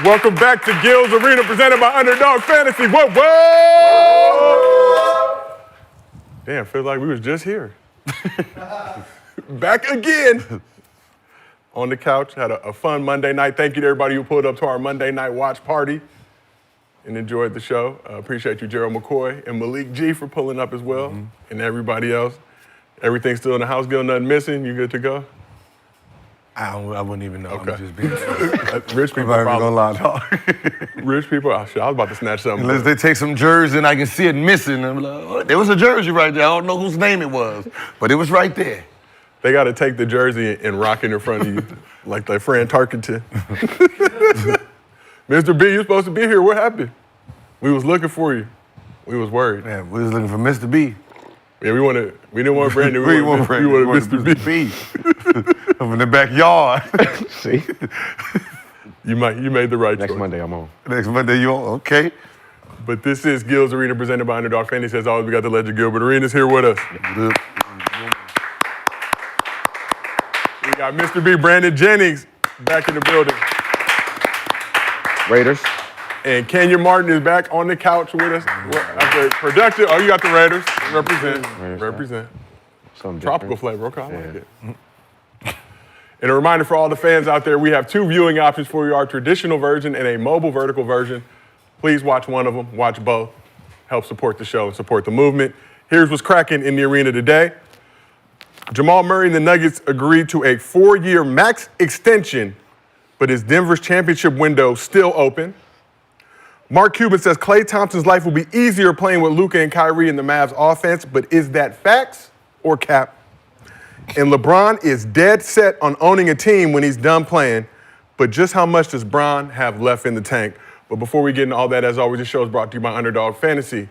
Welcome back to Gil's Arena, presented by Underdog Fantasy. Whoa, whoa! Damn, feels like we was just here. Back again. On the couch, had a fun Monday night. Thank you to everybody who pulled up to our Monday night watch party and enjoyed the show. Appreciate you, Gerald McCoy and Malik G for pulling up as well, and everybody else. Everything's still in the house, Gil, nothing missing. You good to go? I wouldn't even know. Okay. I'm just being Rich people I'm not even probably. gonna lie, dog. Rich people, I was about to snatch something. Unless they take some jersey and I can see it missing. I'm like, oh, there was a jersey right there. I don't know whose name it was, but it was right there. They got to take the jersey and rock it in front of you, like their friend Tarkenton. Mr. B, you're supposed to be here. What happened? We was looking for you. We was worried. Man, we was looking for Mr. B. Yeah, we didn't want Brandon. We wanted Mr. B. Up in the backyard. See? You made the right choice. Next Monday, I'm on. Next Monday, you on? Okay. But this is Gil's Arena, presented by Underdog Fantasy. As always, we got the legend Gilbert Arenas here with us. We got Mr. B, Brandon Jennings, back in the building. Raiders. And Kenyon Martin is back on the couch with us. After productive. Oh, you got the Raiders. Represent. Something Tropical different. flavor. Okay, I like it. And a reminder for all the fans out there, we have two viewing options for you, our traditional version and a mobile vertical version. Please watch one of them, watch both. Help support the show and support the movement. Here's what's cracking in the arena today. Jamal Murray and the Nuggets agreed to a 4-year max extension, but is Denver's championship window still open? Mark Cuban says Klay Thompson's life will be easier playing with Luka and Kyrie in the Mavs offense, but is that facts or cap? And LeBron is dead set on owning a team when he's done playing, but just how much does Bron have left in the tank? But before we get into all that, as always, this show is brought to you by Underdog Fantasy.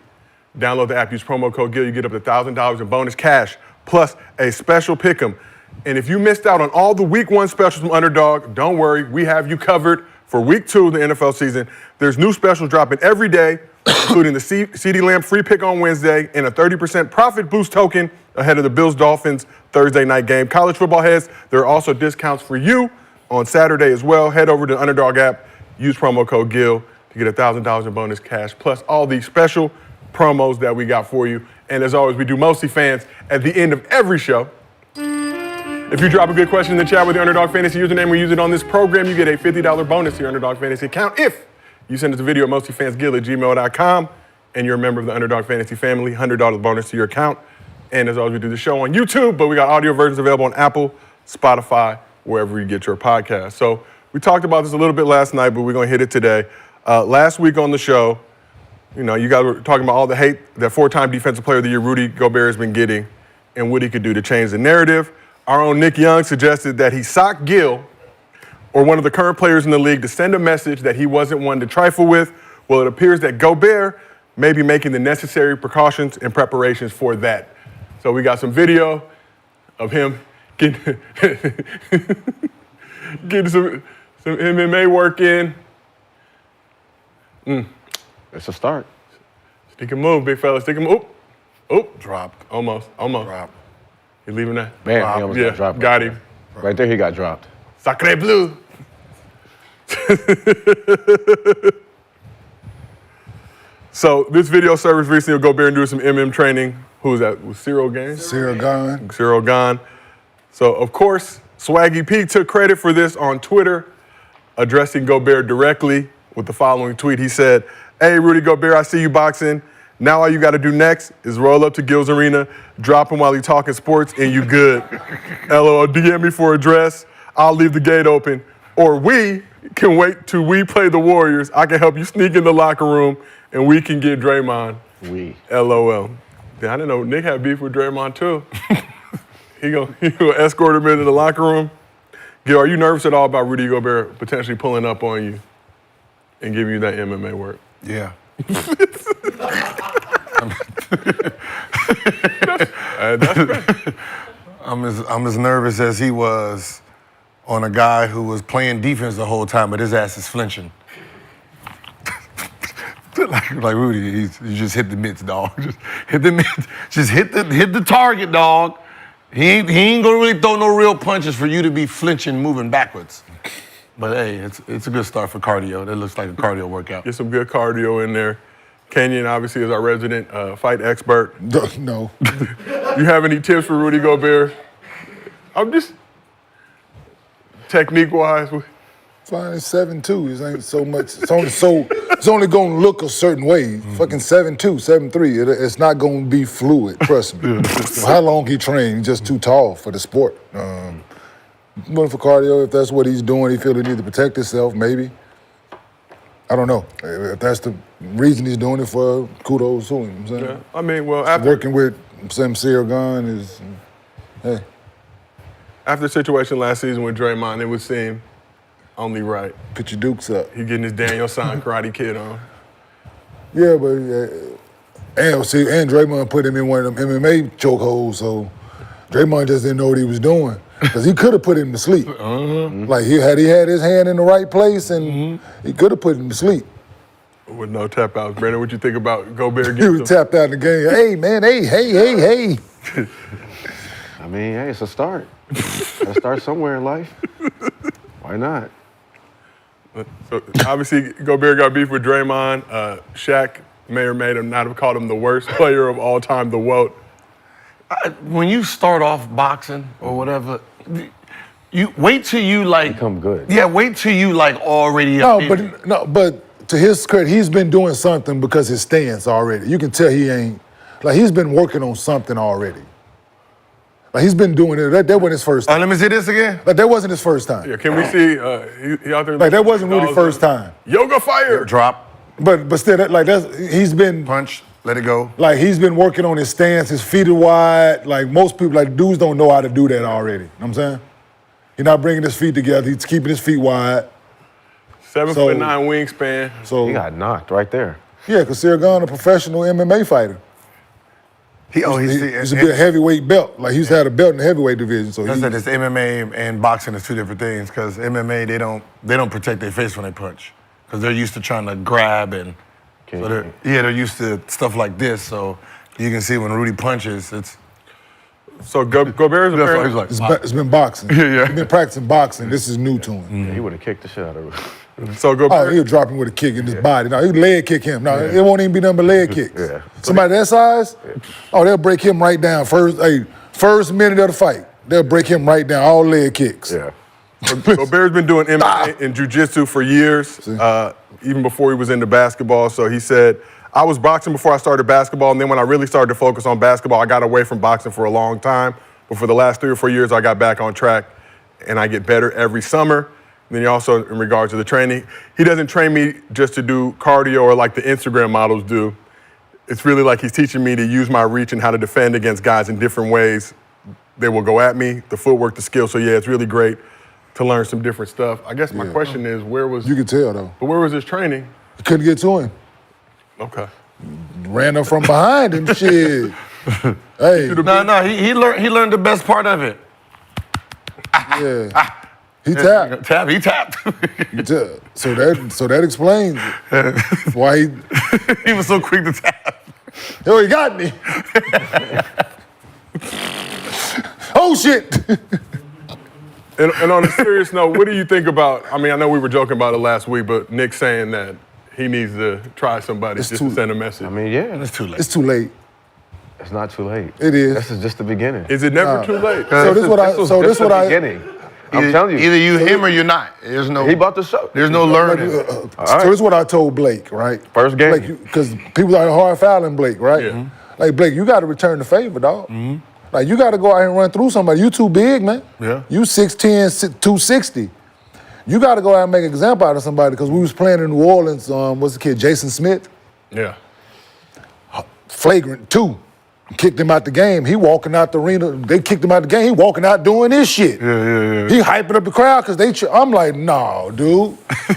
Download the app, use promo code GIL, you get up to $1,000 in bonus cash, plus a special pick'em. And if you missed out on all the week 1 specials from Underdog, don't worry, we have you covered for week 2 of the NFL season. There's new specials dropping every day, including the CeeDee Lamb free pick on Wednesday and a 30% profit boost token ahead of the Bills-Dolphins Thursday night game. College football heads, there are also discounts for you on Saturday as well. Head over to the Underdog app, use promo code GIL to get $1,000 in bonus cash, plus all these special promos that we got for you. And as always, we do mostly fans at the end of every show. If you drop a good question in the chat with your Underdog Fantasy username, we use it on this program, you get a $50 bonus to your Underdog Fantasy account if you send us a video at mostlyfansgil@gmail.com and you're a member of the Underdog Fantasy family, $100 bonus to your account. And as always, we do the show on YouTube, but we got audio versions available on Apple, Spotify, wherever you get your podcast. So we talked about this a little bit last night, but we're going to hit it today. Last week on the show, you guys were talking about all the hate that 4-time Defensive Player of the Year Rudy Gobert has been getting and what he could do to change the narrative. Our own Nick Young suggested that he sock Gil or one of the current players in the league to send a message that he wasn't one to trifle with. Well, it appears that Gobert may be making the necessary precautions and preparations for that. So we got some video of him getting some MMA work in. It's a start. Stick and move, big fella. Stick and move. Oop. Dropped. Almost. Dropped. You leaving that? Man, he almost got dropped. Got him. Right there, he got dropped. Sacre bleu. So this video surfaced recently of Gobert doing some MM training. Who was that? Was Cyril Gaines? Cyril gone. Cyril gone. So of course, SwaggyP took credit for this on Twitter, addressing Gobert directly with the following tweet. He said, "Hey, Rudy Gobert, I see you boxing. Now all you got to do next is roll up to Gil's Arena, drop him while he's talking sports, and you good. LOL, DM me for a dress. I'll leave the gate open. Or we can wait till we play the Warriors. I can help you sneak in the locker room, and we can get Draymond. LOL." Yeah, I didn't know Nick had beef with Draymond, too. He gonna escort him into the locker room. Gil, are you nervous at all about Rudy Gobert potentially pulling up on you and giving you that MMA work? Yeah. I'm as nervous as he was on a guy who was playing defense the whole time, but his ass is flinching. like Rudy, you just hit the mitts, dog. Just hit the mitts. Just hit the target, dog. He ain't gonna really throw no real punches for you to be flinching, moving backwards. But hey, it's a good start for cardio. That looks like a cardio workout. Get some good cardio in there. Kenyon, obviously, is our resident fight expert. No. You have any tips for Rudy Gobert? I'm just technique-wise. Fine, it's 7-2. It ain't so much. It's only gonna look a certain way. Fucking 7-2, 7-3. It's not gonna be fluid. Trust me. How long he trained? He's just too tall for the sport. Going for cardio, if that's what he's doing, he feel he need to protect himself. Maybe. I don't know. If that's the reason he's doing it for, kudos to him. You know what I'm saying? Yeah. I mean, well, after Working with Sam Gun is, hey. after the situation last season with Draymond, it would seem only right. Put your dukes up. He getting his Daniel San Karate Kid on. Yeah, but and Draymond put him in one of them MMA chokeholds, so Draymond just didn't know what he was doing. Because he could have put him to sleep. Like he had his hand in the right place, and he could have put him to sleep. With no tap outs. Brandon, what you think about Gobert He getting was tapped out in the game. Hey, man, hey. I mean, hey, it's a start. Gotta start somewhere in life. Why not? So obviously, Gobert got beef with Draymond. Shaq may or may not have called him the worst player of all time, the WOT. When you start off boxing or whatever, you wait till you like Become good. Yeah, wait till you like already. But to his credit, he's been doing something because his stance already. You can tell he ain't like he's been working on something already. Like he's been doing it. That wasn't his first time. Let me see this again. Like that wasn't his first time. Yeah, can we see he out there? Like that wasn't Rudy's first time. Yoga fire. Drop, But still, he's been punch, let it go. like he's been working on his stance. His feet are wide. Like most people, like dudes don't know how to do that already. You know what I'm saying? He's not bringing his feet together. He's keeping his feet wide. 7'9" wingspan. So He got knocked right there. yeah, because Sirgun, a professional MMA fighter. He's a bit heavyweight belt. Like he's had a belt in the heavyweight division. So That's that it's MMA and boxing is two different things. Because MMA, they don't protect their face when they punch. Because they're used to trying to grab and they're used to stuff like this. So you can see when Rudy punches, it's. So Gobert's apparently like, it's been boxing. Yeah. He's been practicing boxing. This is new to him. Yeah, he would have kicked the shit out of him. So Gobert. Oh, he'll drop him with a kick in his body. No, he'll leg kick him. No, it won't even be nothing but leg kicks. Yeah. Somebody that size, they'll break him right down. First minute of the fight, they'll break him right down, all leg kicks. Yeah. Gobert's been doing MMA and jiu-jitsu for years, even before he was into basketball. So he said, I was boxing before I started basketball, and then when I really started to focus on basketball, I got away from boxing for a long time. But for the last 3 or 4 years, I got back on track, and I get better every summer. And then he also, in regards to the training, he doesn't train me just to do cardio or like the Instagram models do. It's really like he's teaching me to use my reach and how to defend against guys in different ways. They will go at me, the footwork, the skill. So yeah, it's really great to learn some different stuff. I guess my question is, where was... You can tell, though. But where was his training? Couldn't get to him. Okay. Ran up from behind him, shit. Hey. No, he learned the best part of it. Yeah. He tapped. He tapped. So that explains it. Why He was so quick to tap. he got me. Oh shit. And on a serious note, what do you think about, I mean, I know we were joking about it last week, but Nick saying that he needs to try somebody just to send a message. I mean, yeah. It's too late. It's too late. It's not too late. It is. This is just the beginning. Is it never too late? So this is what I beginning. I'm telling you. Either you him or you're not. There's no. He bought the show. There's no learning. So this is what I told Blake, right? First game. Blake, because people are hard fouling Blake, right? Yeah. Like Blake, you got to return the favor, dog. Like you got to go out and run through somebody. You too big, man. Yeah. You 6'10", 260. You got to go out and make an example out of somebody because we was playing in New Orleans. What's the kid? Jason Smith. Yeah. Flagrant 2. Kicked him out the game. He walking out the arena. They kicked him out the game. He walking out doing this shit. Yeah. He hyping up the crowd because I'm like, no, dude.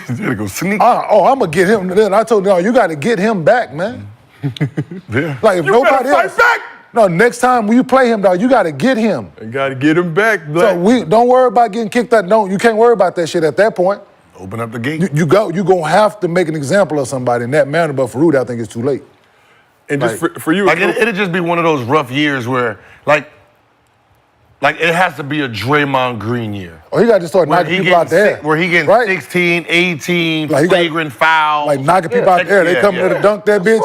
You gotta go sneak. I'm gonna get him. Then I told him, no, you got to get him back, man. Yeah. Like if You nobody better else. fight back. No, next time when you play him, dog, you got to get him. You got to get him back, Black. So don't worry about getting kicked out. You can't worry about that shit at that point. Open up the gate. You gonna have to make an example of somebody in that manner. But for Rudy, I think it's too late. And just for you, Like it'd just be one of those rough years where, like, Like, it has to be a Draymond Green year. Oh, he got to start knocking people out there. Where he getting right? 16, 18, Like, flagrant fouls. Like knocking people out there. They coming there to dunk that bitch.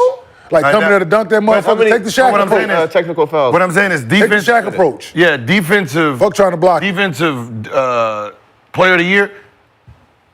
Like coming there to dunk that motherfucker. Take the Shaq approach. Technical fouls. What I'm saying is defense. Take the Shaq approach. Yeah, defensive. Fuck trying to block. Defensive player of the year.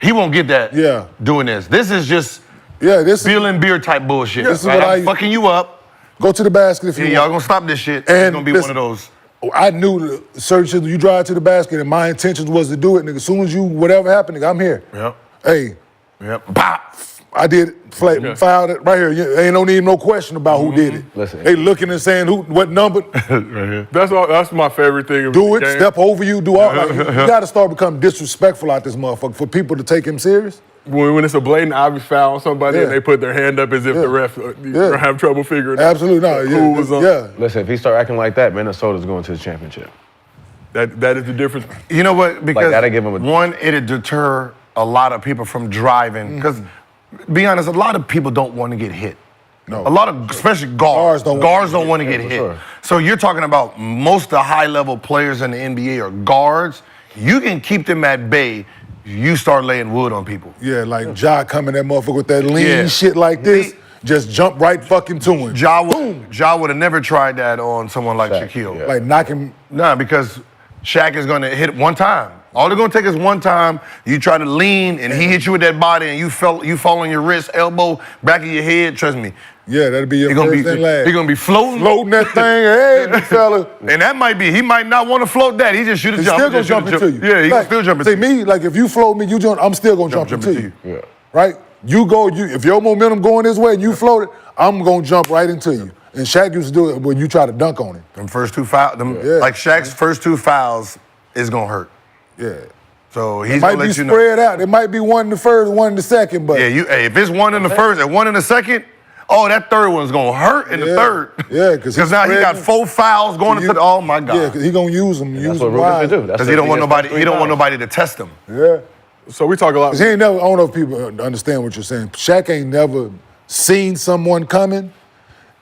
He won't get that. Yeah. Doing this. This is just this beer and beer type bullshit. This is right? what I'm fucking you up. Go to the basket if you want. Y'all gonna stop this shit. And it's gonna be one of those. I knew certain shit, you drive to the basket and my intentions was to do it, nigga. As soon as you, whatever happened, nigga, I'm here. Yep. Hey. Yep. Pop. I did it, filed it right here. Ain't no need no question about who did it. Listen. They looking and saying what number. Right here. That's my favorite thing. Do it, step over you, do all. Like, you gotta start becoming disrespectful out this motherfucker for people to take him serious. When it's a blatant obvious foul on somebody and they put their hand up as if the ref have trouble figuring out Absolutely not. who was on. Yeah. Listen, if he start acting like that, Minnesota's going to the championship. That is the difference. You know what? Because that'll give him one, it'd deter a lot of people from driving. Because, be honest, a lot of people don't want to get hit. No. A lot of, especially guards don't want to get hit. Sure. So you're talking about most of the high-level players in the NBA are guards. You can keep them at bay. You start laying wood on people. Yeah, like Ja coming that motherfucker with that lean shit like this, just jump right fucking to him. Ja would have never tried that on someone like Shaquille. Yeah. Like knock him. Nah, because Shaq is gonna hit one time. All they're gonna take is one time. You try to lean, and he hit you with that body, and you fall on your wrist, elbow, back of your head. Trust me. Yeah, that'll be your first and last. He's gonna be floating. Floating that thing, hey, big fella. And that might be, he might not want to float that. He just shoot a He's jump. still gonna jump into you. Yeah, he like, can still jump into you. See, me, like if you float me, you jump, I'm still gonna jump into you. Yeah. Right? If your momentum going this way and you float it, I'm gonna jump right into you. And Shaq used to do it when you try to dunk on him. Them first two fouls, like Shaq's first two fouls is gonna hurt. Yeah. So he's It might gonna be let you know. spread out. It might be one in the first, one in the second, but Yeah, if it's one in the first and one in the second, oh, that third one's gonna hurt in the third. Yeah, because now he got 4 fouls going into the. Oh my God. Yeah, because he gonna use them. That's what Rudy's gonna do. Because he don't want nobody. He don't want nobody to test him. Yeah. So we talk a lot. 'Cause he ain't never. I don't know if people understand what you're saying. Shaq ain't never seen someone coming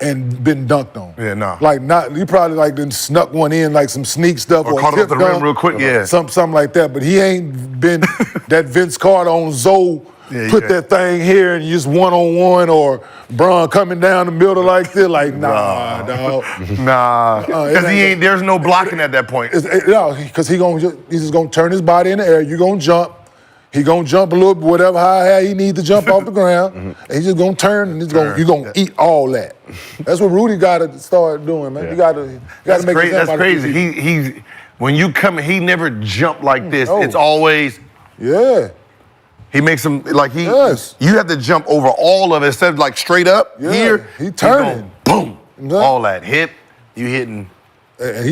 and been dunked on. Yeah, no. Like not. He probably like then snuck one in, like some sneak stuff Or or caught it tip off the rim dunk, real quick, yeah. something like that. But he ain't been that Vince Carter on Zoe. Yeah, Put that thing here and just one-on-one, or Bron coming down the middle like this, like nah, dog. Nah, because there's no blocking at that point. No, because he's just gonna turn his body in the air. You gonna jump. He gonna jump a little, whatever high he needs to jump off the ground. And he's just gonna turn and you gonna eat all that. That's what Rudy gotta start doing, man. You gotta make crazy. it. That's crazy. He's when you come, he never jumped like this. No. It's always He makes them like he. Yes. You have to jump over all of it instead of like straight up here. He turning. Boom. Yeah. All that hip. You hitting. And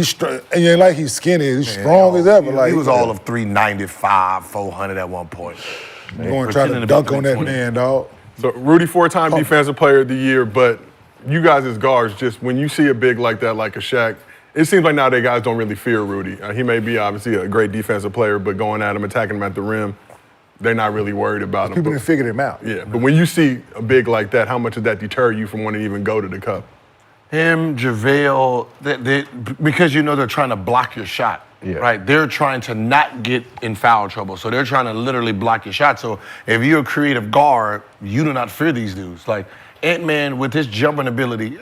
and you ain't like he's skinny. He's strong as ever. Like he was all of 395, 400 at one point. Going to try to dunk on that man, dog. So Rudy, 4-time Defensive Player of the Year, but you guys as guards, just when you see a big like that, like a Shaq, it seems like nowadays guys don't really fear Rudy. He may be obviously a great defensive player, but going at him, attacking him at the rim, they're not really worried about him. People done figured him out. Yeah, but when you see a big like that, how much does that deter you from wanting to even go to the cup? Him, JaVale, because you know they're trying to block your shot, right? They're trying to not get in foul trouble, so they're trying to literally block your shot. So if you're a creative guard, you do not fear these dudes. Like Ant-Man with his jumping ability,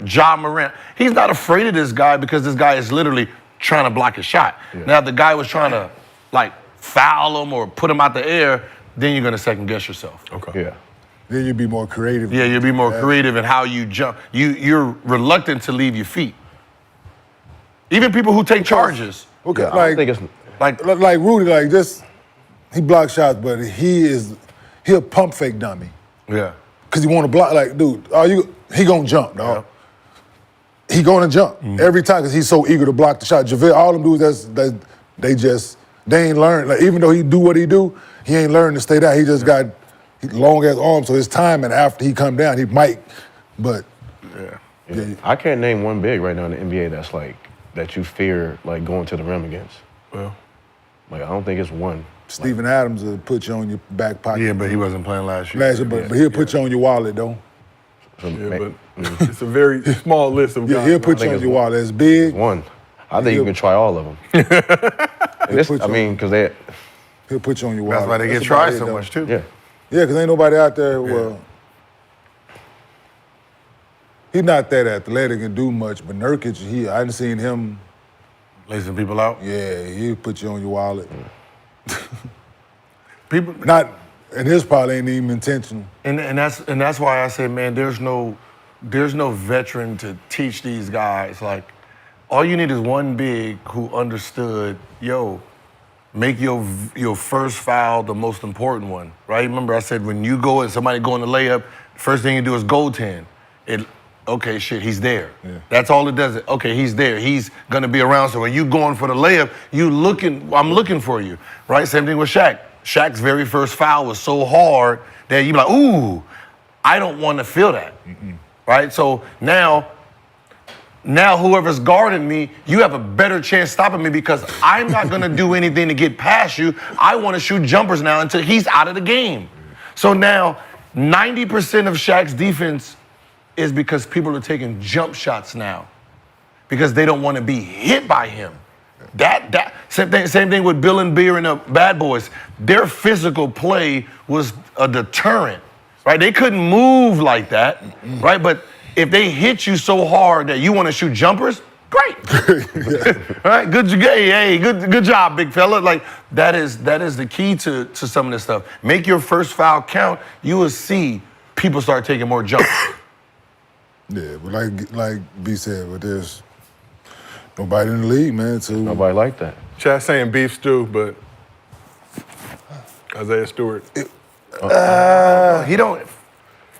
Ja Morant, he's not afraid of this guy because this guy is literally trying to block his shot. Now, if the guy was trying to like foul him or put him out the air, then you're gonna second guess yourself. Okay. Yeah. Then you'd be more creative. Yeah, you'll be more creative in how you jump. You're reluctant to leave your feet. Even people who take charges. Okay, I don't think it's Like Rudy, like this, he blocks shots, but he a pump fake dummy. Yeah. Cause he want to block, like, dude, he gonna jump, dog. He gonna jump every time because he's so eager to block the shot. JaVale, all them dudes, they ain't learned. Like, even though he do what he do, he ain't learned to stay down. He just got long ass arms, so his timing after he come down, he might, but I can't name one big right now in the NBA that's like that you fear like going to the rim against. Well, like I don't think it's one. Steven Adams will put you on your back pocket. Yeah, but he wasn't playing last year. But he'll put you on your wallet though. yeah, but it's a very small list of guys. Yeah, he'll put you on your wallet. It's big. One. I think you can try all of them. Because they. He'll put you on your wall. That's why they get tried so much too. Yeah. Yeah, because ain't nobody out there. Well, he's not that athletic and do much, but Nurkic, I done seen him. Lacing people out. Yeah, he'll put you on your wallet. People Not, and his probably ain't even intentional. and that's why I say, man, there's no veteran to teach these guys. Like, all you need is one big who understood, make your first foul the most important one, right? Remember I said when you go and somebody go in the layup, the first thing you do is goaltend. Okay, shit, he's there. Yeah. That's all it does. Okay, he's there. He's gonna be around. So when you going for the layup, I'm looking for you, right? Same thing with Shaq. Shaq's very first foul was so hard that you be like, ooh, I don't want to feel that, right? So now whoever's guarding me, you have a better chance stopping me because I'm not gonna do anything to get past you. I want to shoot jumpers now until he's out of the game. So now 90% of Shaq's defense is because people are taking jump shots now because they don't want to be hit by him. Same thing with Bill and Beer and the Bad Boys. Their physical play was a deterrent, right? They couldn't move like that, right? But if they hit you so hard that you want to shoot jumpers, great. Right? Good job, big fella. Like that is the key to some of this stuff. Make your first foul count. You will see people start taking more jumps. Yeah, but like B said, but there's nobody in the league, man. So Nobody like that. Chat saying beef stew, but Isaiah Stewart. He don't.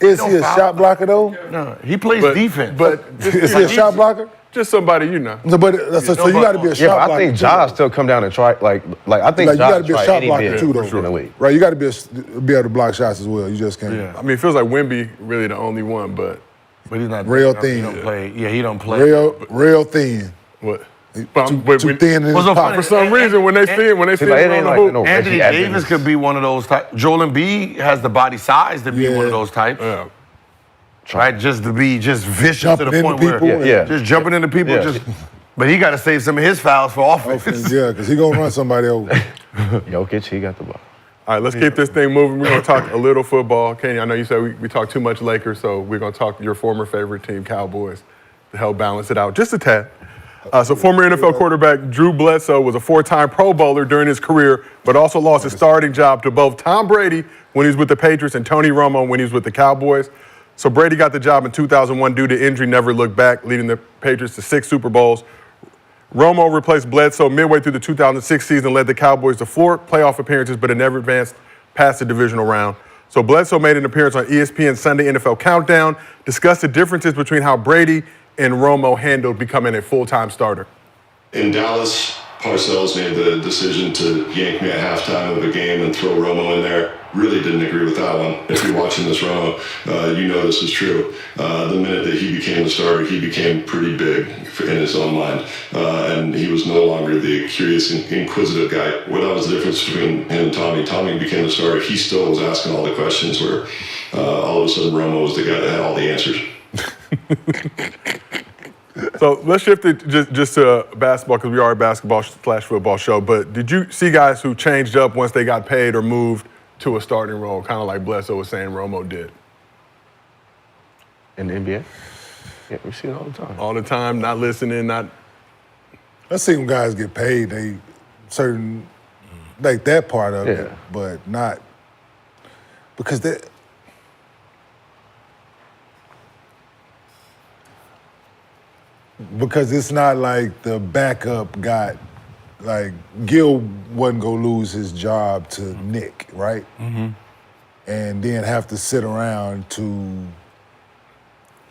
Is he a shot blocker though? No, he plays defense. But Is he a shot blocker? just somebody you know. So, so you got to be a shot Yeah, but blocker. I think Ja still come down and try, like I think you Ja got to be a try shot any blocker big too, in the though. league. Right, you got to be able to block shots as well. You just can't. Yeah. I mean, it feels like Wemby really the only one, but But he's not Real he thin. don't play. Yeah, he don't play. Real thin. what? Too thin in his What's so pocket. funny- For some reason, when they see it like, on it ain't the like hoop, no- Anthony Reggie Davis Evans. could be one of those types. Joel Embiid has the body size to be Yeah. one of those types. yeah. Right? Just to be just vicious Jumping to the into point where people. Yeah. just jumping into people. Yeah. But he got to save some of his fouls for offense. Yeah, because he gonna run somebody over. Jokic, he got the ball. All right, let's keep this thing moving. We're going to talk a little football. Kenyon, I know you said we talk too much Lakers, so we're going to talk your former favorite team, Cowboys, to help balance it out just a tad. So former NFL quarterback Drew Bledsoe was a 4-time Pro Bowler during his career, but also lost his starting job to both Tom Brady when he was with the Patriots and Tony Romo when he was with the Cowboys. So Brady got the job in 2001 due to injury, never looked back, leading the Patriots to 6 Super Bowls. Romo replaced Bledsoe midway through the 2006 season, led the Cowboys to 4 playoff appearances, but it never advanced past the divisional round. So Bledsoe made an appearance on ESPN's Sunday NFL Countdown, discussed the differences between how Brady and Romo handled becoming a full-time starter. In Dallas, Parcells made the decision to yank me at halftime of a game and throw Romo in there. Really didn't agree with that one. If you're watching this, Romo, you know this is true. The minute that he became the starter, he became pretty big in his own mind. And he was no longer the curious and inquisitive guy. Well, that was the difference between him and Tommy. Tommy became the starter. He still was asking all the questions where all of a sudden Romo was the guy that had all the answers. So let's shift it just to basketball because we are a basketball/football show. But did you see guys who changed up once they got paid or moved to a starting role, kind of like Bledsoe was saying Romo did? In the NBA? Yeah, we see it all the time. All the time, not listening, not. I've seen guys get paid, they certain, like that part of it, Yeah. but not, because they, because it's not like the backup got, like Gil wasn't gonna lose his job to Nick, right? Mm-hmm. And then have to sit around to,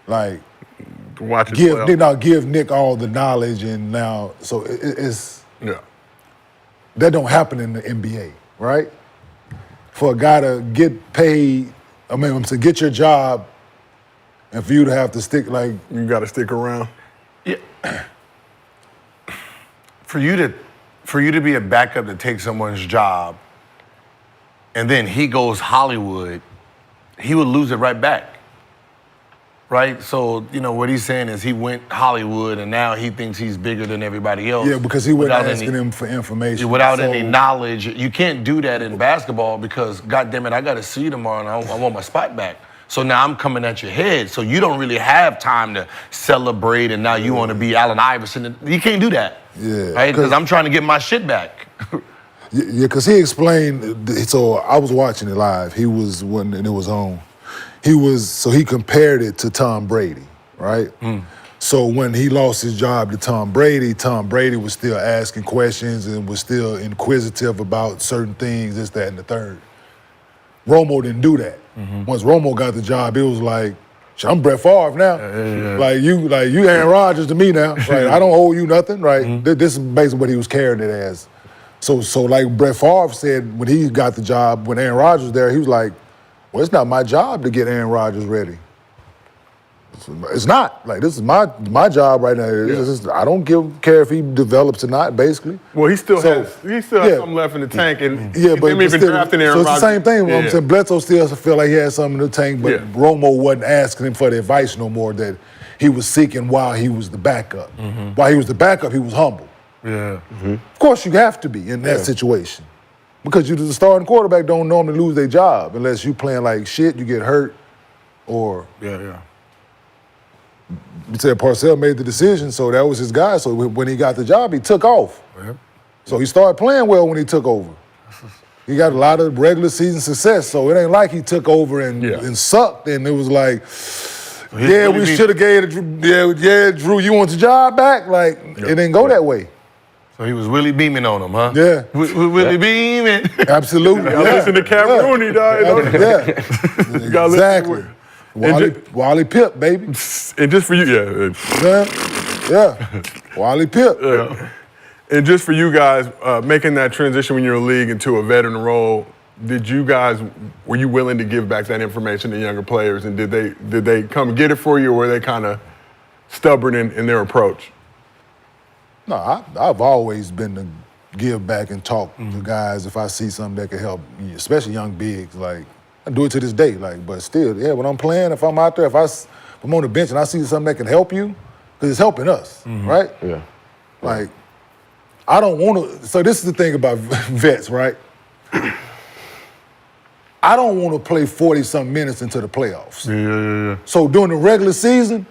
like, Watch it give Nick all the knowledge, and now so it's Yeah. that don't happen in the NBA, right? For a guy to get paid, to get your job, and for you to have to stick like You got to stick around. Yeah. For you to be a backup to take someone's job, and then he goes Hollywood, he would lose it right back. right? So, what he's saying is he went Hollywood and now he thinks he's bigger than everybody else. Yeah, because he wasn't asking him for information. Without any knowledge. You can't do that in basketball because, goddammit, I got to see you tomorrow and I want my spot back. So now I'm coming at your head. So you don't really have time to celebrate and now you want to be Allen Iverson. You can't do that. Yeah. Right? Because I'm trying to get my shit back. Yeah, because he explained, so I was watching it live. He was, when it was on. So he compared it to Tom Brady, right? So when he lost his job to Tom Brady was still asking questions and was still inquisitive about certain things, this, that, and the third. Romo didn't do that. Once Romo got the job, it was like, I'm Brett Favre now. Like you Aaron Rodgers to me now. Right? I don't owe you nothing, right? This is basically what he was carrying it as. So like Brett Favre said when he got the job, when Aaron Rodgers was there, he was like, well, it's not my job to get Aaron Rodgers ready. It's not. Like, this is my job right now. I don't care if he develops or not, basically. Well, he still has something left in the tank, and but even drafting Aaron Rodgers. So it's the same thing. Yeah. I'm saying Bledsoe still feel like he had something in the tank, but Romo wasn't asking him for the advice no more that he was seeking while he was the backup. While he was the backup, he was humble. Yeah. Of course, you have to be in that situation. Because you, the starting quarterback, don't normally lose their job unless you playing like shit, you get hurt, or you said Parcells made the decision, so that was his guy. So when he got the job, he took off. So he started playing well when he took over. He got a lot of regular season success, so it ain't like he took over and sucked, and it was like, we should have gave it, Drew, you want your job back? Like, it didn't go that way. So he was Willie beaming on him, huh? Yeah. Willie beaming. Absolutely. Listen to Cam Rooney, dog. Exactly. Wally Pip, baby. And just for you, Wally Pip. And just for you guys, making that transition when you're in the league into a veteran role, were you willing to give back that information to younger players, and did they come get it for you, or were they kind of stubborn in their approach? No, I've always been to give back and talk to guys if I see something that can help, especially young bigs. Like, I do it to this day. Like, but still, when I'm playing, if I'm out there, if I'm on the bench and I see something that can help you, because it's helping us, right? Yeah. Like, I don't want to. So this is the thing about vets, right? I don't want to play 40-something minutes into the playoffs. So during the regular season,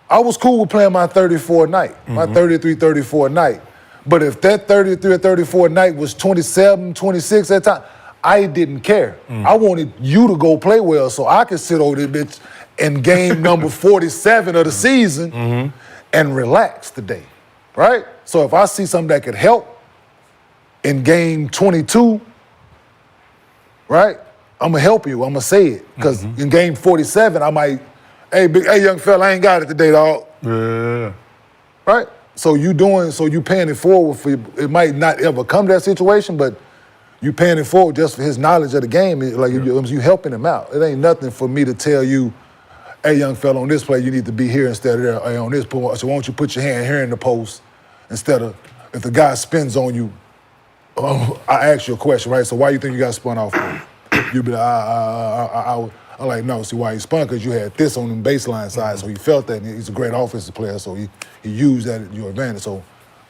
I was cool with playing my 34 night, my 33, 34 night. But if that 33 or 34 night was 27, 26 at that time, I didn't care. I wanted you to go play well so I could sit over this bitch in game number 47 of the season and relax today, right? So if I see something that could help in game 22, right, I'm gonna help you, I'm gonna say it. Because in game 47, I might, hey, young fella, I ain't got it today, dog. Right? So you paying it forward for, it might not ever come to that situation, but you paying it forward just for his knowledge of the game. Like you helping him out. It ain't nothing for me to tell you, hey, young fella, on this play, you need to be here instead of there. Hey, on this point, so why don't you put your hand here in the post instead of, if the guy spins on you, I ask you a question, right? So why you think you got spun off? You be like, I'm like, no, see why he spun? Because you had this on the baseline side, so he felt that, and he's a great offensive player, so he used that at your advantage. So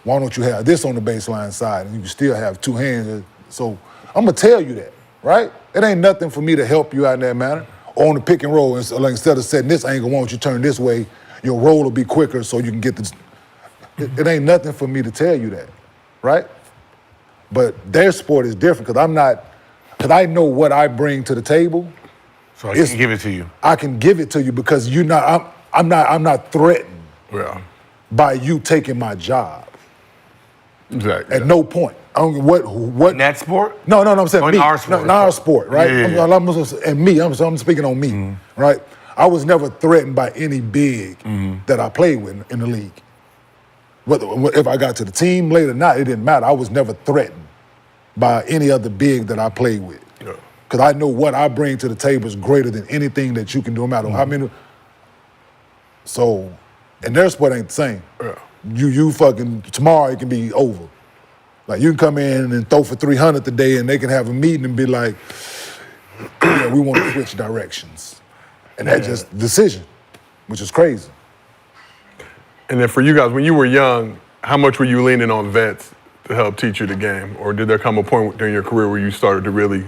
why don't you have this on the baseline side, and you can still have two hands? So I'm gonna tell you that, right? It ain't nothing for me to help you out in that manner. Or on the pick and roll, like instead of setting this angle, why don't you turn this way? Your roll will be quicker so you can get this. It ain't nothing for me to tell you that, right? But their sport is different because I know what I bring to the table. So I can give it to you. I can give it to you because I'm not threatened by you taking my job. Exactly. At no point. I don't what in that sport? No, I'm saying in our sport. No, in our sport, right? And me, I'm speaking on me, right? I was never threatened by any big that I played with in the league. If I got to the team late or not, it didn't matter. I was never threatened by any other big that I played with. Because I know what I bring to the table is greater than anything that you can do, no matter how many. So, and their sport ain't the same. You fucking, tomorrow it can be over. Like, you can come in and throw for 300 today and they can have a meeting and be like, we want to switch directions. And that's just decision. which is crazy. And then for you guys, when you were young, how much were you leaning on vets to help teach you the game? Or did there come a point during your career where you started to really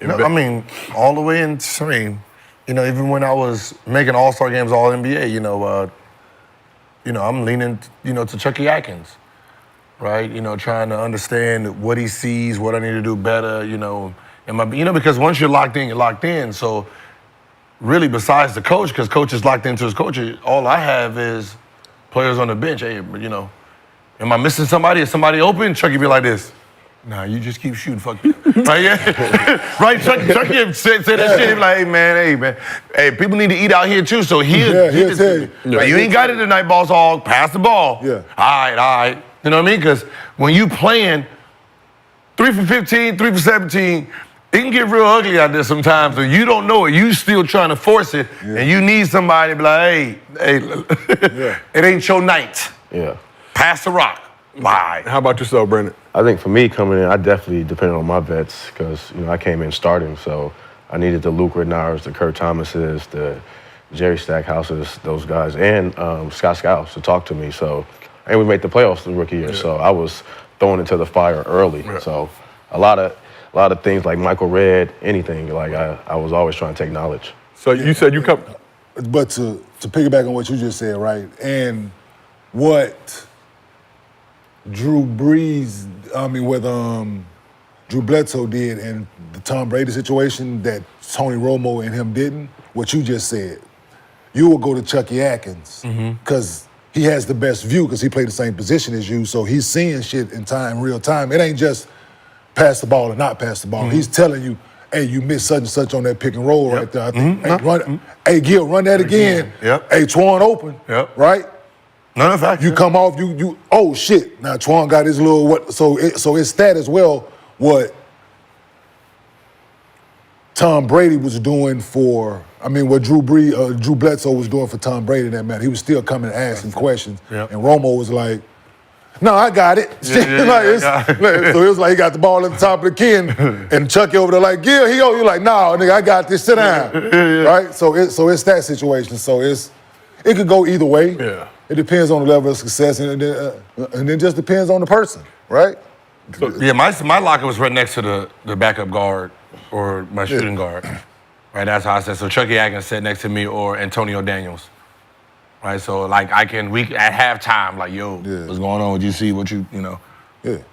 No, I mean, all the way in, I mean, you know, even when I was making All-Star games, All-NBA, I'm leaning, to Chucky Atkins, right? Trying to understand what he sees, what I need to do better, because once you're locked in, you're locked in. So really, besides the coach, because coach is locked into his coach, all I have is players on the bench. Hey, am I missing somebody? Is somebody open? Chucky be like this. Nah, you just keep shooting, fuck you. Right, yeah? Right, Chucky said that shit. He be like, hey, man. Hey, people need to eat out here, too, so he'll tell you. Like, you ain't got it tonight, boss hog. Pass the ball. Yeah. All right. You know what I mean? Because when you playing 3 for 15, 3 for 17, it can get real ugly out there sometimes. So you don't know it. You still trying to force it, and you need somebody to be like, hey, it ain't your night. Yeah. Pass the rock. Bye. How about yourself, Brandon? I think for me coming in, I definitely depended on my vets because, I came in starting. So I needed the Luke Renards, the Kurt Thomases, the Jerry Stackhouses, those guys, and Scott Skiles to talk to me. So, and we made the playoffs the rookie year. So I was thrown into the fire early. Yeah. So a lot of things like Michael Redd, anything, like I was always trying to take knowledge. So you said you come... But to piggyback on what you just said, right, and what Drew Bledsoe did in the Tom Brady situation that Tony Romo and him didn't, what you just said, you will go to Chucky Atkins because he has the best view because he played the same position as you, so he's seeing shit in real time. It ain't just pass the ball or not pass the ball. He's telling you, hey, you missed such and such on that pick and roll right there. I think, hey, Gil, run that again. Yep. Hey, Twan open. Yep. Right? No, fact. You come off, you oh shit. Now Twan got his little what? So it's that as well. What Tom Brady was doing what Drew Bledsoe was doing for Tom Brady in that matter. He was still coming and asking questions, and Romo was like, "No, I got it." So it was like he got the ball at the top of the key, and Chucky over there like, "Gil, you like, nah, nigga, I got this. Sit down." Right? So it's that situation. So it could go either way. Yeah. It depends on the level of success, and it just depends on the person, right? Yeah, my locker was right next to the backup guard or my shooting guard. Right, that's how I said. So Chucky Atkins sat next to me or Antonio Daniels. Right, so like at halftime, like, yo, what's going on? Would you see what Yeah. And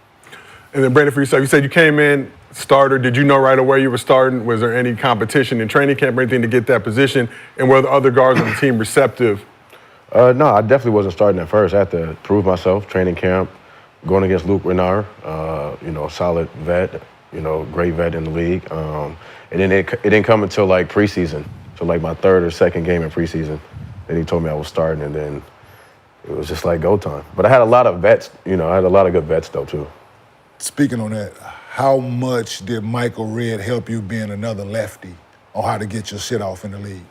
then Brandon, for yourself, you said you came in starter. Did you know right away you were starting? Was there any competition in training camp or anything to get that position? And were the other guards on the team receptive? No, I definitely wasn't starting at first. I had to prove myself, training camp, going against Luke Renard, solid vet, great vet in the league. And then it didn't come until like preseason, so like my third or second game in preseason. Then he told me I was starting, and then it was just like go time. But I had a lot of vets, I had a lot of good vets though too. Speaking on that, how much did Michael Redd help you being another lefty on how to get your shit off in the league?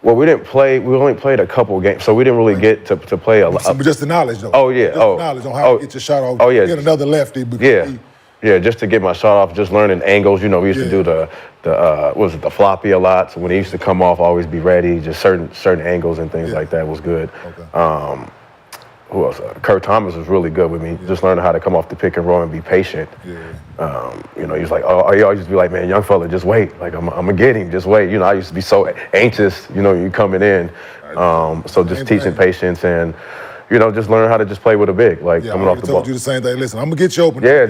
Well, we only played a couple games, so we didn't really get to play a lot. But just the knowledge, though. Oh, yeah. Just the knowledge on how to get your shot off. Oh, yeah. Being another lefty. Yeah, just to get my shot off, just learning angles. We used to do the floppy a lot. So when he used to come off, always be ready. Just certain angles and things like that was good. Okay. Who else? Kurt Thomas was really good with me. Just learning how to come off the pick and roll and be patient. Yeah. He was like, he always used to be like, man, young fella, just wait. Like, I'm gonna get him, just wait. I used to be so anxious, you coming in. So just teaching patience and, just learning how to just play with a big, like coming off the ball. I told you the same thing. Listen, I'm gonna get you open. Yeah,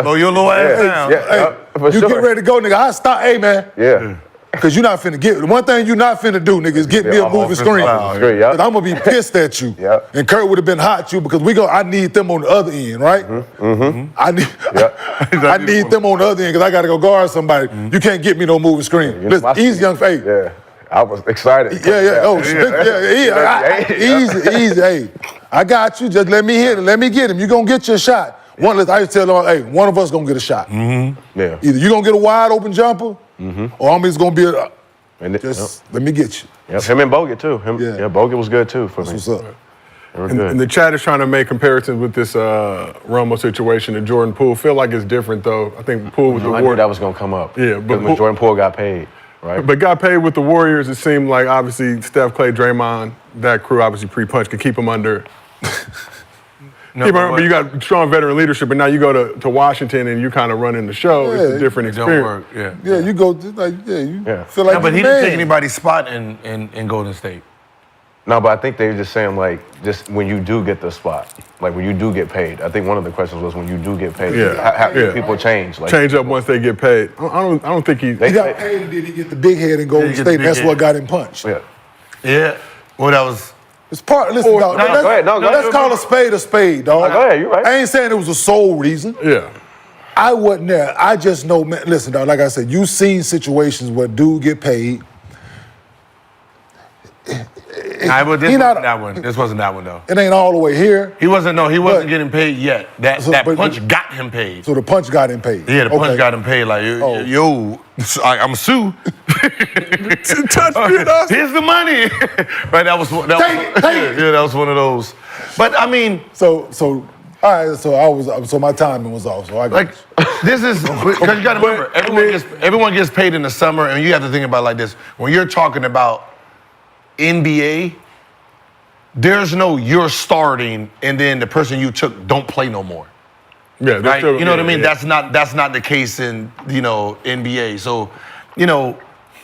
blow your little ass down. Yeah, you get ready to go, nigga. I stop. Hey, man. Yeah. Because you're not finna get, the one thing you're not finna do, nigga, is get me a moving screen. Because I'm gonna be pissed at you. And Kurt would have been hot at you because I need them on the other end, right? I need them on the other end because I gotta go guard somebody. You can't get me no moving screen. Listen, easy, young face. Yeah. I was excited. Easy. Hey, I got you. Just let me hit it. Let me get him. You gonna get your shot. I used to tell them, hey, one of us gonna get a shot. Yeah. Either you gonna get a wide open jumper, or I'm just gonna be let me get you. Yep. Him and Bogut too. Bogut was good too for me. That's what's up. And the chat is trying to make comparisons with this Romo situation and Jordan Poole. Feel like it's different though. I think Poole was the I knew that was gonna come up. Yeah, but when Jordan Poole got paid. right? But got paid with the Warriors, it seemed like obviously Steph, Klay, Draymond, that crew obviously pre-punch could keep them under. But you got strong veteran leadership, and now you go to Washington and you kind of running the show. Yeah, it's a different It don't experience. work. Yeah, you go you feel like Yeah, but the he man. didn't take anybody's spot in Golden State. No, but I think they were just saying, like, just when you do get the spot, like when you do get paid. I think one of the questions was when you do get paid, how do people change? Like, Change up once they get paid. I don't think He got paid and did he get the big head in Golden Did he get State? the That's big what head? got him punched. Yeah. Yeah. Well, that was. It's part. Listen, dog. no, go ahead. No, go let's ahead. call a spade, dog. No, go ahead, you're right. I ain't saying it was the sole reason. Yeah. I wasn't there. I just know, man. Listen, dog. Like I said, you've seen situations where dude get paid. But this he wasn't not- that one. This wasn't that one though. It ain't all the way here. He wasn't But- getting paid yet. That but- punch got him paid. So the punch got him paid. Yeah, the punch Okay. got him paid. Like, Oh. yo, I'm Sue. Touch me, dog. Here's the money. Right, that was Take it. Yeah, that was one of those. But I mean, So all right. So my timing was off. So I got like, this is because you got to remember, everyone gets paid in the summer, and you have to think about it like this. When you're talking about NBA, there's no you're starting and then the person you took don't play no more. Yeah, Right? still, You know what I mean? yeah. That's not the case in NBA. So,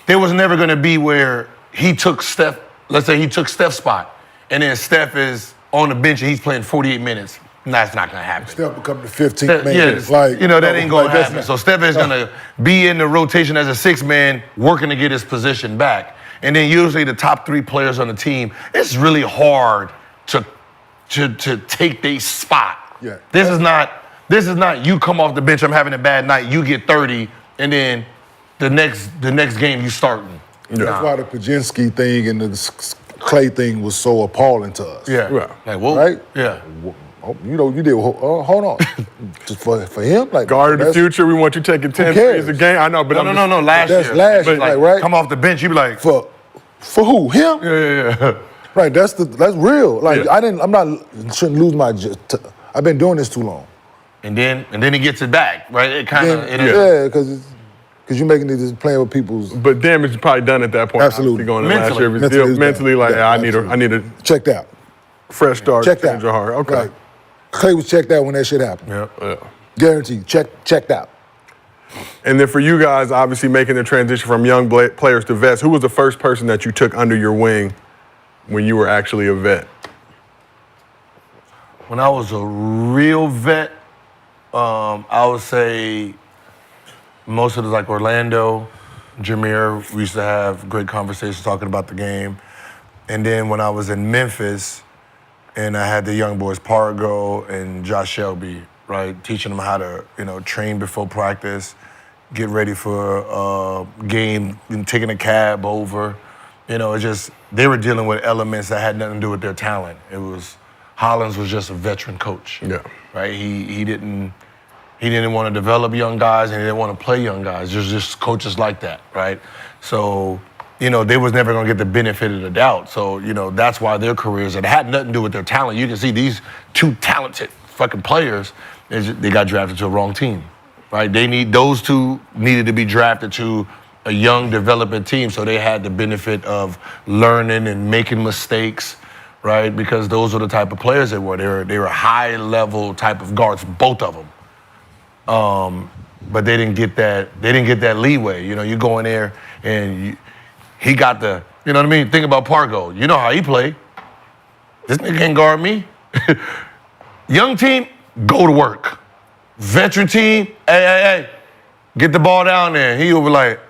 there was never gonna be where he took Steph. Let's say he took Steph's spot, and then Steph is on the bench and he's playing 48 minutes. That's not gonna happen. Steph become the 15th man. Yeah, that ain't gonna like, that's happen. not- So Steph is gonna be in the rotation as a sixth man, working to get his position back. And then usually the top three players on the team, it's really hard to take their spot. Yeah. This is not you come off the bench, I'm having a bad night, you get 30, and then the next game you starting. That's why the Pajinski thing and the Klay thing was so appalling to us. Yeah. Right. Like, whoa. Right? Yeah. Oh, you did. Hold on. Just for him, like Guard of the that's- future, we want you taking 10 cares? threes a game. I know, but No. Last That's year. last But, year, like, right? Come off the bench, you be like, For who? Him? yeah. Right. That's real. Like Yeah. shouldn't lose my. I've been doing this too long. And then he gets it back, right? It kind of. Yeah, because you're making it just playing with people's. But damage is probably done at that point. Absolutely. Obviously going to last Mentally. year of his Mentally deal. it's Mentally, done. like, Yeah, I absolutely. need a Checked out. fresh start. Checked out. Change your heart. Okay. Like, Klay was checked out when that shit happened. Yeah. Guaranteed. Checked out. And then for you guys, obviously making the transition from young players to vets, who was the first person that you took under your wing when you were actually a vet? When I was a real vet, I would say most of it was like Orlando, Jameer. We used to have great conversations talking about the game. And then when I was in Memphis, and I had the young boys, Pargo and Josh Shelby, right, teaching them how to, train before practice, get ready for a game, and taking a cab over. They were dealing with elements that had nothing to do with their talent. Hollins was just a veteran coach. Yeah. Right? He didn't want to develop young guys and he didn't want to play young guys. There's just coaches like that, right? So, they was never gonna get the benefit of the doubt. So, that's why their careers, it had nothing to do with their talent. You can see these two talented fucking players, they got drafted to a wrong team, right? Those two needed to be drafted to a young developing team so they had the benefit of learning and making mistakes, right? Because those were the type of players they were. They were high level type of guards, both of them. But they didn't get that. They didn't get that leeway. You go in there and he got the. You know what I mean? Think about Pargo. You know how he play. This nigga can't guard me. Young team, go to work. Veteran team, hey, get the ball down there. He over like,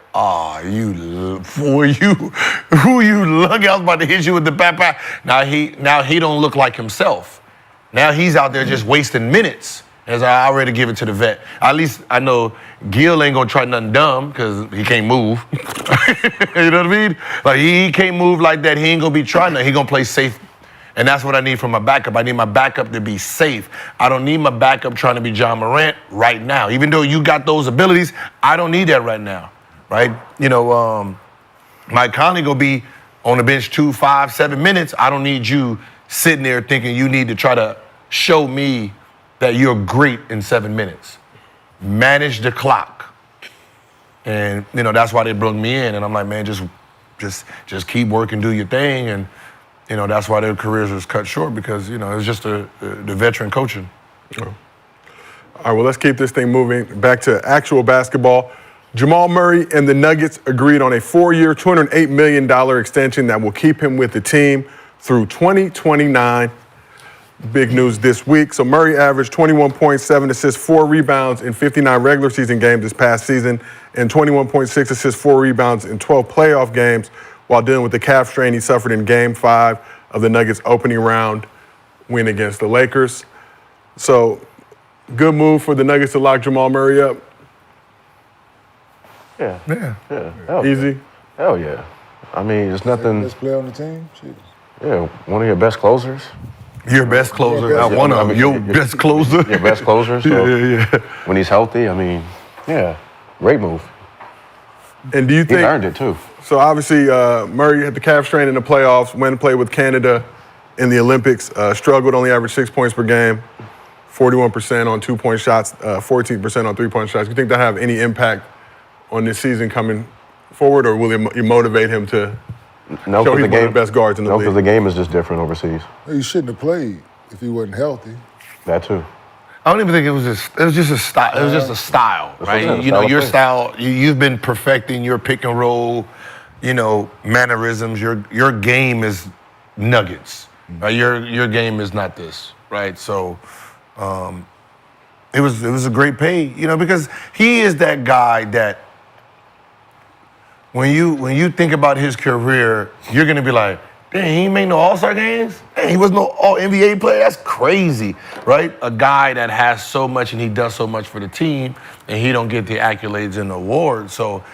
who you lucky I was about to hit you with the bat. Now he don't look like himself. Now he's out there just wasting minutes. As I already give it to the vet. At least I know Gil ain't gonna try nothing dumb because he can't move. You know what I mean? Like he can't move like that. He ain't gonna be trying that. He gonna play safe. And that's what I need from my backup. I need my backup to be safe. I don't need my backup trying to be John Morant right now. Even though you got those abilities, I don't need that right now, right? Mike Conley gonna be on the bench 2, 5, 7 minutes. I don't need you sitting there thinking you need to try to show me that you're great in 7 minutes. Manage the clock. And that's why they brought me in. And I'm like, man, just keep working, do your thing. And that's why their careers was cut short because it was just the veteran coaching. All right, well, let's keep this thing moving. Back to actual basketball. Jamal Murray and the Nuggets agreed on a 4-year, $208 million extension that will keep him with the team through 2029. Big news this week. So Murray averaged 21.7 assists, 4 rebounds in 59 regular season games this past season, and 21.6 assists, 4 rebounds in 12 playoff games while dealing with the calf strain he suffered in Game 5 of the Nuggets' opening round win against the Lakers. So, good move for the Nuggets to lock Jamal Murray up. Yeah. Easy. Hell yeah. I mean, there's nothing. Best player on the team? Shit. Yeah, one of your best closers. Your best closer. Not one of them. Your best closer. Your best closer. So Yeah. when he's healthy, I mean, yeah, great move. And do you He think earned it too. So obviously, Murray had the calf strain in the playoffs, went and played with Canada in the Olympics, struggled, only averaged 6 points per game, 41% on 2-point shots, 14% on 3-point shots. Do you think that have any impact on this season coming forward, or will it motivate him to No, show he's because one of the best guards in the no, league? because the game is just different overseas. He shouldn't have played if he wasn't healthy. That too. I don't even think it was just a style. It was just a style, That's what I'm right? saying, You know, style of your play. style. You've been perfecting your pick and roll, mannerisms. Your game is nuggets. Right? Your game is not this, right? So, it was a great pay, because he is that guy that when you think about his career, you're gonna be like, dang, he ain't made no All-Star games? Dang, he was no All-NBA player? That's crazy, right? A guy that has so much and he does so much for the team and he don't get the accolades and the awards. So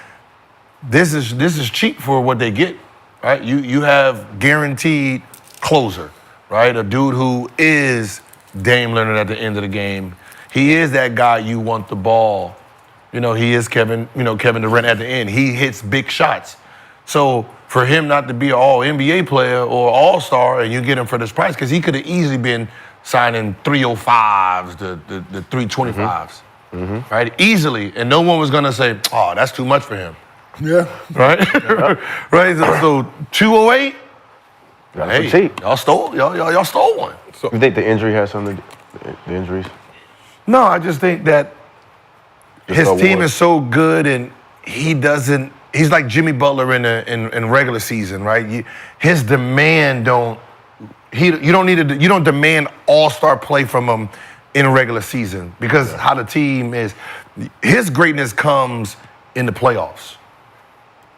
this is cheap for what they get, right? You have guaranteed closer, right? A dude who is Dame Leonard at the end of the game. He is that guy you want the ball. He is Kevin Durant at the end. He hits big shots. So for him not to be an all-NBA player or all-star and you get him for this price, because he could have easily been signing 305s, the 325s, right? Easily. And no one was going to say, oh, that's too much for him, Yeah. right? Right? So 208, That's cheap. y'all stole one. You think the injury has something to do? The injuries? No, I just think that his so team what? is so good and he's like Jimmy Butler in regular season, right? His demand you don't demand all-star play from him in regular season because how the team is. His greatness comes in the playoffs,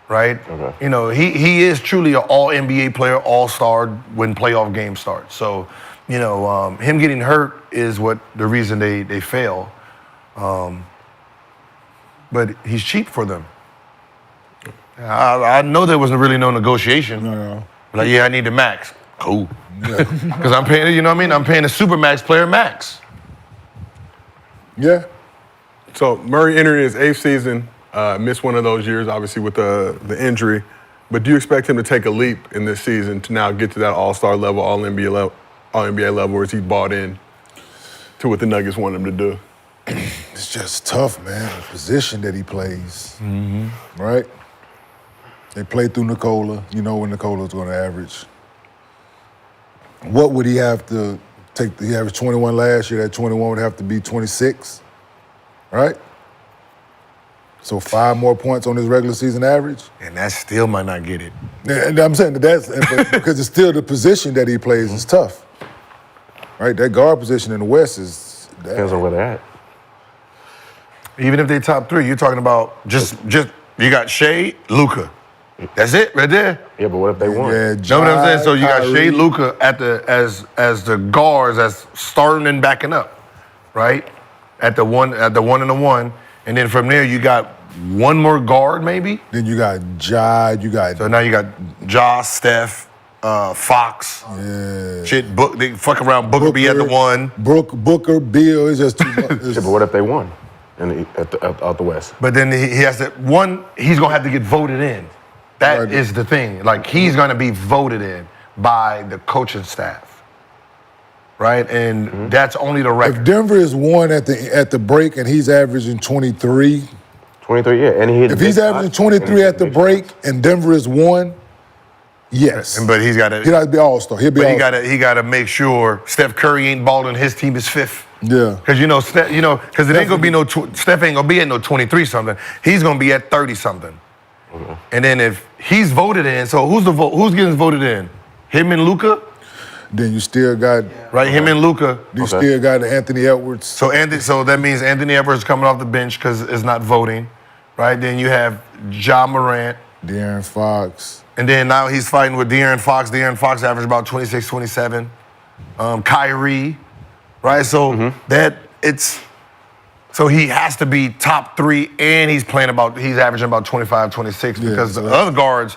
right? Okay. He is truly an all-NBA player, all-star when playoff games start. So, him getting hurt is the reason they fail. But he's cheap for them. I know there wasn't really no negotiation. No. Like, yeah, I need the max. Cool. Because I'm paying, I'm paying a super max player max. Yeah. So Murray entering his 8th season, missed one of those years, obviously with the injury. But do you expect him to take a leap in this season to now get to that All-Star level, All-NBA level, or is he bought in to what the Nuggets want him to do? It's just tough, man. The position that he plays, right? They play through Nikola. You know when Nikola's going to average. What would he have to take? He averaged 21 last year. That 21 would have to be 26, right? So 5 more points on his regular season average. And that still might not get it. And I'm saying that because it's still the position that he plays is tough, right? That guard position in the West is. Depends on where they're at. Even if they top 3, you're talking about just you got Shea, Luka. That's it right there. Yeah, but what if they won? Yeah, You know what I'm saying? So you got Kyrie. Shea, Luka as the guards as starting and backing up, right? At the one and the one, and then from there you got one more guard maybe. Then you got Jai. You got So now you got Ja, Steph, Fox. yeah. Shit, they fuck around. Booker be at the one. Booker, Bill. It's just too much. Yeah, but what if they won out the West? But then he has to he's gonna have to get voted in. That is the thing. Like he's gonna be voted in by the coaching staff, right? And that's only the If record. Denver is 1 at the break and he's averaging 23, 23, yeah, and he hit If he's averaging 23 at the break and Denver is 1, yes. But he's got He'll have to be all-star. He'll be But all-star. he got to make sure Steph Curry ain't balling. His team is 5th. Yeah. Because because it ain't gonna be Steph ain't gonna be at no 23 something. He's gonna be at 30 something. And then if he's voted in, so who's getting voted in? Him and Luka? Then you still got Him and Luka. You still got Anthony Edwards. So that means Anthony Edwards is coming off the bench because it's not voting, right? Then you have Ja Morant. De'Aaron Fox. And then now he's fighting with De'Aaron Fox. De'Aaron Fox averaged about 26, 27. Kyrie, right? So so he has to be top 3, and he's averaging about 25, 26 because the other guards,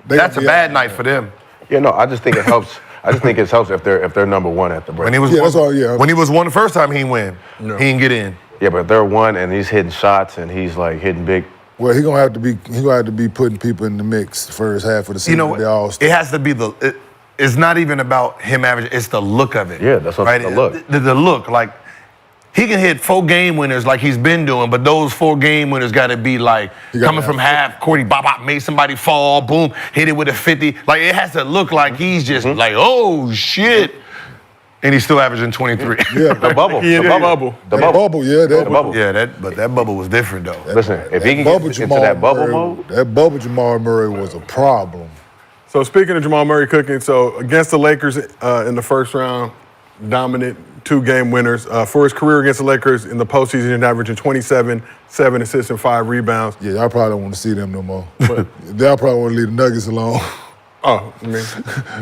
that's a bad night for them. Yeah, no, I just think it helps. I just think it helps if they're number 1 at the break. When he was when he was 1 the first time, he didn't win. No. He didn't get in. Yeah, but if they're 1 and he's hitting shots and he's like hitting big. Well, he gonna have to be putting people in the mix the first half of the season. It has to be it's not even about him averaging, it's the look of it. Yeah, that's what the look. The look, like, he can hit 4 game winners like he's been doing, but those 4 game winners got to be like coming from half court, bop, made somebody fall, boom, hit it with a 50. Like, it has to look like he's just like, oh, shit. And he's still averaging 23. Yeah, The bubble. Yeah, The bubble. the bubble. Yeah, The bubble. Yeah, but that bubble was different, though. Listen, if he can get into that bubble mode. That bubble Jamal Murray was a problem. So speaking of Jamal Murray cooking, so against the Lakers in the first round, dominant 2-game winners. For his career against the Lakers in the postseason, he's averaging 27, 7 assists and 5 rebounds. Yeah, y'all probably don't want to see them no more. But y'all probably want to leave the Nuggets alone. Oh, I mean,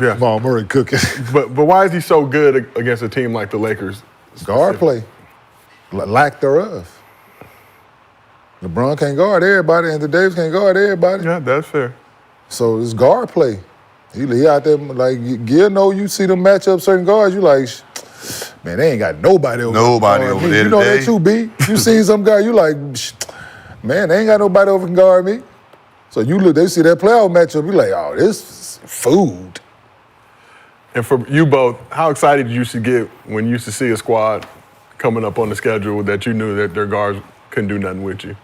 yeah. Jamal Murray cooking. But why is he so good against a team like the Lakers? Guard play. Lack thereof. LeBron can't guard everybody, and Davis can't guard everybody. Yeah, that's fair. So it's guard play. He out there, like, Gil know you see them match up certain guards, you like, man, they ain't got nobody over there You know today. that too, B. You seen some guy, you like, man, they ain't got nobody over can guard me. So they see that playoff matchup, you like, oh, this is food. And for you both, how excited did you used to get when you used to see a squad coming up on the schedule that you knew that their guards couldn't do nothing with you?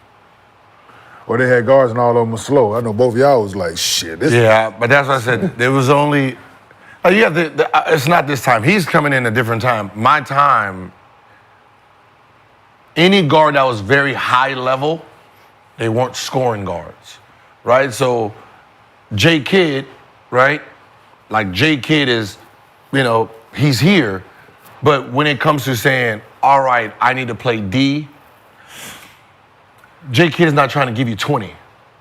Well, they had guards and all of them were slow. I know both of y'all was like, shit. Yeah, but that's what I said. There was only, it's not this time. He's coming in a different time. My time, any guard that was very high level, they weren't scoring guards, right? So J. Kidd, right? Like, J. Kidd is, he's here. But when it comes to saying, all right, I need to play D, J. Kidd is not trying to give you 20,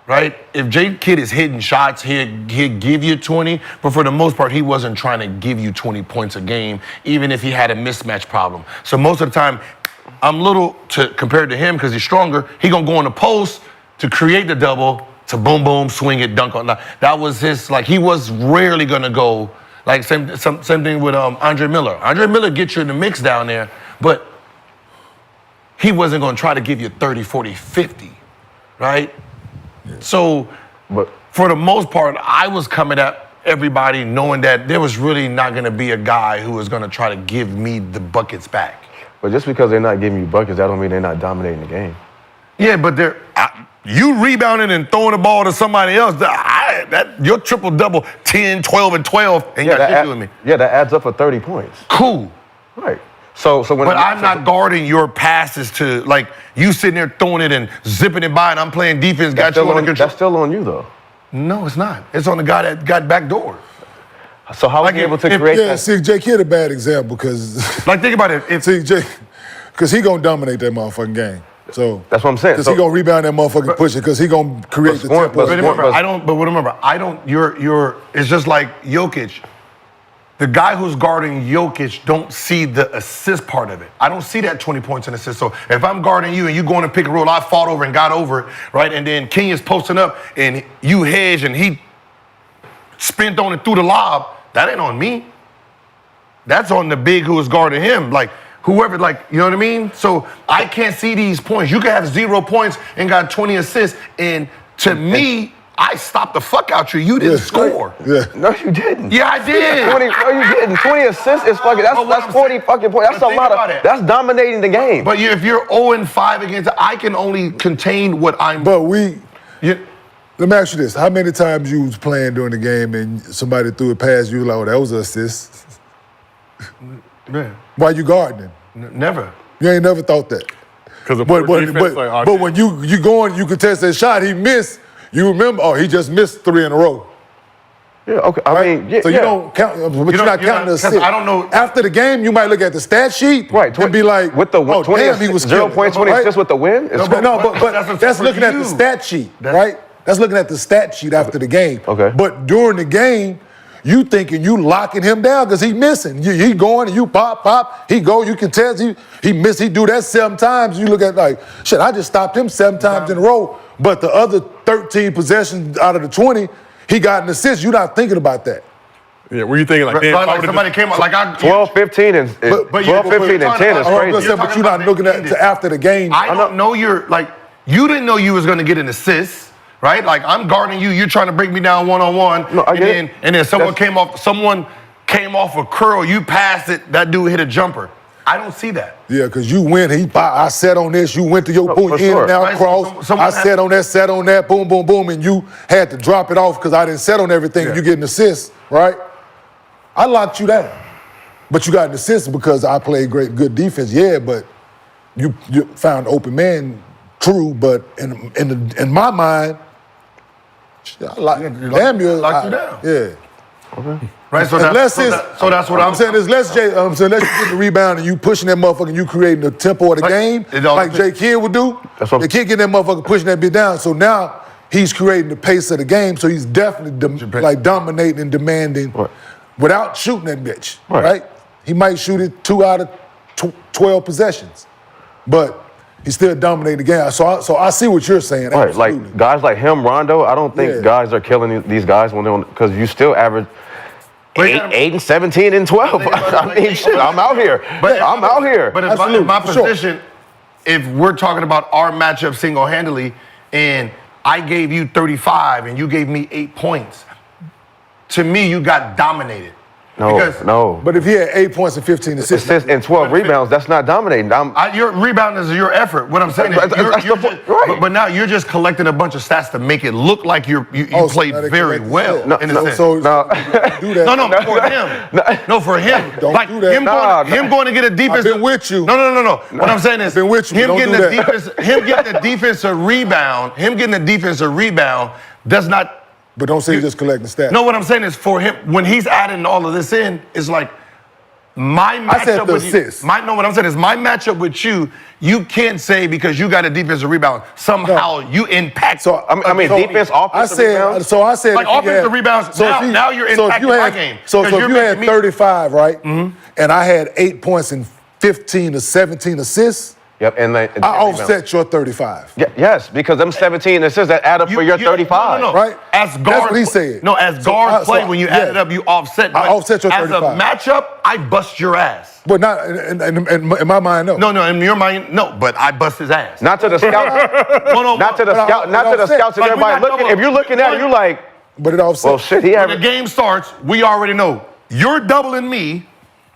right? If J. Kidd is hitting shots, he'd give you 20, but for the most part, he wasn't trying to give you 20 points a game, even if he had a mismatch problem. So most of the time, I'm little compared to him because he's stronger. He gonna go in the post to create the double, to boom, boom, swing it, dunk on. That was his, he was rarely gonna go, same thing with Andre Miller. Andre Miller gets you in the mix down there, but he wasn't going to try to give you 30, 40, 50, right? Yeah. So, but for the most part, I was coming at everybody knowing that there was really not going to be a guy who was going to try to give me the buckets back. But just because they're not giving you buckets, that don't mean they're not dominating the game. Yeah, but you rebounding and throwing the ball to somebody else, your triple-double, 10, 12, and 12, ain't got shit to do with me. Yeah, that adds up for 30 points. Cool. Right. So when I'm not guarding your passes to, you sitting there throwing it and zipping it by, and I'm playing defense, got you under control. That's still on you, though. No, it's not. It's on the guy that got backdoor. So how was he able to create that? See, J. Kidd a bad example because... think about it. Because he going to dominate that motherfucking game. So that's what I'm saying. Because he going to rebound that motherfucking pusher because he going to create the tempo. It's just like Jokic. The guy who's guarding Jokic don't see the assist part of it. I don't see that 20 points in assist. So if I'm guarding you and you going to pick a roll, I fought over and got over it, right? And then Kenyon's posting up and you hedge and he spent on it through the lob. That ain't on me. That's on the big who is guarding him. Whoever, you know what I mean? So I can't see these points. You can have 0 points and got 20 assists. And to me, I stopped the fuck out you. You didn't score. Yeah. No, you didn't. Yeah, I did. 20, no, you didn't. 20 assists is fucking. That's 40 fucking points. That's But a lot think about of. it. That's dominating the game. But if you're 0-5 against, I can only contain what I'm. But let me ask you this: how many times you was playing during the game and somebody threw it past you like, "Oh, that was an assist"? Yeah. Why you guarding him? Never. You ain't never thought that. Because But when you go and you contest that shot, he missed. You remember? Oh, he just missed 3 in a row. Yeah, okay. I mean, yeah. So you don't count, but you're not counting the assist. I don't know. After the game, you might look at the stat sheet and be like, with the oh, 20 damn, he was 0 points, 20 assists with the win? But that's looking at the stat sheet, right? That's looking at the stat sheet after the game. Okay. But during the game, you thinking you locking him down because he missing. He going and you pop, he go, you contest, he miss, he do that 7 times. You look at like, shit, I just stopped him 7 times in a row. But the other 13 possessions out of the 20, he got an assist. You're not thinking about that. Yeah, were you thinking like, damn, like somebody came up, like I 12, 15, and 12, 15, and 10 is crazy. But you're not looking at after the game. I don't know you didn't know you was gonna get an assist, right? Like I'm guarding you, you're trying to break me down one-on-one, No, I get it. and then someone came off a curl, you passed it, that dude hit a jumper. I don't see that. Yeah, because you went, I sat on this, you went to your boom, in and out, Right, cross. I sat on that, boom, boom, boom, and you had to drop it off because I didn't set on everything. Yeah. You get an assist, right? I locked you down. But you got an assist because I played good defense, yeah, but you found open man, true, but in my mind, damn near locked you down. Yeah. Okay. Right, so that's what I'm saying. Unless you get the rebound and you pushing that motherfucker and you creating the tempo of the game, like Jay Kidd would do. The kid getting that motherfucker pushing that bit down. So now he's creating the pace of the game. So he's definitely dominating and demanding without shooting that bitch. Right? He might shoot it 2 out of 12 possessions, but he's still dominating the game. So I see what you're saying. Right, Absolutely. like guys like him, Rondo. I don't think guys are killing these guys when they're because you still average. 8 and 17 and 12. I mean, shit, I'm out here. I'm out here. But in my position, if we're talking about our matchup single-handedly, and I gave you 35 and you gave me 8 points, to me, you got dominated. No. But if he had 8 points and 15 assists and 12 rebounds, that's not dominating. Your rebound is your effort. What I'm saying is, but now you're just collecting a bunch of stats to make it look like you played very well. In a sense. Do that. No, for him. No, for him. Don't like do that. him going to get a defense. I've been with you. No. What I'm saying is, been with you. him Don't getting do the that. defense. Him getting the defensive rebound. Him getting the defensive rebound does not. But don't say you're just collecting stats. No, what I'm saying is for him, when he's adding all of this in, it's like my matchup I said the with assist. you. What I'm saying is my matchup with you, you can't say because you got a defensive rebound, somehow you impact. So, I mean, defense, offensive rebounds? I said like offensive rebounds, now you're impacting my game. So if you had 35, right, and I had 8 points and 15 to 17 assists, yep, and I offset your 35. Yes, because them 17 assists that add up for your 35. No. Right? As guard, That's what he said. No, as guard play, when you add it up, you offset. I offset your 35. As a matchup, I bust your ass. But not in my mind, no. No, in your mind, no. But I bust his ass. Not to the scout. Not to the scouts and everybody looking. If you're looking at it, you're like, but it offset. well, shit, when the game starts, we already know you're doubling me.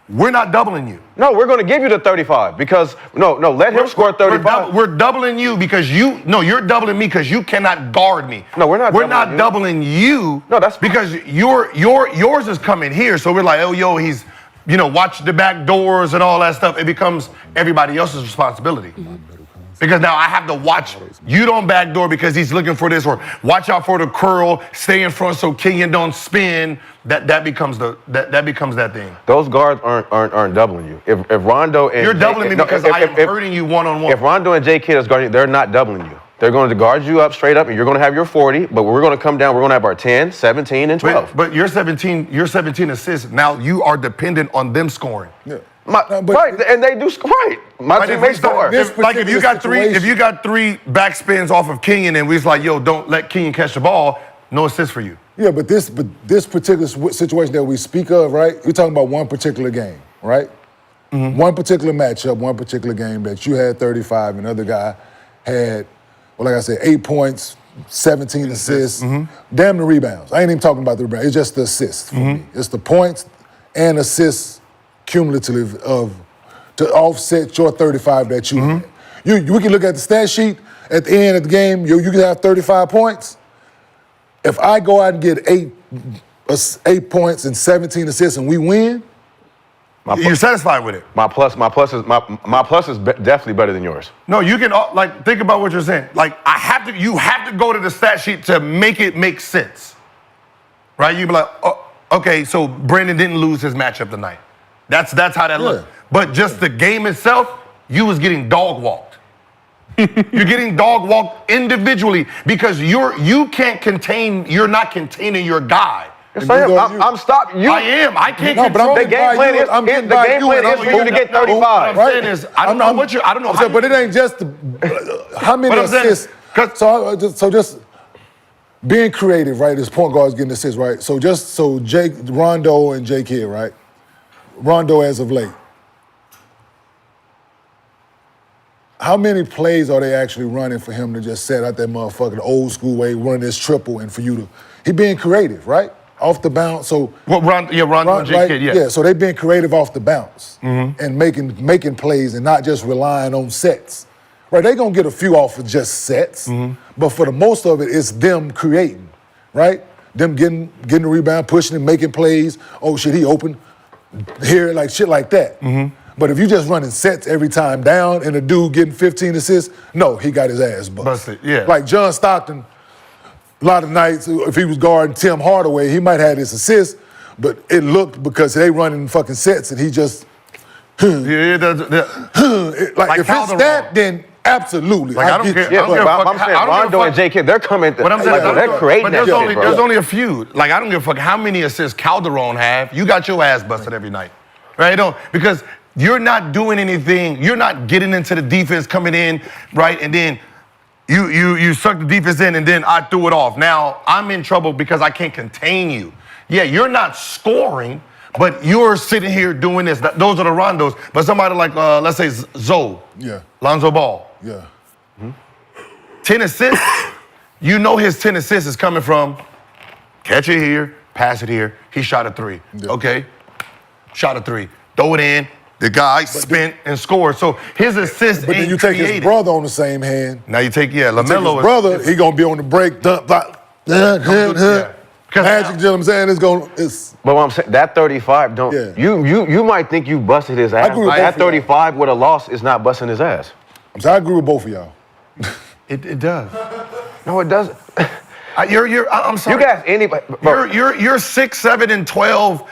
We're not doubling you. No, we're going to give you the 35 because let him score 35. We're doubling you because you're doubling me because you cannot guard me. No, we're not. We're not doubling you. No, that's because yours is coming here. So we're like, oh, yo, he's, watch the back doors and all that stuff. It becomes everybody else's responsibility. Because now I have to watch. You don't backdoor because he's looking for this, or watch out for the curl. Stay in front so Kenyon don't spin. That becomes that thing. Those guards aren't doubling you. If Rondo and you're doubling me because I am hurting you one-on-one. If Rondo and Jay Kidd is guarding you, they're not doubling you. They're going to guard you up straight up, and you're going to have your 40. But we're going to come down. We're going to have our 10, 17, and 12. But your 17 assists. Now you are dependent on them scoring. Yeah. Right, and they do right. My teammates score. Like if you got three backspins off of Kenyon, and we was like, yo, don't let Kenyon catch the ball. No assist for you. Yeah, but this particular situation that we speak of, right? We're talking about one particular game, right? Mm-hmm. One particular matchup, one particular game that you had 35, and the other guy had, well, like I said, 8 points, 17 assists, damn the rebounds. I ain't even talking about the rebounds. It's just the assists for me. It's the points and assists cumulative to offset your 35 that you had. We can look at the stat sheet at the end of the game. You can have 35 points. If I go out and get 8 points and 17 assists and we win, You're satisfied with it. My plus is definitely better than yours. No, you can think about what you're saying. Like you have to go to the stat sheet to make it make sense, right? You be like, oh, okay, so Brandon didn't lose his matchup tonight. That's how that looked. But just the game itself, you was getting dog walked. You're getting dog walked individually because you can't contain. You're not containing your guy. Yes, I'm stopping you. I am. I can't No, but control The game plan is for you to get 35. What I'm saying is, I don't know what I don't know. But it ain't just how many assists. So just being creative, right? This point guard's getting assists, right? So Rondo and J Kidd, right? Rondo as of late. How many plays are they actually running for him to just set out that motherfucker the old school way, run this triple, and for you to he being creative, right? Off the bounce. So Rondo and J Kidd, yeah. So they being creative off the bounce and making plays and not just relying on sets. Right? They gonna get a few off of just sets, but for the most of it, it's them creating, right? Them getting the rebound, pushing and making plays. Oh shit, he open here, like shit like that. But if you just running sets every time down and a dude getting 15 assists, no, he got his ass busted. Yeah. Like John Stockton, a lot of nights, if he was guarding Tim Hardaway, he might have his assists, but it looked because they running fucking sets and he just like if it's that, then absolutely. Like, I don't care. Yeah, but I'm saying Rondo and J Kidd, they're coming. But I'm saying, they're creating that shit, bro. There's only a few. Like, I don't give a fuck how many assists Calderon have. You got your ass busted every night, right? Because you're not doing anything. You're not getting into the defense coming in, right? And then you suck the defense in, and then I threw it off. Now I'm in trouble because I can't contain you. Yeah, you're not scoring, but you're sitting here doing this. Those are the Rondos. But somebody like, let's say Zoe, Lonzo Ball. Yeah. 10 assists, you know his 10 assists is coming from catch it here, pass it here. He shot a 3. Yeah. Okay? Shot a 3. Throw it in. The guy spent and scored. So his assist But then you take his brother on the same hand. Now you take, LaMelo. His brother, he going to be on the break. Magic, you know what I'm saying? But what I'm saying, that 35 don't. Yeah. You might think you busted his ass. That 35 with a loss is not busting his ass. So I agree with both of y'all. It does. No, it doesn't. I'm sorry. You guys, anybody? You're 6, 7, and 12,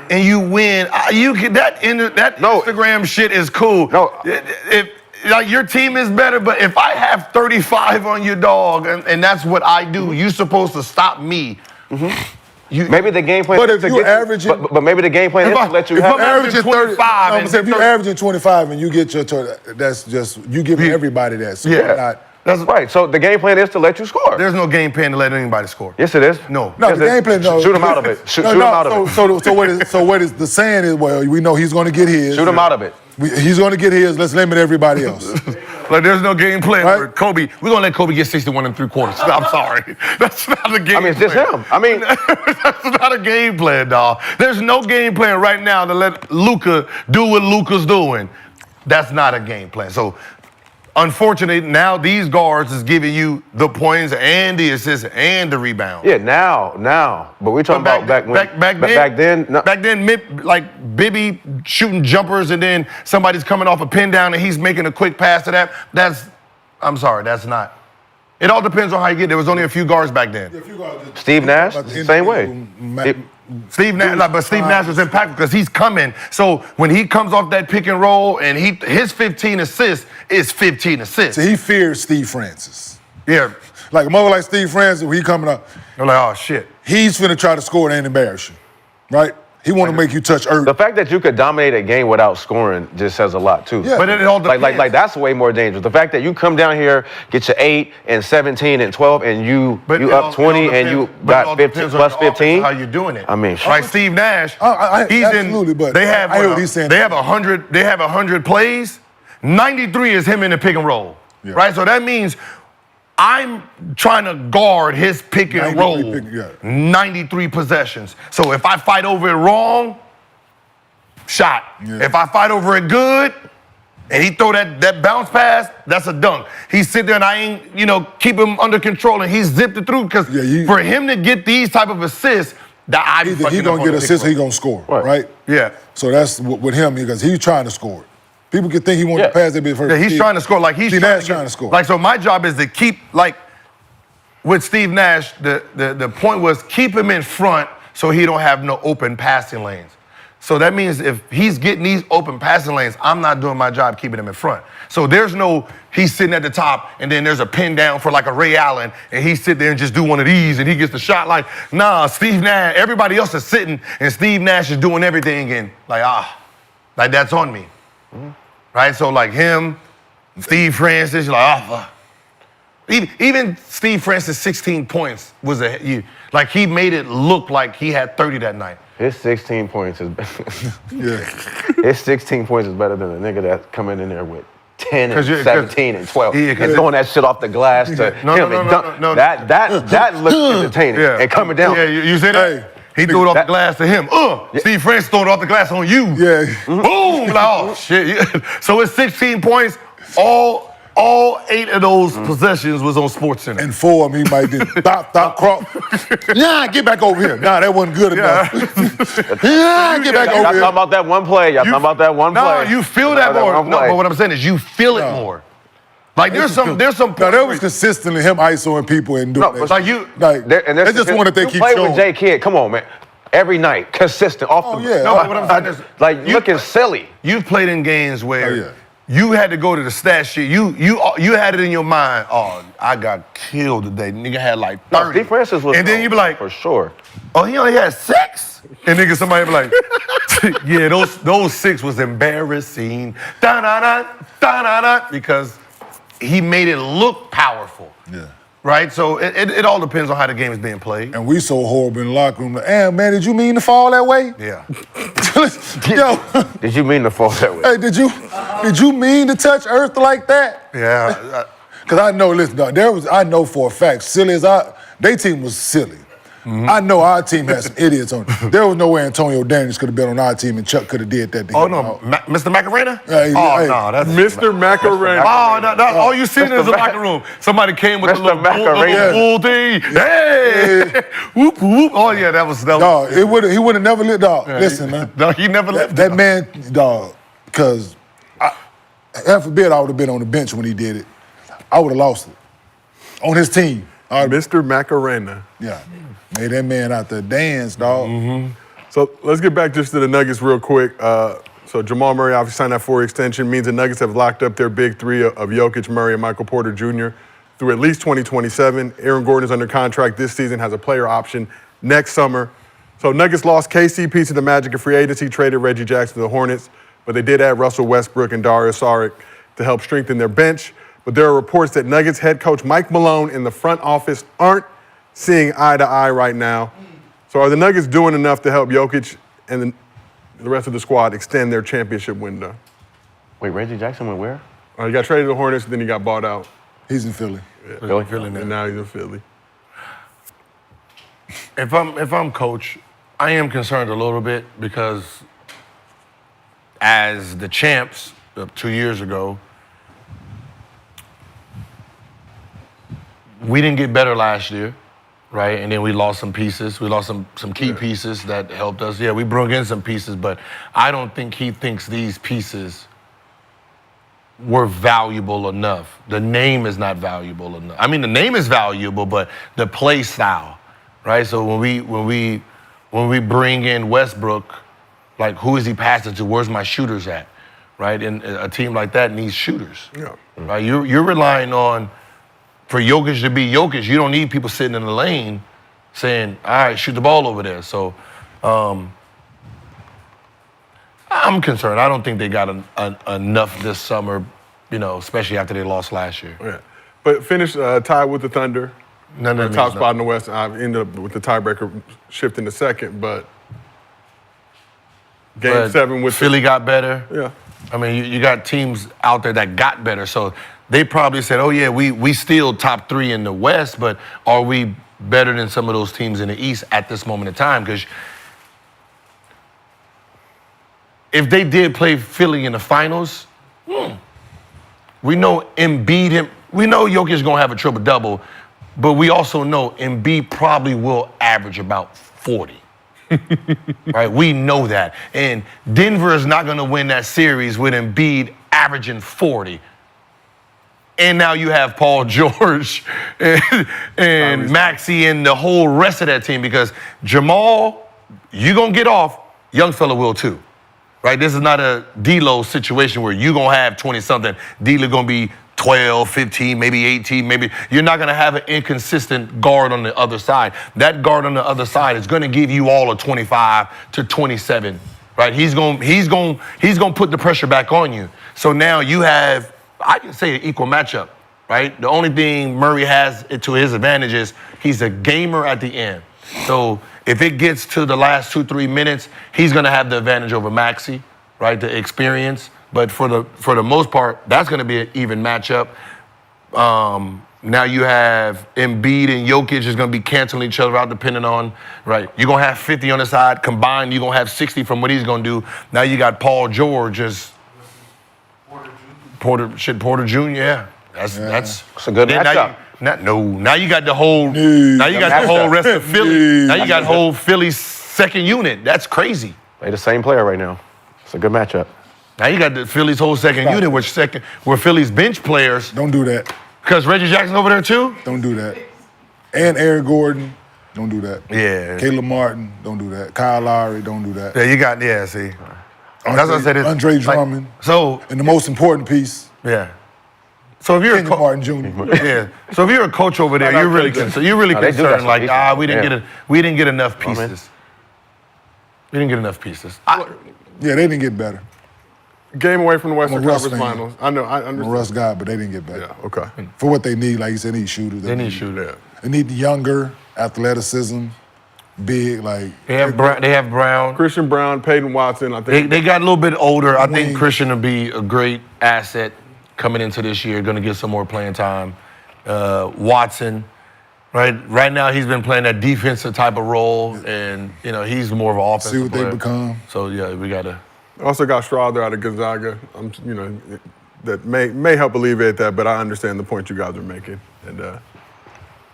and you win. Instagram shit is cool. No. Like your team is better, but if I have 35 on your dog, and that's what I do, you're supposed to stop me. Maybe the game plan. But if you averaging, but maybe the game plan is to let you. If have I'm averaging 25, if you're averaging 25 and you get your, that's just you giving everybody that. So that's right. So the game plan is to let you score. There's no game plan to let anybody score. Yes, it is. No, the game plan. No, shoot him out of it. Shoot him out of it. So what is the saying is? Well, we know he's going to get his. Shoot him out of it. He's going to get his. Let's limit everybody else. Like there's no game plan for Kobe. We're gonna let Kobe get 61 3/4. I'm sorry. That's not a game plan. I mean, it's just him. I mean, that's not a game plan, dog. There's no game plan right now to let Luka do what Luka's doing. That's not a game plan. So, unfortunately, now these guards is giving you the points and the assists and the rebound. Yeah, now. But we're talking about back then. Back then, like Bibby shooting jumpers and then somebody's coming off a pin down and he's making a quick pass to that. I'm sorry, that's not. It all depends on how you get. There was only a few guards back then. Steve Nash, same way. Steve Nash was impactful because he's coming. So when he comes off that pick and roll and his 15 assists is 15 assists. So he fears Steve Francis. Yeah. Like a mother like Steve Francis, when he coming up, you're like, oh shit. He's finna try to score and embarrass you, right? He want to make you touch earth. The fact that you could dominate a game without scoring just says a lot too. Yeah. But it all depends. Like that's way more dangerous. The fact that you come down here, get your 8 and 17 and 12, and you up 20 and you got 15 plus 15. How you doing it? I mean, like Steve Nash, absolutely. But they have I hear what he's saying. They have 100. They have 100 plays. 93 is him in the pick and roll, right? So that means I'm trying to guard his pick and 93 roll 93 possessions. So if I fight over it wrong, shot. Yeah. If I fight over it good, and he throw that bounce pass, that's a dunk. He sit there and I ain't, keep him under control and he zipped it through because for him to get these type of assists, that he gonna get assists or he gonna score, right? Yeah. So that's with him because he's trying to score. People could think he wants to pass that bit first. Yeah, he's trying to score. Like he's trying to score. Like so, my job is to keep with Steve Nash. The point was keep him in front so he don't have no open passing lanes. So that means if he's getting these open passing lanes, I'm not doing my job keeping him in front. So there's no, he's sitting at the top and then there's a pin down for like a Ray Allen and he sit there and just do one of these and he gets the shot. Like, nah, Steve Nash, everybody else is sitting and Steve Nash is doing everything and like that's on me. Mm-hmm. Right? So like him, Steve Francis, you're like, Even Steve Francis' 16 points was he made it look like he had 30 that night. His 16 points is His 16 points is better than a nigga that's coming in there with 10 and 17 and 12 and throwing that shit off the glass to him. No. That looks entertaining. Yeah. And coming down. Yeah, you see that? Hey, he threw it off the glass to him. Steve Francis throwing it off the glass on you. Yeah. Boom! Like, oh shit. So it's 16 points. All 8 of those possessions was on SportsCenter. And 4 of them, he might just stop, crop. Nah, get back over here. Nah, that wasn't good enough. Get back over Y'all here. talking about that one play. No, you feel that more. No, but what I'm saying is you feel it more. Like there's some. No, that was consistently him ISOing people and doing that. Like you. That's just one that they keep play showing. with J Kidd. Come on, man. Every night, consistent, off the. Yeah. No, but what I'm saying is like looking silly. You've played in games where. You had to go to the stat sheet. You had it in your mind. Oh, I got killed today. Nigga had like 30. No, Steve Francis was. And then you be like, for sure. Oh, he only had 6. And nigga, somebody be like, yeah, those 6 was embarrassing. Da-da-da, because he made it look powerful. Yeah. Right? So it all depends on how the game is being played. And we so horrible in the locker room. Like, man, did you mean to fall that way? Yeah. Yo. Did you mean to fall that way? Hey, did you mean to touch earth like that? Yeah. Because I know, listen, I know for a fact, silly as their team was silly. Mm-hmm. I know our team had some idiots on it. There was no way Antonio Daniels could have been on our team and Chuck could have did that. Oh, no. Mr. Macarena? No, that's Mr. Macarena. All you seen is the locker room. Somebody came with Mr. the little Macarena. bull thing. Hey! Whoop, whoop. Oh, yeah, that was. Dog, he would have never lived, dog. Listen, man. No, he never lived. That man, dog, because heaven forbid I would have been on the bench when he did it. I would have lost it. On his team. Mr. Macarena. Yeah. Made that man out there dance, dog. Mm-hmm. So let's get back just to the Nuggets real quick. So Jamal Murray obviously signed that 4-year extension. Means the Nuggets have locked up their big 3 of Jokic, Murray, and Michael Porter Jr. through at least 2027. Aaron Gordon is under contract this season, has a player option next summer. So Nuggets lost KCP to the Magic in free agency, traded Reggie Jackson to the Hornets, but they did add Russell Westbrook and Dario Saric to help strengthen their bench. But there are reports that Nuggets head coach Mike Malone and the front office aren't seeing eye to eye right now. So are the Nuggets doing enough to help Jokic and the rest of the squad extend their championship window? Wait, Reggie Jackson went where? He got traded to the Hornets, then he got bought out. He's in Philly. Philly? And now he's in Philly. If I'm coach, I am concerned a little bit because as the champs 2 years ago, we didn't get better last year, right? And then we lost some pieces. We lost some key pieces that helped us. Yeah, we brought in some pieces, but I don't think he thinks these pieces were valuable enough. The name is not valuable enough. I mean, the name is valuable, but the play style, right? So when we bring in Westbrook, like who is he passing to? Where's my shooters at, right? And a team like that needs shooters, right? You're relying on. For Jokic to be Jokic, you don't need people sitting in the lane saying, all right, shoot the ball over there. So I'm concerned. I don't think they got enough this summer, especially after they lost last year. Yeah. But finished tied with the Thunder. The top spot in the West. I ended up with the tiebreaker shifting to second, but Game 7 with Philly got better. Yeah. I mean, you got teams out there that got better. So they probably said, oh, yeah, we still top 3 in the West, but are we better than some of those teams in the East at this moment in time? Because if they did play Philly in the finals, we know Embiid, we know Jokic is going to have a triple-double, but we also know Embiid probably will average about 40. Right? We know that. And Denver is not going to win that series with Embiid averaging 40. And now you have Paul George and Maxey and the whole rest of that team, because Jamal, you're going to get off, young fella will too. Right? This is not a D-Lo situation where you're going to have 20-something. D-Lo going to be 12, 15, maybe 18, maybe. You're not going to have an inconsistent guard on the other side. That guard on the other side is going to give you all a 25 to 27, right? He's going to put the pressure back on you. So now you have, I can say, an equal matchup, right? The only thing Murray has to his advantage is he's a gamer at the end. So if it gets to the last 2-3 minutes, he's going to have the advantage over Maxey, right? The experience. But for the most part, that's going to be an even matchup. Now you have Embiid and Jokic is going to be canceling each other out depending on, right? You're going to have 50 on the side. Combined, you're going to have 60 from what he's going to do. Now you got Paul George as Porter Jr., yeah. That's a good matchup. Now you got the whole the whole rest of Philly. Now you got whole Philly's second unit. That's crazy. They the same player right now. It's a good matchup. Now you got the Philly's whole second unit, where Philly's bench players. Don't do that. Because Reggie Jackson over there too? Don't do that. And Eric Gordon, don't do that. Yeah. Caleb Martin, don't do that. Kyle Lowry, don't do that. Yeah, you got, see. That's what I said. Andre Drummond. And the most important piece, yeah. So if you're Kenyon Martin Jr. Yeah. So if you're a coach over there, you're really concerned. Like, we didn't get enough pieces. We didn't get enough pieces. Yeah, they didn't get better. Game away from the Western Russ Conference fan. Finals. I know. I I'm a understand. Russ guy, but they didn't get better. Yeah. Okay. For what they need, like you said, they need shooters. They need shooters. They need the younger athleticism, big, like. They have Brown. Christian Brown, Peyton Watson. I think They got a little bit older. I think Wayne. Christian will be a great asset coming into this year. Going to get some more playing time. Watson, right now he's been playing that defensive type of role, and he's more of an offensive See what player. they become. So yeah, we gotta. also got Strother out of Gonzaga. That may help alleviate that, but I understand the point you guys are making and the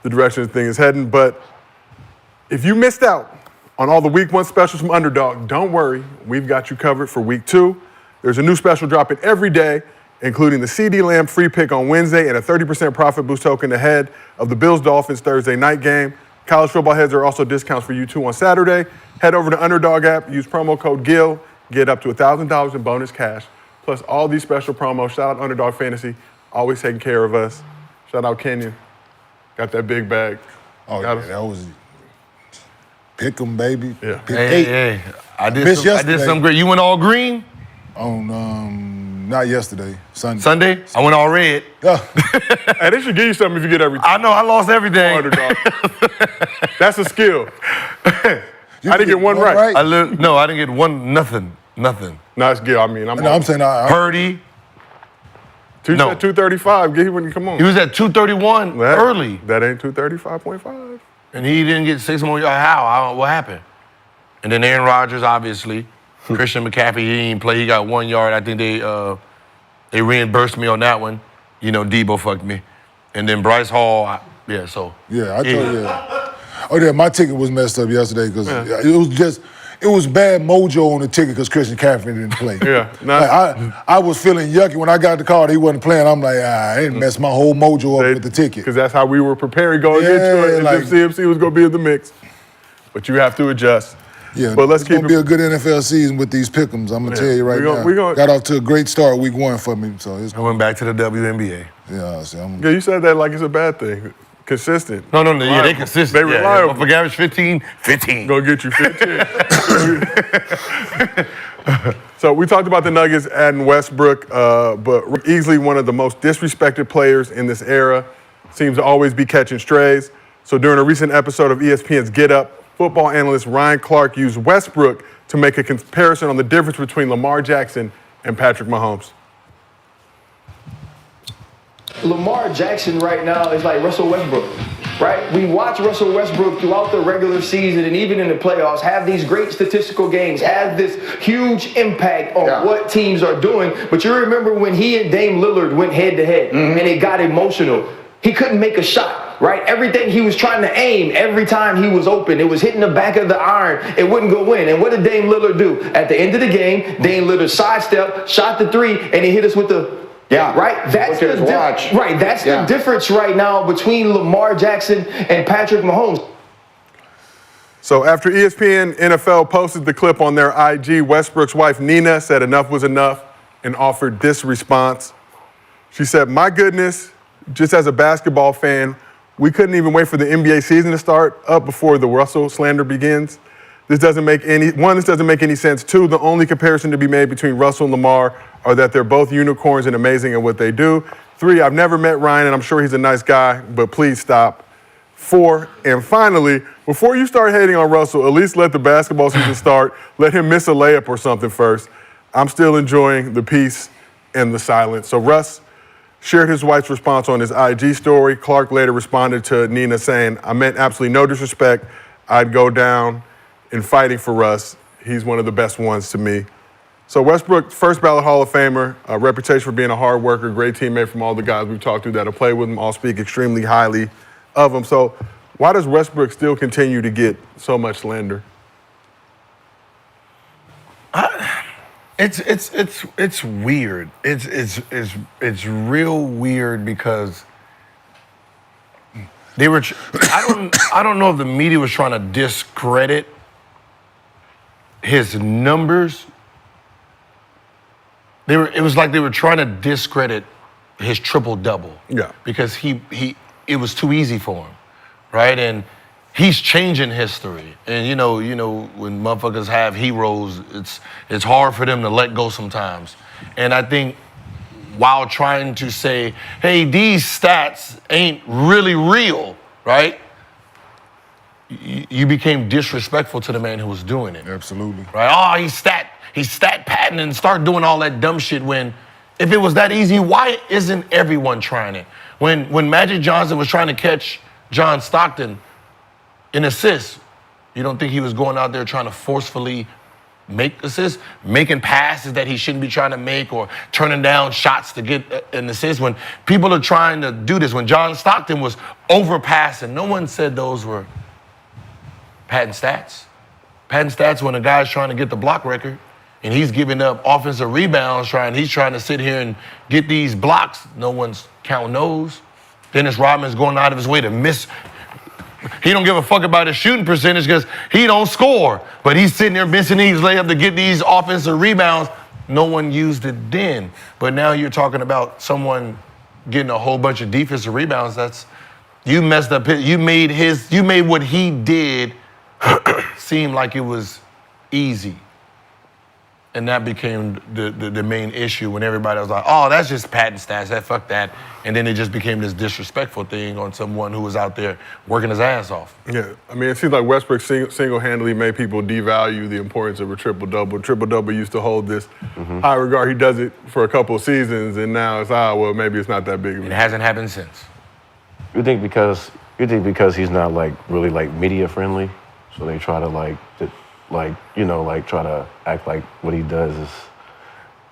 direction the thing is heading. But if you missed out on all the Week 1 specials from Underdog, don't worry. We've got you covered for Week 2. There's a new special dropping every day, including the CD Lamb free pick on Wednesday and a 30% profit boost token ahead of the Bills-Dolphins Thursday night game. College football heads are also discounts for you too on Saturday. Head over to Underdog app, use promo code GIL, get up to $1,000 in bonus cash, plus all these special promos. Shout out Underdog Fantasy, always taking care of us. Shout out Kenyon, got that big bag. Oh, Got yeah, us. that was pick 'em, baby. Yeah. Pick 8 Hey, I missed did yesterday. some great. You went all green on, not yesterday, Sunday. Sunday. I went all red. Yeah. Hey, they should give you something if you get everything. I know. I lost everything. Underdog. That's a skill. I didn't get one right. I didn't get one. Nothing. Nice skill. I mean, No, I'm saying Purdy. You no. said 235. Get him when you come on. He was at 231 early, That ain't 235.5. and he didn't get 6 more. How? What happened? And then Aaron Rodgers, obviously. Christian McCaffrey, he didn't play. He got 1 yard. I think they reimbursed me on that one. Debo fucked me. And then Bryce Hall, Yeah, I told you. Oh, yeah, my ticket was messed up yesterday because it was bad mojo on the ticket because Christian McCaffrey didn't play. Yeah. Like, I was feeling yucky when I got the call. He wasn't playing. I'm like, I didn't mess my whole mojo up with the ticket. Because that's how we were preparing going into it. like- If CMC was going to be in the mix. But you have to adjust. Yeah, But let's it's keep gonna be a good NFL season with these pick'ems. I'm gonna tell you right now. Got off to a great start Week 1 for me, so it's. I went back to the WNBA. Yeah, see, Yeah, you said that like it's a bad thing. Consistent. No, yeah, they consistent. They reliable. For average 15. Gonna get you 15. So we talked about the Nuggets adding Westbrook, but easily one of the most disrespected players in this era. Seems to always be catching strays. So during a recent episode of ESPN's Get Up, football analyst Ryan Clark used Westbrook to make a comparison on the difference between Lamar Jackson and Patrick Mahomes. Lamar Jackson right now is like Russell Westbrook, right? We watch Russell Westbrook throughout the regular season and even in the playoffs have these great statistical games, have this huge impact on what teams are doing. But you remember when he and Dame Lillard went head to head and it got emotional. He couldn't make a shot, right? Everything he was trying to aim, every time he was open, it was hitting the back of the iron. It wouldn't go in. And what did Dame Lillard do? At the end of the game, Dame Lillard sidestepped, shot the three, and he hit us with the right. That's the right. That's the difference right now between Lamar Jackson and Patrick Mahomes. So after ESPN NFL posted the clip on their IG, Westbrook's wife Nina said enough was enough and offered this response. She said, "My goodness, just as a basketball fan, we couldn't even wait for the NBA season to start up before the Russell slander begins. This doesn't make any sense. Two, the only comparison to be made between Russell and Lamar are that they're both unicorns and amazing at what they do. Three, I've never met Ryan and I'm sure he's a nice guy, but please stop. Four, and finally, before you start hating on Russell, at least let the basketball season start. Let him miss a layup or something first. I'm still enjoying the peace and the silence." So Russ shared his wife's response on his IG story. Clark later responded to Nina saying, "I meant absolutely no disrespect. I'd go down in fighting for Russ. He's one of the best ones to me." So Westbrook, first ballot Hall of Famer, a reputation for being a hard worker, great teammate from all the guys we've talked to that have played with him, all speak extremely highly of him. So why does Westbrook still continue to get so much slander? It's weird. It's real weird because they were. I don't know if the media was trying to discredit his numbers. It was like they were trying to discredit his triple-double. Yeah. Because it was too easy for him, right? And he's changing history. And you know when motherfuckers have heroes, it's hard for them to let go sometimes. And I think while trying to say, hey, these stats ain't really real, right? You became disrespectful to the man who was doing it. Absolutely. Right? Oh, he's stat padding and start doing all that dumb shit when if it was that easy, why isn't everyone trying it? When Magic Johnson was trying to catch John Stockton in assists, you don't think he was going out there trying to forcefully make assists, making passes that he shouldn't be trying to make or turning down shots to get an assist? When people are trying to do this, when John Stockton was overpassing, no one said those were padding stats. Padding stats when a guy's trying to get the block record and he's giving up offensive rebounds, he's trying to sit here and get these blocks. No one's counting those. Dennis Rodman's going out of his way to miss. He don't give a fuck about his shooting percentage because he don't score. But he's sitting there missing these layups to get these offensive rebounds. No one used it then. But now you're talking about someone getting a whole bunch of defensive rebounds. You messed up. You made what he did seem like it was easy. And that became the main issue when everybody was like, oh, that's just patent stats, fuck that. And then it just became this disrespectful thing on someone who was out there working his ass off. Yeah, I mean, it seems like Westbrook single-handedly made people devalue the importance of a triple-double. Triple-double used to hold this high regard. He does it for a couple of seasons, and now it's, well, maybe it's not that big of a deal. It hasn't happened since. You think because he's not, really, media-friendly, so they try to, try to act like what he does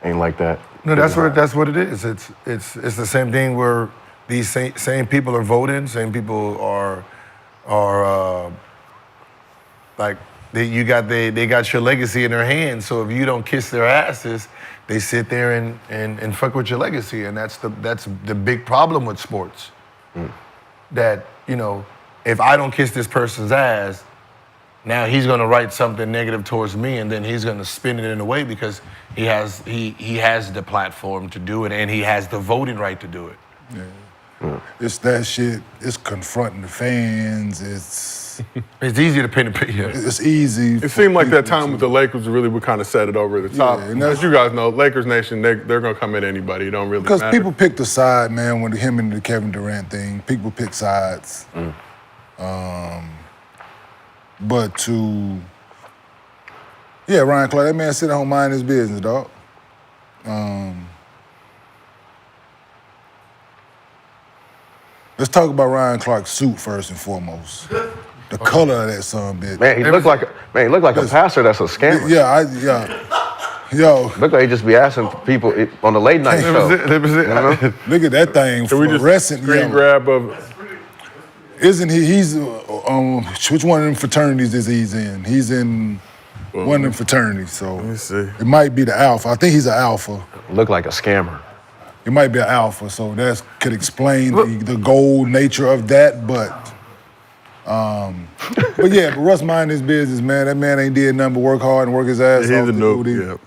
ain't like that. No, that's what it is. It's the same thing where these same people are voting, same people are they got your legacy in their hands. So if you don't kiss their asses, they sit there and fuck with your legacy, and that's the big problem with sports. That if I don't kiss this person's ass, now he's going to write something negative towards me, and then he's going to spin it in a way because he has the platform to do it, and he has the voting right to do it. Yeah. It's that shit. It's confronting the fans. It's easy to paint a picture. It's easy. It seemed like that time with the Lakers really would kind of set it over the top. Yeah, as you guys know, Lakers Nation, they're going to come at anybody. It don't really matter. Because people picked a side, man, when him and the Kevin Durant thing. People pick sides. But Ryan Clark, that man sit at home mind his business, dog. Let's talk about Ryan Clark's suit first and foremost. The color of that son bitch. Man, he looked like a pastor that's a scammer. Yo. Look like he just be asking people on the late night show. Look at that thing fluorescent screen yellow. grab of. Isn't he? He's which one of them fraternities is he's in? He's in one of them fraternities. So Let me see. it might be the alpha. I think he's an alpha. Look like a scammer. It might be an alpha. So that could explain the gold nature of that. But Russ mind his business, man. That man ain't did nothing but work hard and work his ass Yeah, off. he's a to noob. do Yep.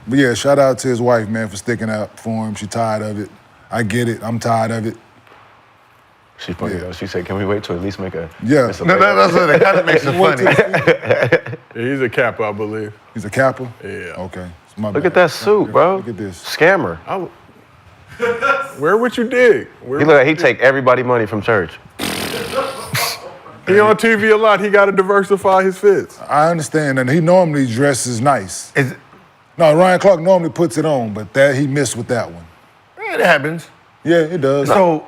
But yeah, shout out to his wife, man, for sticking out for him. She tired of it. I get it. I'm tired of it. She funny though. She said, "Can we wait to at least make a?" Yeah. miss a No, layup?" that's what it kind of makes it funny. Yeah, he's a Kappa, I believe. He's a Kappa? Yeah. Okay. It's my Look bad. at that suit, bro. Look at this. Scammer. Where would you dig? He look like he take everybody money from church. He on TV a lot. He got to diversify his fits. I understand, and he normally dresses nice. No, Ryan Clark normally puts it on, but that he missed with that one. It happens. Yeah, it does. So,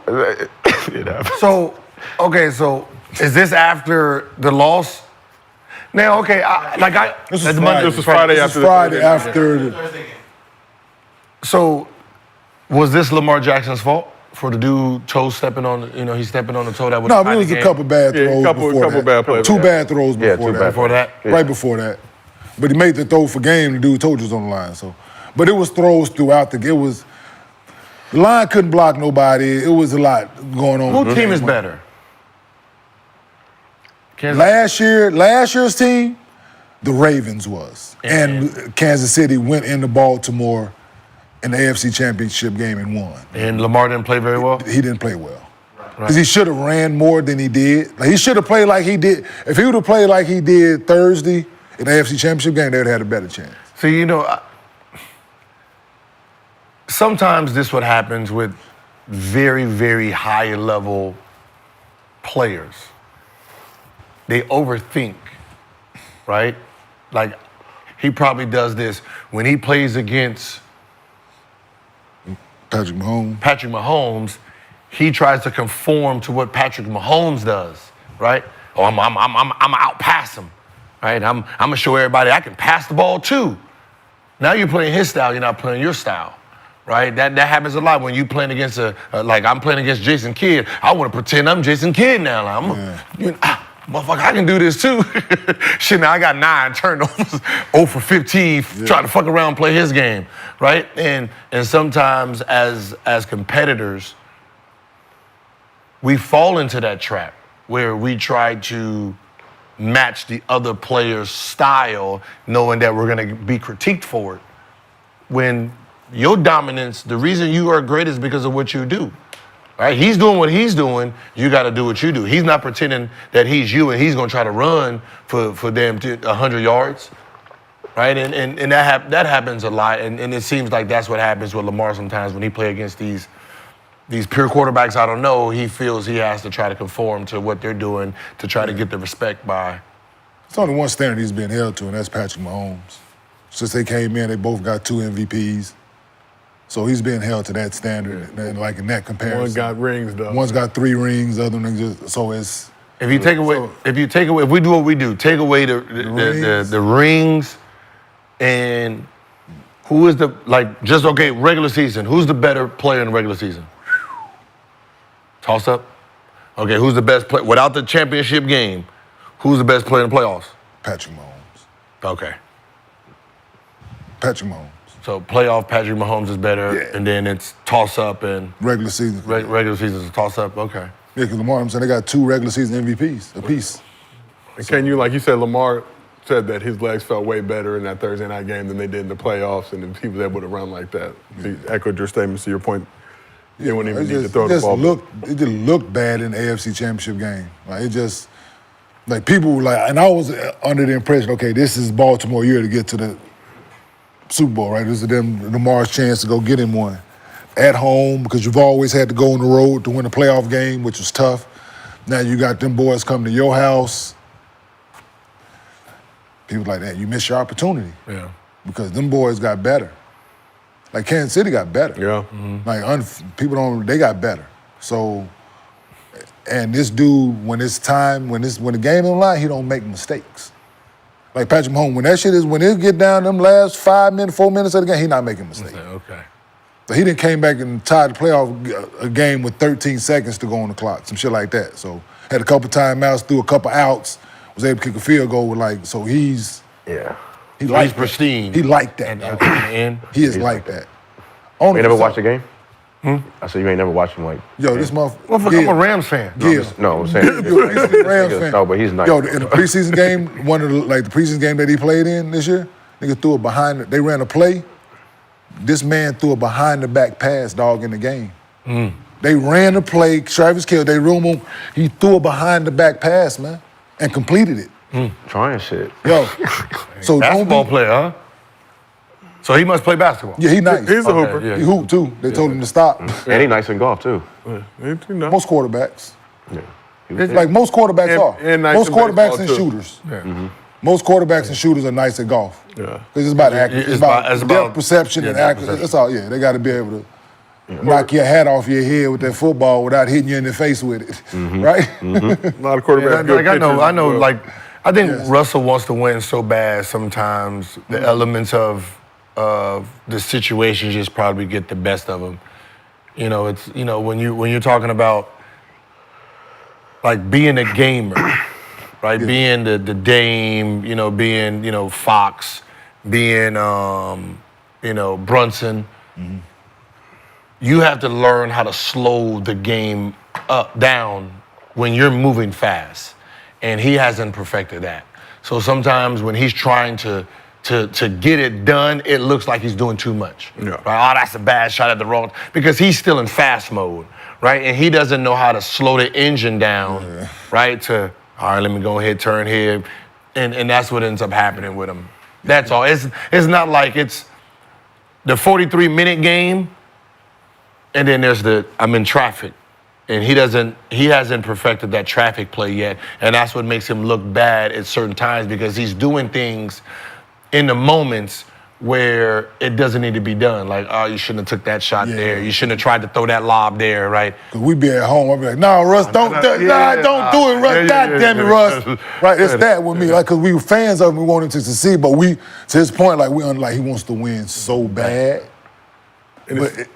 okay, so is this after the loss? Now, okay, This This was Friday after the Friday Thursday after. So, was this Lamar Jackson's fault for the dude toe stepping on? He's stepping on the toe that would. No, but it was a couple bad throws couple before that. bad plays. Two bad throws before that. Before that, Right before that. But he made the throw for game. The dude told you was on the line. So, but it was throws throughout the. It was. The line couldn't block nobody. It was a lot going on. Who team is better? Last year's team, the Ravens was. And Kansas City went into Baltimore in the AFC Championship game and won. And Lamar didn't play very well? He didn't play well. Because he should have ran more than he did. Like, he should have played like he did. If he would have played like he did Thursday in the AFC Championship game, they would have had a better chance. So, sometimes this what happens with very, very high level players. They overthink, right? Like, he probably does this when he plays against Patrick Mahomes, he tries to conform to what Patrick Mahomes does, right? Oh, I'm out pass him, right? I'm gonna show everybody I can pass the ball too. Now you're playing his style, you're not playing your style, right? That happens a lot when you playing against like I'm playing against Jason Kidd. I want to pretend I'm Jason Kidd now. Like, motherfucker, I can do this too. Shit, now I got 9 turnovers, 0 for 15, trying to fuck around and play his game, right? And sometimes as competitors, we fall into that trap where we try to match the other player's style, knowing that we're gonna be critiqued for it. When your dominance, the reason you are great is because of what you do. Right? He's doing what he's doing, you gotta do what you do. He's not pretending that he's you and he's gonna try to run for damn 100 yards. Right? And that happens a lot. And it seems like that's what happens with Lamar sometimes when he play against these pure quarterbacks. I don't know, he feels he has to try to conform to what they're doing to try to get the respect by. It's only one standard he's been held to, and that's Patrick Mahomes. Since they came in, they both got 2 MVPs. So he's being held to that standard, and like in that comparison. One got rings though. One's got 3 rings, the other one just so it's. If you take away, if we do what we do, take away the rings, and who is regular season? Who's the better player in the regular season? Toss up. Okay, who's the best player without the championship game? Who's the best player in the playoffs? Patrick Mahomes. Okay. Patrick Mahomes. So playoff Patrick Mahomes is better, and then it's toss up and regular season. Regular season is a toss up. Okay. Yeah, because Lamar, I'm saying they got 2 regular season MVPs apiece. And Kenyon, like you said, Lamar said that his legs felt way better in that Thursday night game than they did in the playoffs, and if he was able to run like that. He echoed your statements to your point. He wouldn't even need to throw the ball. It just looked bad in the AFC Championship game. Like it just, like people were like, and I was under the impression, okay, this is Baltimore year to get to the Super Bowl, right? This is Lamar's chance to go get him one at home because you've always had to go on the road to win a playoff game, which was tough. Now you got them boys coming to your house. People like that, you missed your opportunity. Yeah. Because them boys got better. Like Kansas City got better. Yeah. Like people they got better. So, and this dude, when it's time, when the game on line, he don't make mistakes. Like Patrick Mahomes, when it get down them last 5 minutes, 4 minutes of the game, he not making mistakes. Okay. So he didn't came back and tied the playoff a game with 13 seconds to go on the clock, some shit like that. So had a couple timeouts, threw a couple outs, was able to kick a field goal with so he's He's pristine. He like that. And He is like that. You ain't never watched the game? I said you ain't never watched him This motherfucker. I'm a Rams fan. No, I'm saying. Rams fan. No, but he's nice. Yo, in the preseason game, one of the preseason game that he played in this year, nigga threw it behind. They ran a play. This man threw a behind the back pass, dog, in the game. They ran a play. Travis Kelce, they room him. He threw a behind the back pass, man, and completed it. Trying shit. Yo, so Basketball player, huh? So he must play basketball. Yeah, he nice. He's a hooper. Yeah. He hooped too. They told him to stop. And he nice in golf too. Most quarterbacks. Yeah. Like most quarterbacks are. and nice most in quarterbacks baseball, and too. shooters. Yeah. Most quarterbacks and shooters are nice at golf. Yeah. Because it's about accuracy. It's about it's depth about- perception and depth accuracy. perception. That's all. Yeah, they got to be able to knock your hat off your head with that football without hitting you in the face with it, right? A lot of quarterbacks. good I know. pitchers. Like, I think Russell wants to win so bad. Sometimes the elements of the situation just probably get the best of him. It's when you're talking about like being a gamer, right? Being the Dame, being Fox, being Brunson. You have to learn how to slow the game down when you're moving fast, and he hasn't perfected that. So sometimes when he's trying to get it done, it looks like he's doing too much. Yeah. Right? Oh, that's a bad shot at the wrong, because he's still in fast mode, right? And he doesn't know how to slow the engine down, right? All right, let me go ahead, turn here, and that's what ends up happening with him. That's all. It's not like it's the 43-minute game, and then there's I'm in traffic. And he hasn't perfected that traffic play yet. And that's what makes him look bad at certain times, because he's doing things in the moments where it doesn't need to be done. Like, oh, you shouldn't have took that shot there. You shouldn't have tried to throw that lob there, right? Cause we be at home, I'd be like, no, Russ, don't do it, Russ. God damn it, Russ. Right, it's that with me. Like, cause we were fans of him, we want him to succeed, but to his point, he wants to win so bad. But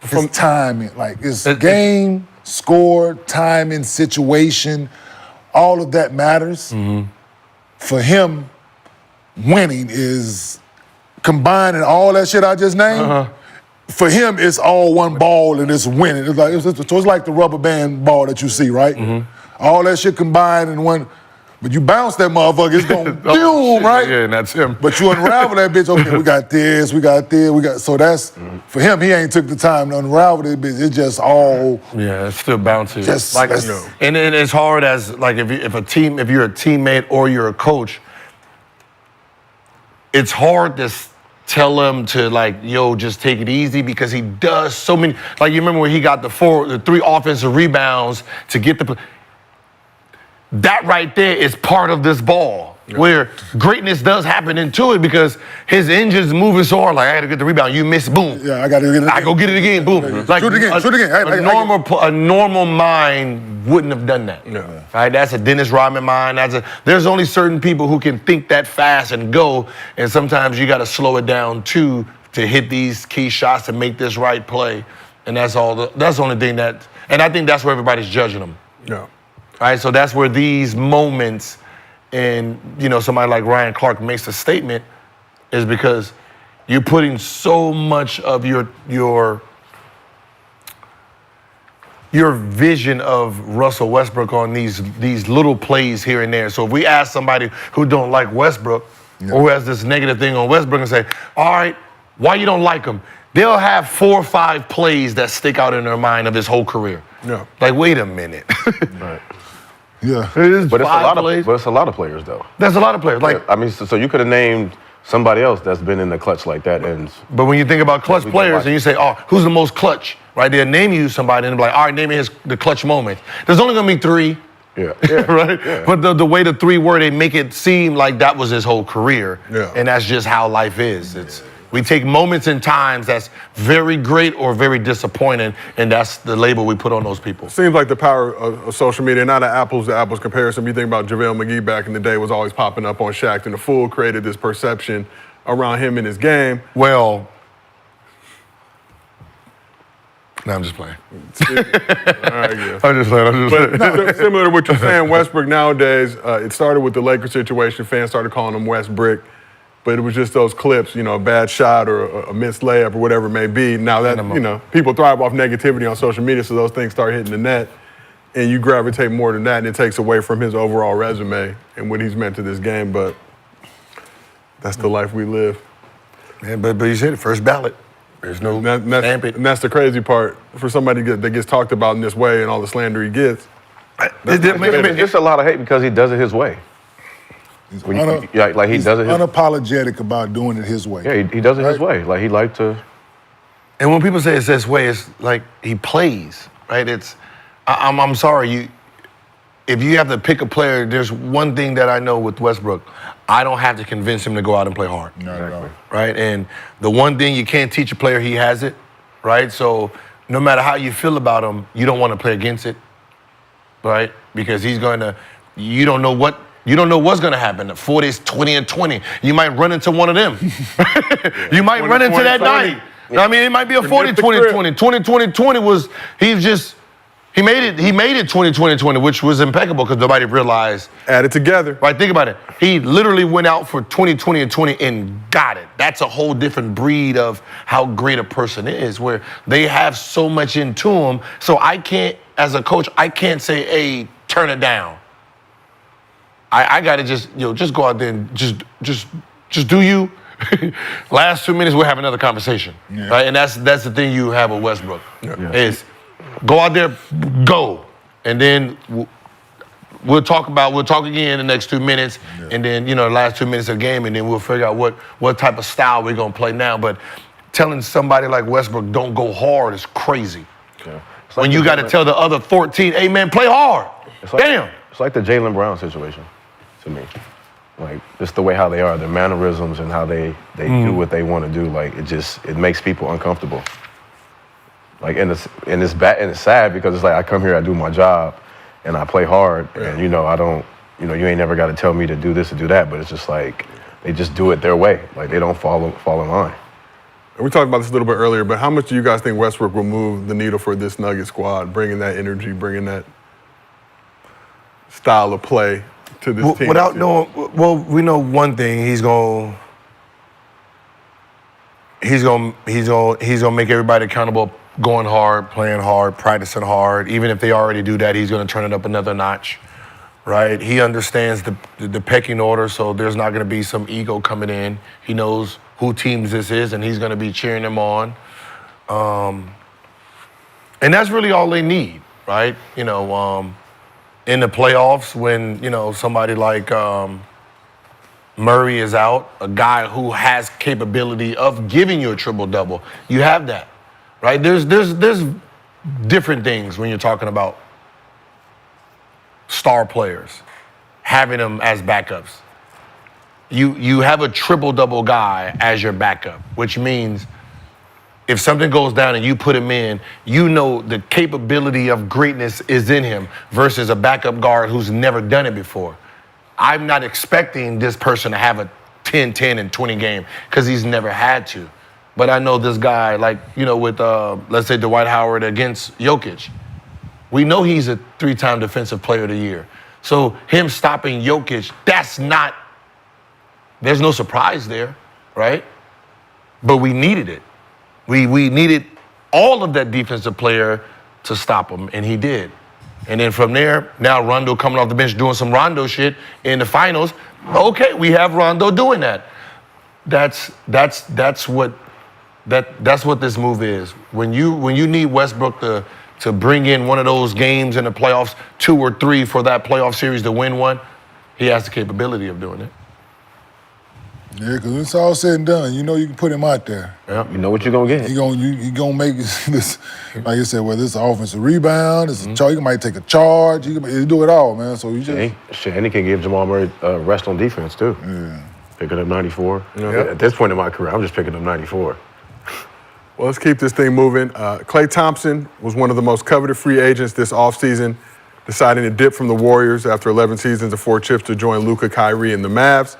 it's timing, it's game, score, timing, situation, all of that matters. For him, winning is combining all that shit I just named. For him, it's all one ball and it's winning. It's like the rubber band ball that you see, right? All that shit combined in one. But you bounce that motherfucker, it's gonna boom, right? Yeah, and that's him. But you unravel that bitch, okay, we got this, so that's, for him, he ain't took the time to unravel this bitch, it's just all. Yeah, it's still bouncy. Just, and it's hard as, if you're a teammate or you're a coach, it's hard to tell him to just take it easy, because he does so many, you remember when he got the 3 offensive rebounds to get that right there is part of this ball, where greatness does happen into it, because his engine's moving so hard. I got to get the rebound. You miss, boom. Yeah, I got to get it again. I go get it again, boom. Shoot it again. A normal mind wouldn't have done that. Yeah. Right? That's a Dennis Rodman mind. There's only certain people who can think that fast and go, and sometimes you got to slow it down too to hit these key shots to make this right play. And that's the only thing and I think that's where everybody's judging him. Yeah. Right, so that's where these moments, and somebody like Ryan Clark makes a statement, is because you're putting so much of your vision of Russell Westbrook on these little plays here and there. So if we ask somebody who don't like Westbrook, or who has this negative thing on Westbrook, and say, all right, why you don't like him? They'll have 4 or 5 plays that stick out in their mind of his whole career. Yeah. Wait a minute. Right. Yeah. But it's a lot of players though. There's a lot of players. So you could have named somebody else that's been in the clutch like that, and but when you think about clutch players and you say, oh, who's the most clutch? Right? They'll name you somebody and they'll be like, all right, name me the clutch moment. There's only gonna be 3. Yeah. Right? Yeah. But the way the 3 were, they make it seem like that was his whole career. Yeah. And that's just how life is. We take moments in times that's very great or very disappointing, and that's the label we put on those people. Seems like the power of social media, not an apples to apples comparison. You think about JaVale McGee back in the day was always popping up on Shaq and the Fool, created this perception around him and his game. Well, no, I'm just playing. All right, yeah. I'm just playing. But similar to what you're saying, Westbrook nowadays, it started with the Lakers situation. Fans started calling him Westbrick, but it was just those clips, you know, a bad shot or a missed layup or whatever it may be. Now that, you know, people thrive off negativity on social media, so those things start hitting the net, and you gravitate more than that, and it takes away from his overall resume and what he's meant to this game. But that's the life we live. Yeah, but you said it, first ballot. There's no stamp it. And that's the crazy part for somebody that gets talked about in this way and all the slander he gets. It's a lot of hate because he does it his way. He's He does it his unapologetic about doing it his way. Yeah, he does it his way. Like he liked to. And when people say it's this way, it's like he plays, right? I'm sorry, if you have to pick a player, there's one thing that I know with Westbrook. I don't have to convince him to go out and play hard. No. Right? And the one thing you can't teach a player, he has it, right? So no matter how you feel about him, you don't want to play against it, right? Because you don't know what's going to happen. 40s, 20 and 20. You might run into one of them. You might run into that night. Yeah. I mean, it might be a 40, 20, 20. 20, 20, 20 was, he made it 20, 20, 20, which was impeccable because nobody realized. Add it together. Right, think about it. He literally went out for 20, 20, and 20 and got it. That's a whole different breed of how great a person is, where they have so much into them. So I can't, as a coach, I can't say, hey, turn it down. I got to just go out there and just do you. Last 2 minutes, we'll have another conversation, right? And that's the thing you have with Westbrook is go out there, go, and then we'll talk again in the next 2 minutes, and then the last 2 minutes of the game, and then we'll figure out what type of style we're gonna play now. But telling somebody like Westbrook don't go hard is crazy. Yeah. When you got to tell the other 14, hey man, play hard. Damn. It's like the Jaylen Brown situation to me. Like just the way how they are, their mannerisms and how they do what they want to do. Like it makes people uncomfortable. Like and it's bad and it's sad because it's like I come here, I do my job, and I play hard, and I don't, you ain't never got to tell me to do this or do that, but it's just like they just do it their way. Like they don't fall in line. And we talked about this a little bit earlier, but how much do you guys think Westbrook will move the needle for this Nugget squad, bringing that energy, bringing that style of play to this team? Without knowing, well, we know one thing: he's gonna make everybody accountable, going hard, playing hard, practicing hard. Even if they already do that, he's gonna turn it up another notch, right? He understands the pecking order, so there's not gonna be some ego coming in. He knows who teams this is, and he's gonna be cheering them on. And that's really all they need, right? In the playoffs, when somebody like Murray is out, a guy who has capability of giving you a triple-double, you have that, right? There's different things when you're talking about star players, having them as backups. You have a triple-double guy as your backup, which means if something goes down and you put him in, the capability of greatness is in him versus a backup guard who's never done it before. I'm not expecting this person to have a 10, 10, and 20 game because he's never had to. But I know this guy, with, let's say, Dwight Howard against Jokic. We know he's a 3-time Defensive Player of the Year. So him stopping Jokic, there's no surprise there, right? But we needed it. We needed all of that defensive player to stop him, and he did. And then from there, now Rondo coming off the bench doing some Rondo shit in the finals. Okay, we have Rondo doing that. That's what this move is. When you need Westbrook to bring in one of those games in the playoffs, 2 or 3 for that playoff series to win one, he has the capability of doing it. Yeah, because when it's all said and done, you can put him out there. Yeah, you know what you're going to get. He gonna make this, like you said, whether it's an offensive rebound, it's a charge, he might take a charge, he do it all, man. So you just... And he can give Jamal Murray rest on defense, too. Yeah. Picking up 94. Yeah. At this point in my career, I'm just picking up 94. Well, let's keep this thing moving. Klay Thompson was one of the most coveted free agents this offseason, deciding to dip from the Warriors after 11 seasons and 4 chips to join Luka, Kyrie, and the Mavs.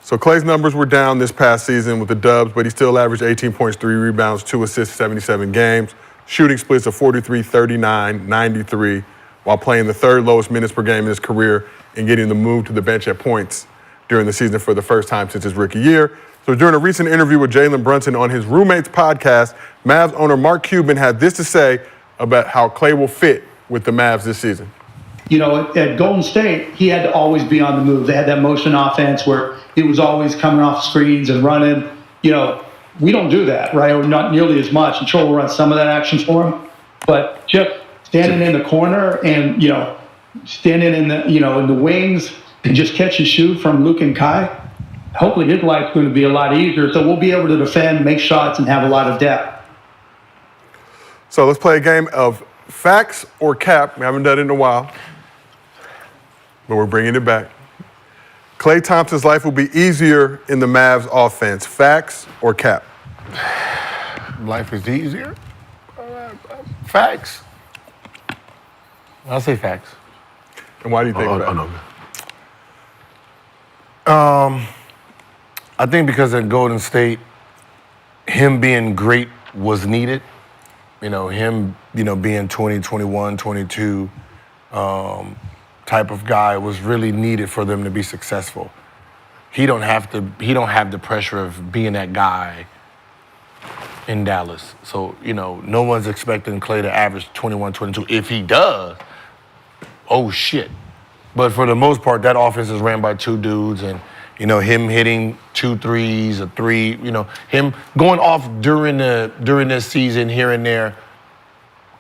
So Klay's numbers were down this past season with the Dubs, but he still averaged 18 points, 3 rebounds, 2 assists, 77 games, shooting splits of 43, 39, 93, while playing the 3rd lowest minutes per game in his career and getting the move to the bench at points during the season for the first time since his rookie year. So during a recent interview with Jalen Brunson on his roommate's podcast, Mavs owner Mark Cuban had this to say about how Klay will fit with the Mavs this season. You know, at Golden State, he had to always be on the move. They had that motion offense where he was always coming off screens and running. You know, we don't do that, right? Or not nearly as much. I'm sure we'll run some of that action for him. But just standing in the corner and, you know, standing in the, you know, in the wings and just catch and shoot from Luke and Kai, hopefully his life's going to be a lot easier. So we'll be able to defend, make shots, and have a lot of depth. So let's play a game of facts or cap. We haven't done it in a while, but we're bringing it back. Klay Thompson's life will be easier in the Mavs offense. Facts or cap? Life is easier? Facts. I'll say facts. And why do you think that? no. I think because at Golden State, him being great was needed. You know, him, you know, being 20, 21, 22 type of guy was really needed for them to be successful. He don't have the pressure of being that guy in Dallas. So, you know, no one's expecting Klay to average 21, 22. If he does, oh shit. But for the most part, that offense is ran by 2 dudes, and you know, him hitting 2 threes, a 3, you know, him going off during this season here and there,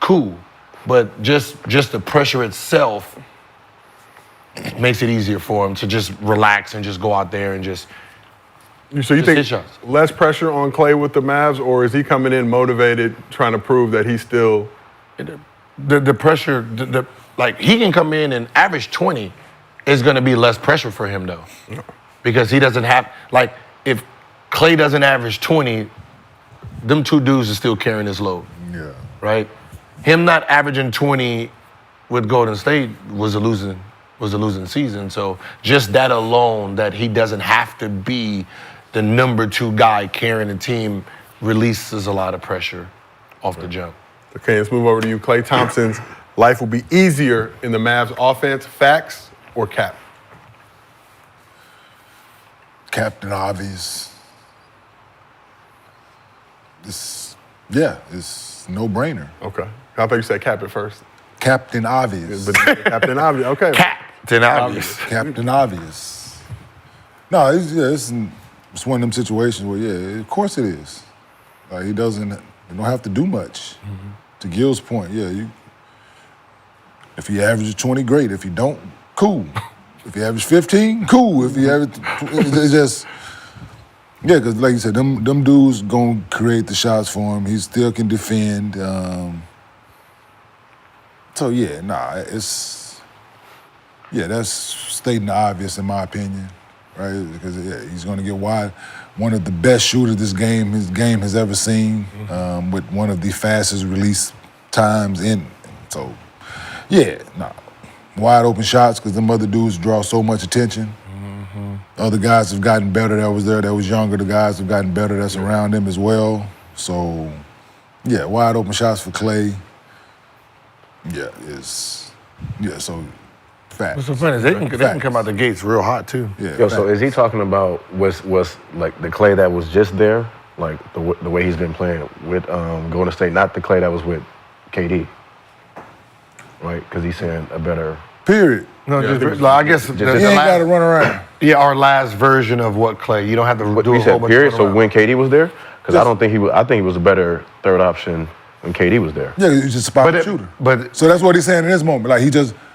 cool. But just the pressure itself makes it easier for him to just relax and just go out there and just. So you think hit shots. less pressure on Klay with the Mavs, or is he coming in motivated, trying to prove that he's still? The pressure, like he can come in and average 20, is going to be less pressure for him though. Because he doesn't have, like, if Klay doesn't average 20, them 2 dudes are still carrying his load. Yeah. Right? Him not averaging 20 with Golden State was a losing season. So just that alone, that he doesn't have to be the number 2 guy carrying the team, releases a lot of pressure off the jump. Okay, let's move over to you. Klay Thompson's life will be easier in the Mavs offense. Facts or cap? Captain Obvious. It's no brainer. Okay. I thought you said cap at first. Captain Obvious. But Captain Obvious, okay. Captain Obvious. Captain Obvious. No, it's one of them situations where, yeah, of course it is. Like you don't have to do much. Mm-hmm. To Gil's point, yeah, if he averages 20, great. If you don't, cool. If you average 15, cool. If you average, it's just, yeah, because like you said, them dudes gonna create the shots for him. He still can defend. So yeah, that's stating the obvious in my opinion, right? Because he's gonna get wide. One of the best shooters his game has ever seen, with one of the fastest release times in. So, yeah, wide open shots because them other dudes draw so much attention. Mm-hmm. Other guys have gotten better that was younger. The guys have gotten better that's around them as well. So, yeah, wide open shots for Klay. So facts. What's so funny is they can come out the gates real hot too. Yeah, Yo, so is he talking about what's like the Klay that was just there, like the way he's been playing with Golden State, not the Klay that was with KD, right? Because he's saying a better. Period. No, I guess He ain't got to run around. Yeah, our last version of what Klay. You don't have to do a We whole said bunch period. of So when KD was there, because I don't think he was. I think he was a better 3rd option when KD was there. Yeah, he's just a spot shooter. But so that's what he's saying in this moment. Like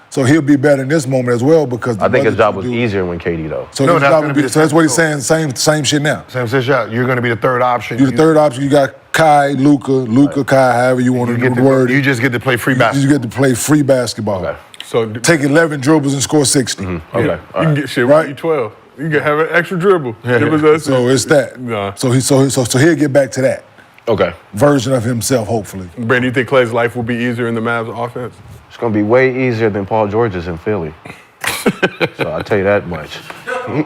so he'll be better in this moment as well because I think his job was easier when KD though. So, No, his that's job gonna would be be, the so that's what he's same. saying. Same shit now. same shot. You're going to be the 3rd option. You're the 3rd option. You got Kai, Luka, Kai, however you want to word it. You just get to play free basketball. You get to play free basketball. Okay. So Take 11 dribbles and score 60. Okay. you can get shit right. You 12. You can have an extra dribble. So it's that. Nah. So he'll get back to that Okay. version of himself, hopefully. Brandon, you think Klay's life will be easier in the Mavs offense? It's gonna be way easier than Paul George's in Philly. So I'll tell you that much. Me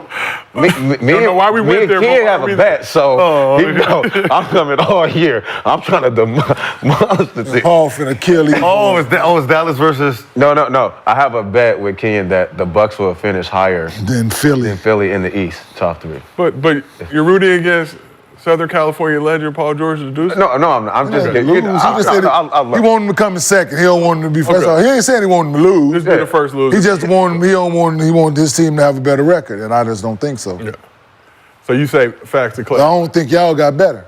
don't know why we went and there, Kid but have a bet, so he know I'm coming all year. I'm trying to demolish the team. Paul finna kill him. It's Dallas versus. No. I have a bet with Kenyon that the Bucks will finish higher Then Philly. than Philly in the East. Talk to me. But you're rooting against Southern California legend Paul George to do so? No, I'm not. I'm just getting. Lose. He just said he want him to come in second. He don't want him to be first. Okay. He ain't saying he want him to lose. This be the first loser. He just want his team to have a better record, and I just don't think so. Yeah. So you say facts to Klay. I don't think y'all got better.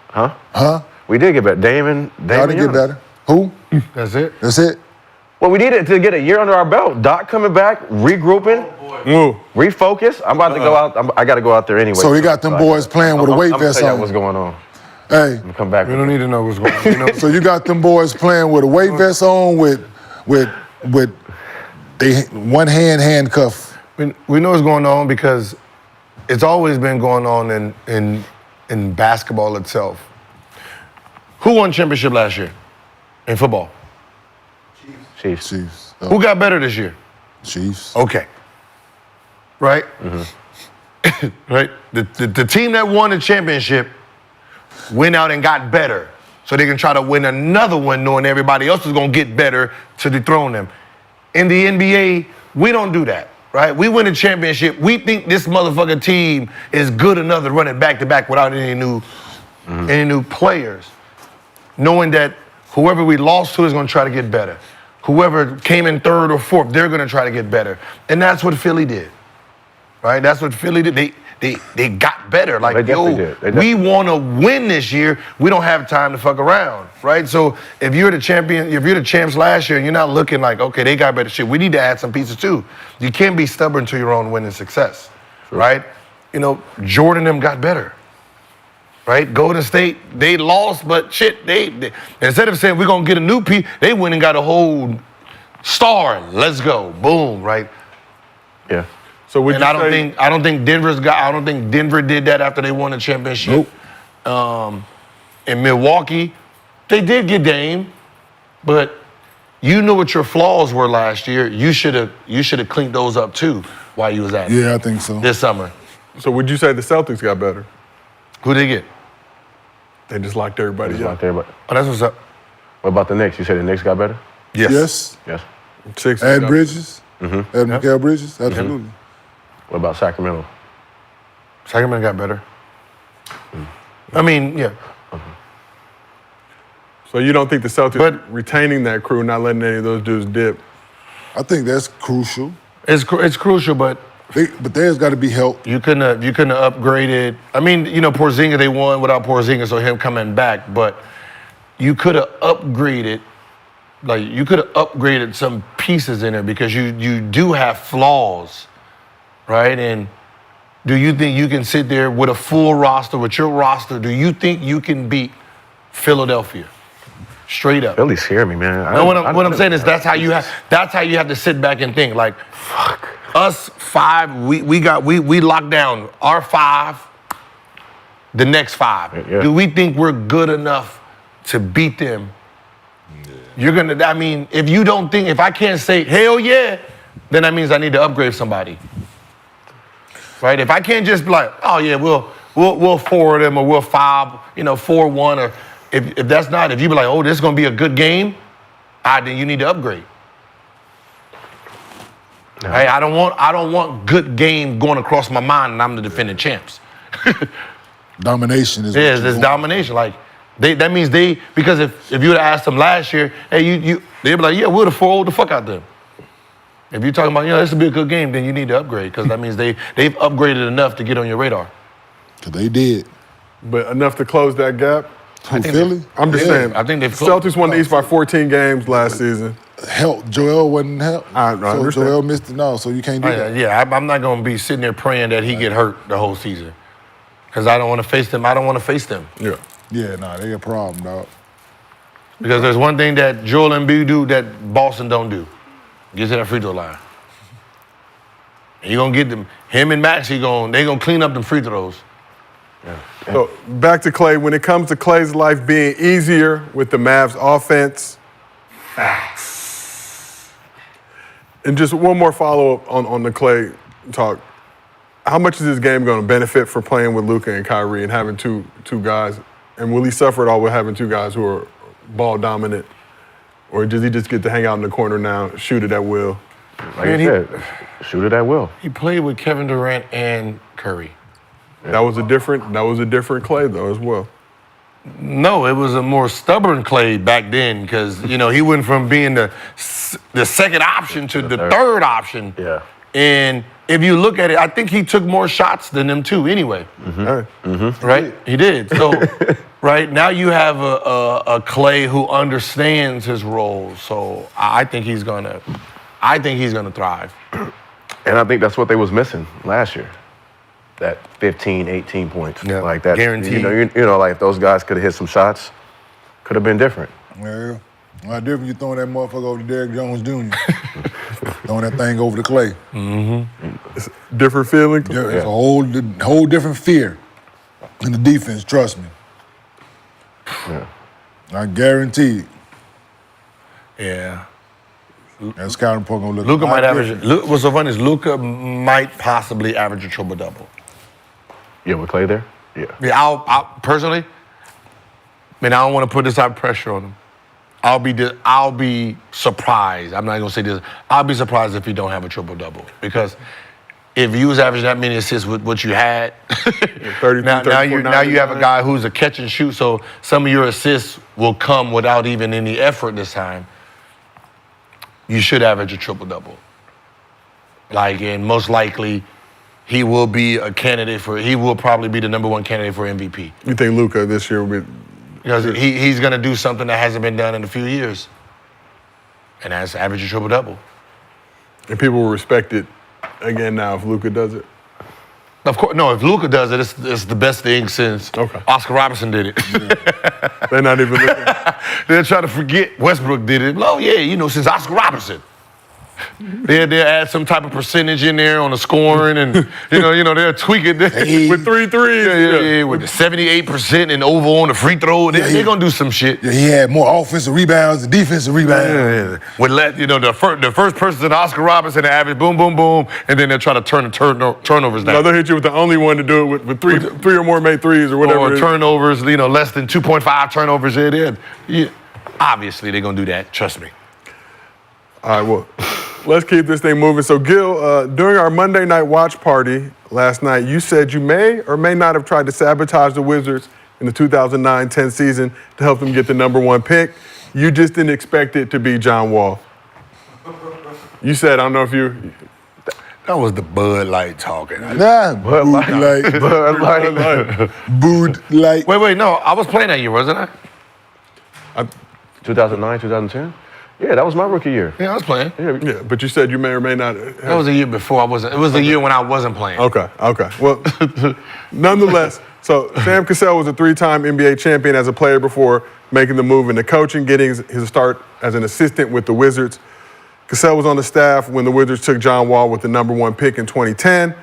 Huh? We did get better. Damon Y'all didn't get better. Who? That's it. That's it. Well, we needed to get a year under our belt. Doc coming back, regrouping, refocus. I'm about to go out. I got to go out there anyway. So he got them boys playing with a weight vest I'm on. tell you what's going on. Hey, I'm come back. We don't need to know what's going on. You know? so you got them boys playing with a weight vest on with they one hand handcuff. We know what's going on because it's always been going on in basketball itself. Who won championship last year in football? Chiefs. Chiefs. Who got better this year? Chiefs. Okay. Right? Right? The team that won the championship went out and got better so they can try to win another one knowing everybody else is going to get better to dethrone them. In the NBA, we don't do that, right? We win a championship. We think this motherfucking team is good enough to run it back-to-back without any new players, knowing that whoever we lost to is going to try to get better. Whoever came in third or fourth, they're going to try to get better. And that's what Philly did, right? That's what Philly did. They got better. Like, we want to win this year. We don't have time to fuck around, right? So if you're the champs last year and you're not looking like, okay, they got better shit, we need to add some pieces too. You can't be stubborn to your own winning success, right? You know, Jordan and them got better. Right? Golden State, they lost, but shit, they instead of saying we're gonna get a new piece, they went and got a whole star. Let's go, boom, right? Yeah. So would And I don't think Denver did that after they won the championship. Nope. In Milwaukee, they did get Dame, but you knew what your flaws were last year. You should have cleaned those up too while you was at it. Yeah, I think so. This summer. So would you say the Celtics got better? Who they get? They just locked everybody Just up. out there, but Oh, that's what's up. what about the Knicks? You said the Knicks got better? Yes. Yes. Six. Add Bridges. Add Mikal Bridges. Absolutely. What about Sacramento? Sacramento got better. I mean, yeah. So you don't think the Celtics But- retaining that crew, not letting any of those dudes dip? I think that's crucial. It's crucial, but But there's got to be help. you couldn't have upgraded. I mean, you know, Porzingis, they won without Porzingis, so him coming back, but you could have upgraded, some pieces in there because you do have flaws, right? And do you think you can sit there with a full roster, with your roster, do you think you can beat Philadelphia? Straight up. Philly scared me, man. No, what I'm saying is that's how you have to sit back and think. Like, fuck. Us five, we locked down our five, the next five. Yeah. Do we think we're good enough to beat them? Yeah. If I can't say hell yeah, then that means I need to upgrade somebody. Right? If I can't just be like, oh yeah, we'll forward them or we'll 4-1 or if that's not, if you be like, oh, this is gonna be a good game, then you need to upgrade. No. Hey, I don't want good game going across my mind and I'm the defending champs. Domination is it's domination. Like that means because if you would have asked them last year, hey, they'd be like, yeah, we would have 4-0 the fuck out them. If you're talking about, this will be a good game, then you need to upgrade because that means they've upgraded enough to get on your radar. Because they did. But enough to close that gap? Philly? I'm just saying. I think they've Celtics won the East by 14 games last season. Help. Joel wasn't help. I understand. Joel missed it now, so you can't do that. Yeah, I'm not going to be sitting there praying that he get hurt the whole season because I don't want to face them. I don't want to face them. Yeah. Yeah, they a problem, dog. Because there's one thing that Joel Embiid do that Boston don't do. Get to that free throw line. And you're gonna get them. Him and Max, they gonna clean up them free throws. So back to Klay. When it comes to Klay's life being easier with the Mavs offense, and just one more follow-up on the Klay talk. How much is this game going to benefit for playing with Luka and Kyrie and having two guys? And will he suffer at all with having two guys who are ball dominant? Or does he just get to hang out in the corner now, shoot it at will? Like I said, shoot it at will. He played with Kevin Durant and Curry. That was a different Klay though as well. No, it was a more stubborn Klay back then because he went from being the second option to the third option. Yeah. And if you look at it, I think he took more shots than them too. Anyway, right? He did. So, right now you have a Klay who understands his role. So I think he's gonna thrive. And I think that's what they was missing last year. That 15, 18 points. Yeah, like that. guaranteed. Like if those guys could have hit some shots, could have been different. Yeah. Why different you throwing that motherfucker over to Derrick Jones Jr. Throwing that thing over to Klay. It's a different feeling. It's a whole different fear in the defense, trust me. Yeah. I guarantee. Yeah. That scouting report gonna look. Luka might average. different. What's so funny is Luka might possibly average a triple double. Yeah, with Klay there? Yeah. Yeah, I'll personally. I don't want to put this type of pressure on him. I'll be surprised. I'm not gonna say this. I'll be surprised if he don't have a triple double because if you was averaging that many assists with what you had, 32, now you 34, have a guy who's a catch and shoot. So some of your assists will come without even any effort this time. You should average a triple double. And most likely, he will be a candidate for. He will probably be the #1 candidate for MVP. You think Luka this year will be? Because he's going to do something that hasn't been done in a few years. And that's average a triple-double. And people will respect it again now if Luka does it? Of course, no, if Luka does it, it's the best thing since Oscar Robertson did it. Yeah. They're not even looking. They're trying to forget Westbrook did it. Oh, yeah, since Oscar Robertson. They'll add some type of percentage in there on the scoring and, they'll tweak it. With 3 threes. Yeah, with the 78% and over on the free throw. They're going to do some shit. Yeah, he had more offensive rebounds than defensive rebounds. Would let, the first person to Oscar Robertson to average boom, boom, boom, and then they'll try to turn the turnovers down. No, they'll hit you with the only one to do it with three or more made threes or whatever. Or turnovers, less than 2.5 turnovers. Obviously, they're going to do that. Trust me. All right, well, let's keep this thing moving. So, Gil, during our Monday night watch party last night, you said you may or may not have tried to sabotage the Wizards in the 2009-10 season to help them get the #1 pick. You just didn't expect it to be John Wall. You said, I don't know if you... That was the Bud Light talking. Nah, Bud Light. Bud Light. Bud Light. Wait, no, I was playing that year, wasn't I? 2009, 2010? Yeah, that was my rookie year. Yeah, I was playing. Yeah, but you said you may or may not have... That was the year before I wasn't. It was the year when I wasn't playing. Okay. Well, nonetheless, so Sam Cassell was a 3-time NBA champion as a player before making the move into coaching, getting his start as an assistant with the Wizards. Cassell was on the staff when the Wizards took John Wall with the #1 pick in 2010.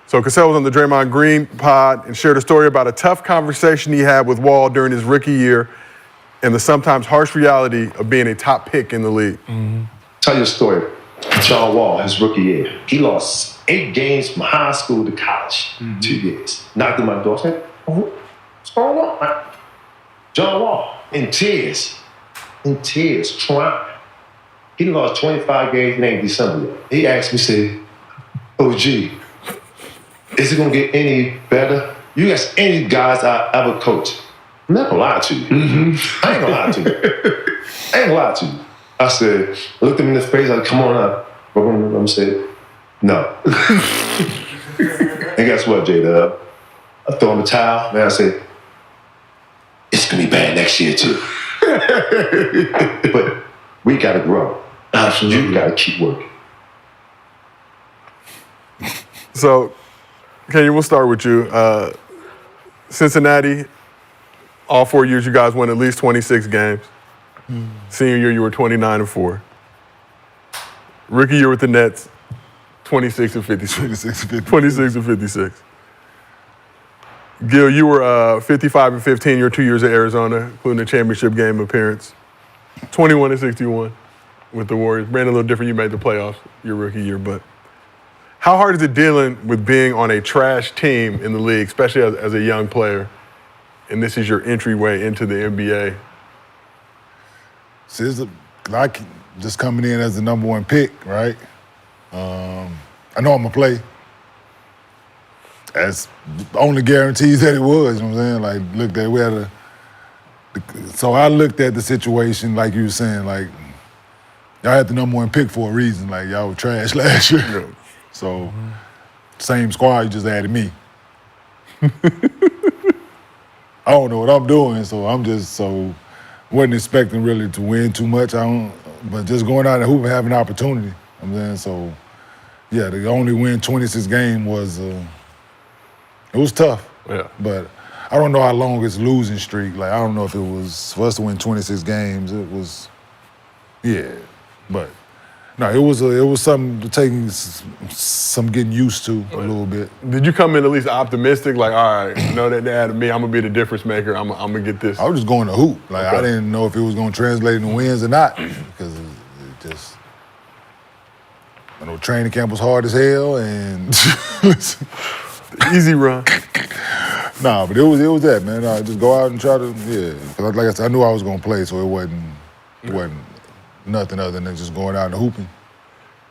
So Cassell was on the Draymond Green pod and shared a story about a tough conversation he had with Wall during his rookie year and the sometimes harsh reality of being a top pick in the league. Tell you a story. John Wall, his rookie year, he lost 8 games from high school to college, 2 years. Knocked on my door, said, what's going on? John Wall, in tears, trying. He lost 25 games in December. He asked me, said, OG, is it gonna get any better? You ask any guys I ever coached. I'm not gonna lie to you. I ain't gonna lie to you. I said, I looked him in the face, I said, come on up. I said, no. And guess what, J-Dub? I throw him a towel, man, I said, it's gonna be bad next year too. But we gotta grow. Absolutely. You gotta keep working. So, Kenyon, we'll start with you. Cincinnati, all 4 years you guys won at least 26 games. Senior year, you were 29-4. Rookie year with the Nets, 26 and 56. 26 and 56. 26 and 56. Gil, you were 55 and 15 your 2 years at Arizona, including a championship game appearance. 21 and 61 with the Warriors. Brandon, a little different. You made the playoffs your rookie year, but how hard is it dealing with being on a trash team in the league, especially as a young player, and this is your entryway into the NBA? See, like just coming in as the number 1 pick, right? I know I'm gonna play. That's the only guarantees that it was, you know what I'm saying? Like, look, that we had so I looked at the situation like you were saying, like, y'all had the number 1 pick for a reason. Like, y'all were trash last year. Yeah. So, same squad, you just added me. I don't know what I'm doing, so wasn't expecting really to win too much. But just going out and hoop and having an opportunity. You know what I'm saying? So, yeah, the only win 26 game was, it was tough. Yeah. But I don't know how long it's losing streak. Like, I don't know if it was, for us to win 26 games, it was, yeah. But, no, it was something to take some getting used to a little bit. Did you come in at least optimistic? Like, all right, I know that they added me. I'm going to be the difference maker. I'm going to get this. I was just going to hoop. Like, Okay. I didn't know if it was going to translate into wins or not because it just, I know training camp was hard as hell and Easy run. nah, but it was that, man. I just go out and try to, yeah. 'Cause like I said, I knew I was gonna play, so it wasn't nothing other than just going out and hooping.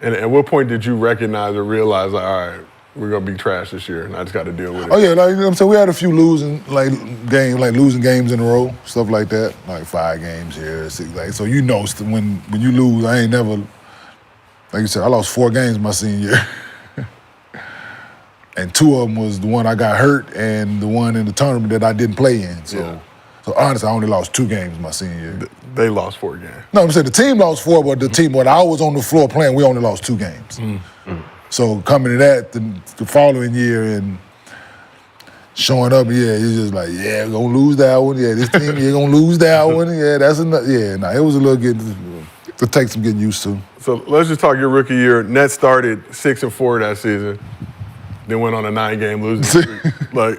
And at what point did you recognize or realize, like, all right, we're gonna be trash this year, and I just got to deal with it? Oh yeah, like, you know what I'm saying, we had a few losing games in a row, stuff like that, like 5 games here, 6, like, so you know when you lose, I ain't never, like you said, I lost 4 games my senior year. And 2 of them was the one I got hurt and the one in the tournament that I didn't play in. So honestly, I only lost 2 games my senior year. They lost 4 games. No, I'm saying the team lost 4, but the team, when I was on the floor playing, we only lost 2 games. So coming to that the following year and showing up, yeah, it's just like, yeah, we're gonna lose that one. Yeah, this team, you're gonna lose that one. Yeah, that's enough. Yeah, nah, it was a little to take some getting used to. So let's just talk your rookie year. Nets started 6-4 that season, then went on a 9-game losing streak. Like,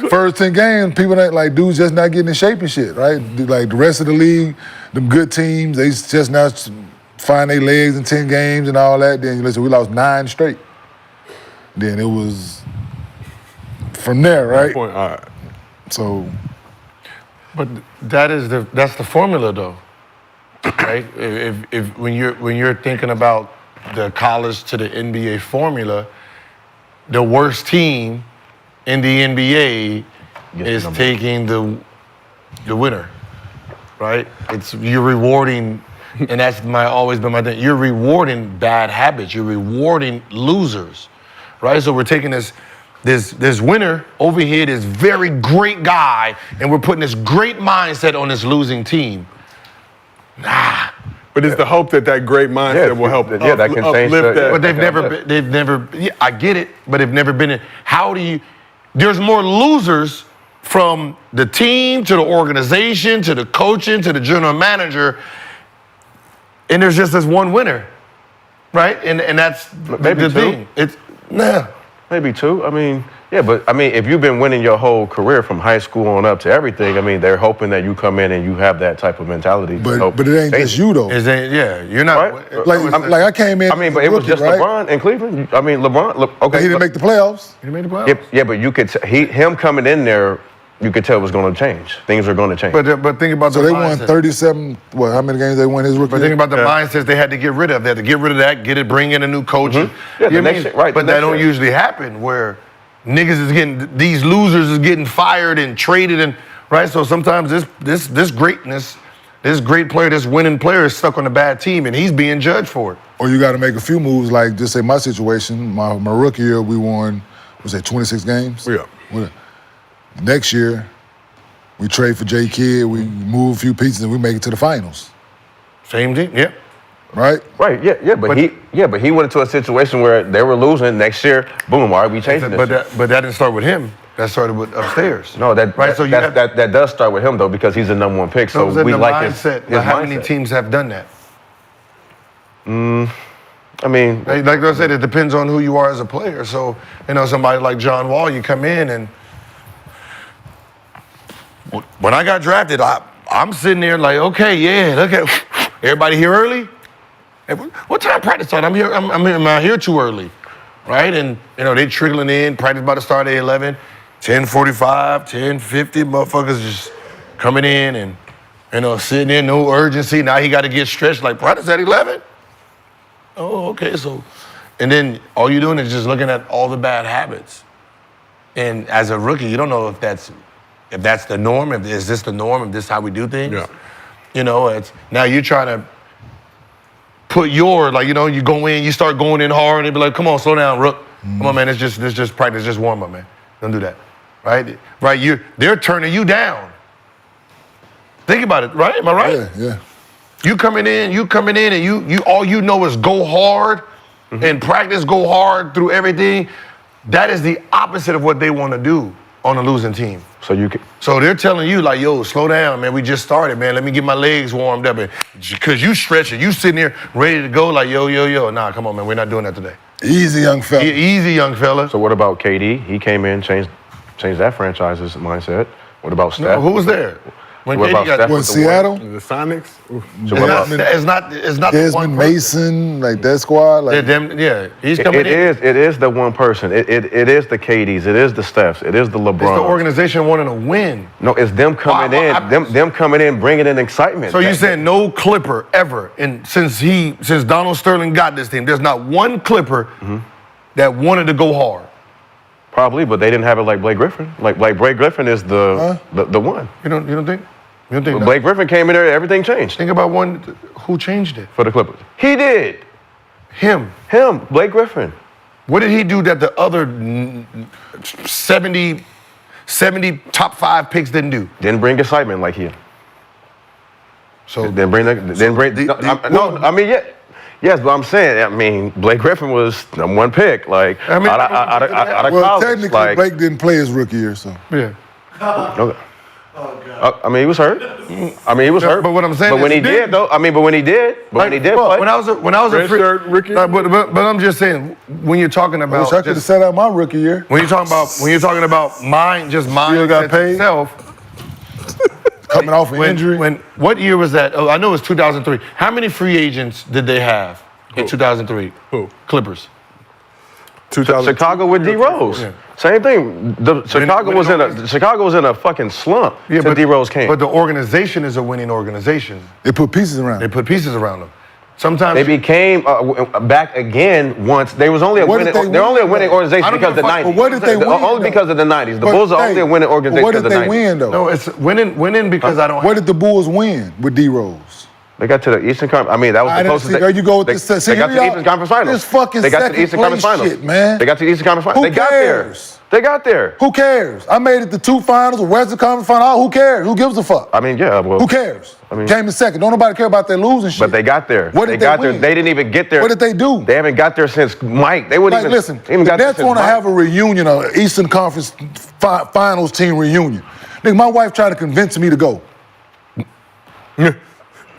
First 10 games, people ain't like dudes just not getting in shape and shit, right? Like the rest of the league, them good teams, they just now find their legs in 10 games and all that. Then listen, we lost 9 straight. Then it was from there, right? point, all right. So, but that's the formula though, right? If when you're thinking about the college to the NBA formula, the worst team in the NBA is taking the winner, right? You're rewarding, and that's always been my thing. You're rewarding bad habits. You're rewarding losers, right? So we're taking this winner over here, this very great guy, and we're putting this great mindset on this losing team. Nah. But it's the hope that great mindset will help that can change uplift that. But they've never, yeah, I get it, but they've never been in. How do you, there's more losers from the team to the organization to the coaching to the general manager, and there's just this one winner, right? And that's Maybe the thing. It's, Maybe 2. I mean, yeah, but I mean, if you've been winning your whole career from high school on up to everything, I mean, they're hoping that you come in and you have that type of mentality. but it ain't just you though. you're not. Right? Like I came in. I mean, but it was rookie, just right? LeBron in Cleveland. I mean, LeBron. Okay, He didn't make the playoffs. You made the playoffs. Yeah, but you could him coming in there, you could tell it was going to change. Things are going to change. But think about So the they won mindset. 37. What? How many games they won his rookie? But think year? about the mindsets they had to get rid of. They had to get rid of that, bring in a new coach. Yeah, You the know what I next mean? year, right, But the that next don't year. usually happen where these losers is getting fired and traded and right. So sometimes this greatness, this great player, this winning player is stuck on a bad team and he's being judged for it. Or you got to make a few moves. Like just say my situation, my rookie year, we won. Was that 26 games? Yeah. Next year, we trade for J. Kidd. We move a few pieces and we make it to the finals. Same team, yeah. Right? Right, but he went into a situation where they were losing. Next year, boom, why are we changing this? But that didn't start with him. That started with upstairs. No, right. So that does start with him though, because he's the #1 pick. So was in we the like mindset. his How mindset. many teams have done that? I mean, like I said, it depends on who you are as a player. So, somebody like John Wall, you come in and when I got drafted, I'm sitting there like, okay, yeah, look at everybody here early. Hey, what time practice start? I'm here too early, right? And they trickling in. Practice about to start at 11, 10:45, 10:50. Motherfuckers just coming in and sitting there, no urgency. Now he got to get stretched. Like practice at 11. Oh, okay. So, and then all you're doing is just looking at all the bad habits. And as a rookie, you don't know if that's the norm. Is this the norm? If this is how we do things? Yeah. It's now you're trying to put you go in, you start going in hard, and they be like, come on, slow down, Rook. Come on, man, it's just practice, just warm up, man. Don't do that, right? Right, they're turning you down. Think about it, right? Am I right? Yeah. You coming in, and you all you know is go hard and practice, go hard through everything. That is the opposite of what they want to do on a losing team. So they're telling you like, yo, slow down, man. We just started, man. Let me get my legs warmed up, because you stretching, you sitting there ready to go, like yo. Nah, come on, man. We're not doing that today. Easy, young fella. Easy, young fella. So what about KD? He came in, changed that franchise's mindset. What about Steph? No, who was there? When What KD about got Steph with the Seattle? The Sonics? So what about it's not the one Desmond person. Mason, like that squad. Like, He's coming in. It is the one person. It is the KDs. It is the Stephs. It is the LeBron. It's the organization wanting to win. No, it's them coming in. Them coming in, bringing in excitement. So you saying no Clipper ever, and since Donald Sterling got this team, there's not one Clipper that wanted to go hard. Probably, but they didn't have it like Blake Griffin. Like Blake Griffin is the one. You don't think? You don't think? When Blake Griffin came in there, everything changed Think about one who changed it. for the Clippers. He did. Him. Blake Griffin. What did he do that the other 70 top 5 picks didn't do? Didn't bring excitement like he. So Didn't bring. Yes, but I'm saying, Blake Griffin was number one pick. Like, out of well, college. technically, Like, Blake didn't play his rookie year, so. yeah. okay. He was hurt. He was hurt. But what I'm saying but is when he he did, did. though, when he did play. When I was a free, Redshirt rookie? but I'm just saying, when you're talking I wish about I could have set out my rookie year. when you're talking about mind got paid? itself. Coming off an injury. What year was that? Oh, I know it was 2003. How many free agents did they have in 2003? Who? Clippers. Chicago with D Rose. Yeah. Same thing. Chicago was in a fucking slump until D Rose came. But the organization is a winning organization. They put pieces around They him. put pieces around them. Sometimes They became back again once. They was only a What winning. did they They're only a win, winning though? organization I don't because of give the a fuck. 90s. But what did they win, Only though? because of the 90s. The But, Bulls are hey, only a winning organization What because did of the they 90s. win, though? No, it's winning because I don't. What did the Bulls win with D Rose? They got to the Eastern Conference. That was I the didn't closest. see- there you go with they, the- see, they got to here the y'all- Eastern Conference Finals. this fucking They got to the second Eastern Conference place Finals. shit, man. They got to the Eastern Conference Finals. Who They got there. cares? They got there. Who cares? I made it to 2 finals, the Western Conference final. Who cares? Who gives a fuck? Who cares? Came in second. Don't nobody care about that losing shit. But they got there. What did they got win? there. They didn't even get there. What did they do? They haven't got there since Mike. They wouldn't Like, even. listen, they even the got there Nets since want to Mike. have a reunion, an Eastern Conference Finals team reunion. Nigga, my wife tried to convince me to go.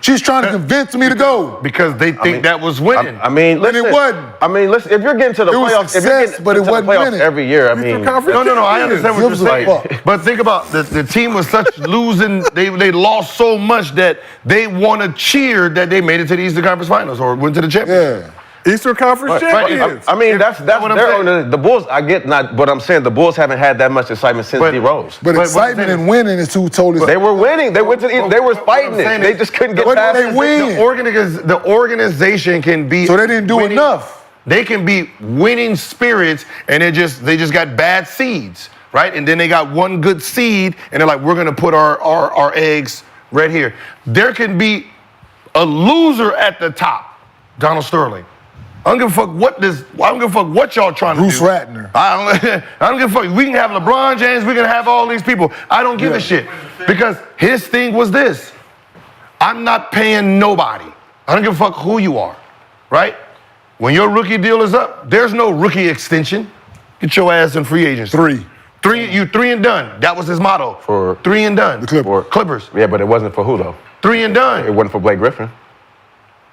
She's trying to convince me to go. Because they think that was winning. Listen. it wasn't. Listen. If you're getting to the It was playoffs, success, if you're getting but it to the wasn't playoffs winning. every year, No, I understand what you're Gives a saying. fuck. But think about the team was such losing. They lost so much that they want to cheer that they made it to the Eastern Conference Finals or went to the championship. Yeah. Eastern Conference champions. That's what I'm their saying. own. The Bulls. I get not, but I'm saying the Bulls haven't had that much excitement since D Rose. But But excitement what I'm and winning is too totally. They were winning. They went to. They were fighting it. saying They is- just couldn't get What did past they it. win? The organization can be. So they didn't do winning- enough. They can be winning spirits, and they just got bad seeds, right? And then they got one good seed, and they're like, we're gonna put our eggs right here. There can be a loser at the top, Donald Sterling. I don't give a fuck I don't give a fuck what y'all trying to Bruce do. Ratner. I don't give a fuck. We can have LeBron James. We can have all these people. I don't give a shit because his thing was this: I'm not paying nobody. I don't give a fuck who you are, right? When your rookie deal is up, there's no rookie extension. Get your ass in free agency. You three and done. That was his motto. For 3 and done. the Clippers. Clippers. Yeah, but it wasn't for who though. 3 and It done. wasn't for Blake Griffin.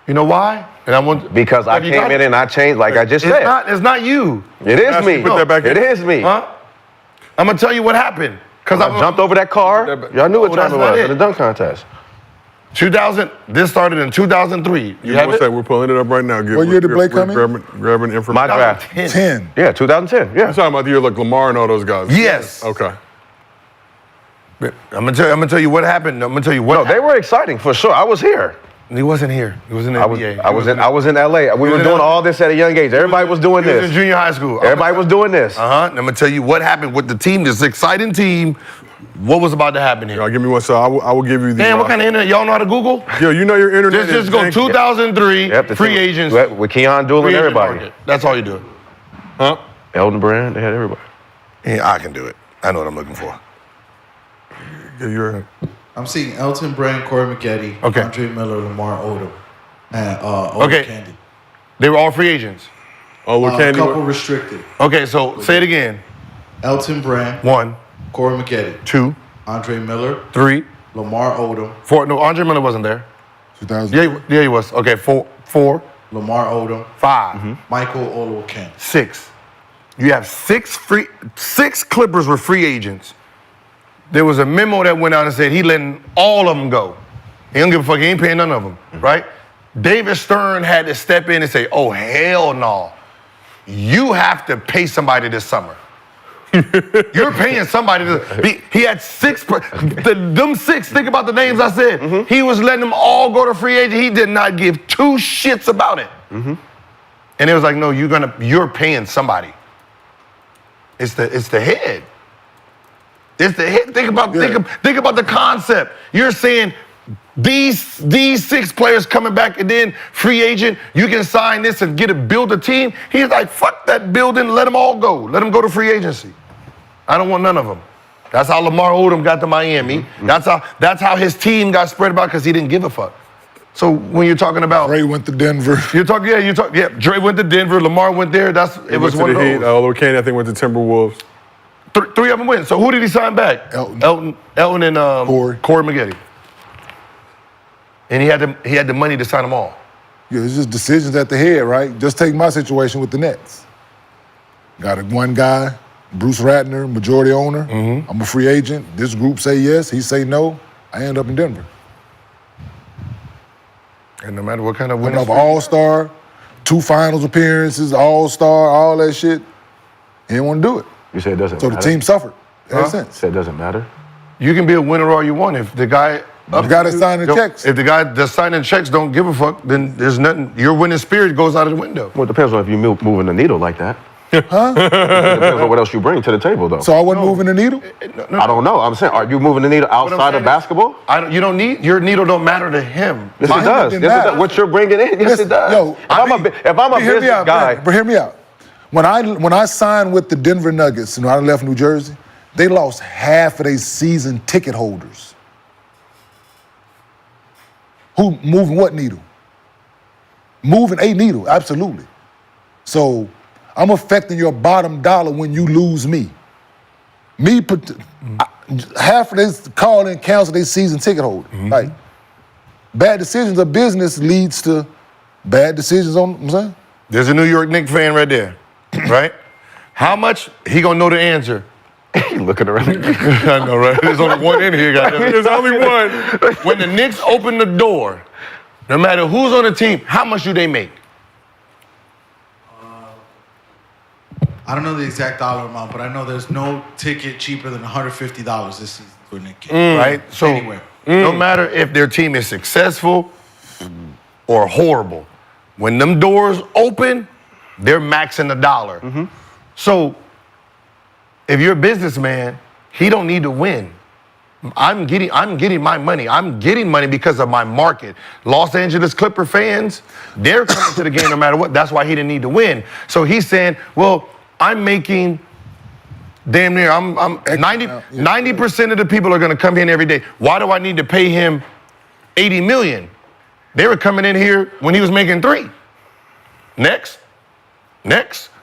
You know why? And I want Because I came in and I changed, like I just said. It's not you. It is me. Put that back in. It is me. Huh? I'm gonna tell you what happened. Cause I jumped over that car. Y'all knew what time that's it not was it. for the dunk contest. 2000. This started in 2003. You have What's it? that? We're pulling it up right now. What year did Blake come in? Grabbing information. My draft. 10. Yeah, 2010. Yeah. You're talking about the year like Lamar and all those guys. Yes. Okay. I'm gonna tell you what happened. I'm gonna tell you what. No, they were exciting for sure. I was here. He wasn't here. He was in the NBA. I was in LA. We were doing all this at a young age. Everybody was doing He was this. in junior high school. Everybody was doing this. And I'm gonna tell you what happened with the team. This exciting team. What was about to happen here? Y'all give me one. So I will give you the. Damn, what kind of internet? Y'all know how to Google? Yo, you know your internet. Just go 2003 Yep, the free team- agents. with Kenyon free dueling agent everybody. market. That's all you do. Huh? Elton Brand, they had everybody. Yeah, I can do it. I know what I'm looking for. Yeah, you're. I'm seeing Elton Brand, Corey Maggette, Okay. Andre Miller, Lamar Odom, and Okay. Candy. They were all free agents. Oh, look, A Candy. couple restricted. Okay, so say it again. Elton Brand, 1, Corey Maggette, 2, Andre Miller, 3, Lamar Odom, 4. No, Andre Miller wasn't there. 2000. Yeah, he was. Okay, 4, Lamar Odom, 5, Michael Olowokandi. 6. You have 6 Clippers were free agents. There was a memo that went out and said he letting all of them go. He don't give a fuck. He ain't paying none of them, right? David Stern had to step in and say, "Oh hell no, you have to pay somebody this summer. You're paying somebody." He had 6. Them 6. Think about the names I said. He was letting them all go to free agent. He did not give 2 shits about it. And it was like, no, you're paying somebody. It's the head. It's the head. Think about the concept. You're saying these 6 players coming back and then free agent, you can sign this and build a team. He's like, fuck that building, let them all go. Let them go to free agency. I don't want none of them. That's how Lamar Odom got to Miami. That's how his team got spread about because he didn't give a fuck. So when you're talking about Ray went to Denver. Dre went to Denver, Lamar went there. It was one of those. Although Candy, I think, went to Timberwolves. 3 of them went. So who did he sign back? Elton. Elton and Corey Maggette. And he had the money to sign them all. Yeah, it's just decisions at the head, right? Just take my situation with the Nets. Got one guy, Bruce Ratner, majority owner. I'm a free agent. This group say yes, he say no. I end up in Denver. And no matter what kind of I'm winning up all-star, 2 finals appearances, all-star, all that shit. He didn't want to do it. You said it doesn't So matter. the team suffered ever You since. said it doesn't matter. You can be a winner all you want. If the guy that's signing checks. If the guy that's signing checks don't give a fuck, then there's nothing. Your winning spirit goes out of the window. Well, it depends on if you moving the needle like that. Huh? It depends on what else you bring to the table, though. So I wasn't moving the needle? I don't know. I'm saying, are you moving the needle outside of basketball? You don't need your needle. Don't matter to him. Yes, it does. Yes, it does. What you're bringing in, yes, it does. Yo, if I'm a hear me business out, guy, But hear me out. When I signed with the Denver Nuggets and I left New Jersey, they lost half of their season ticket holders. Who moving what needle? Moving a needle, absolutely. So I'm affecting your bottom dollar when you lose me. Half of this call and cancel their season ticket holder. Like, bad decisions of business leads to bad decisions on, I'm saying? There's a New York Knicks fan right there, right? How much? He gonna know the answer. you looking around. I know, right? There's only one in here, goddamn. There's only one. When the Knicks open the door, no matter who's on the team, how much do they make? I don't know the exact dollar amount, but I know there's no ticket cheaper than $150 this season for a Knicks game. Right? So Anywhere. no matter if their team is successful or horrible, when them doors open, they're maxing the dollar. So if you're a businessman, he don't need to win. I'm getting my money. I'm getting money because of my market. Los Angeles Clipper fans, they're coming to the game no matter what. That's why he didn't need to win. So he's saying, well, I'm making damn near, I'm 90% of the people are gonna come in every day. Why do I need to pay him $80 million? They were coming in here when he was making 3. Next.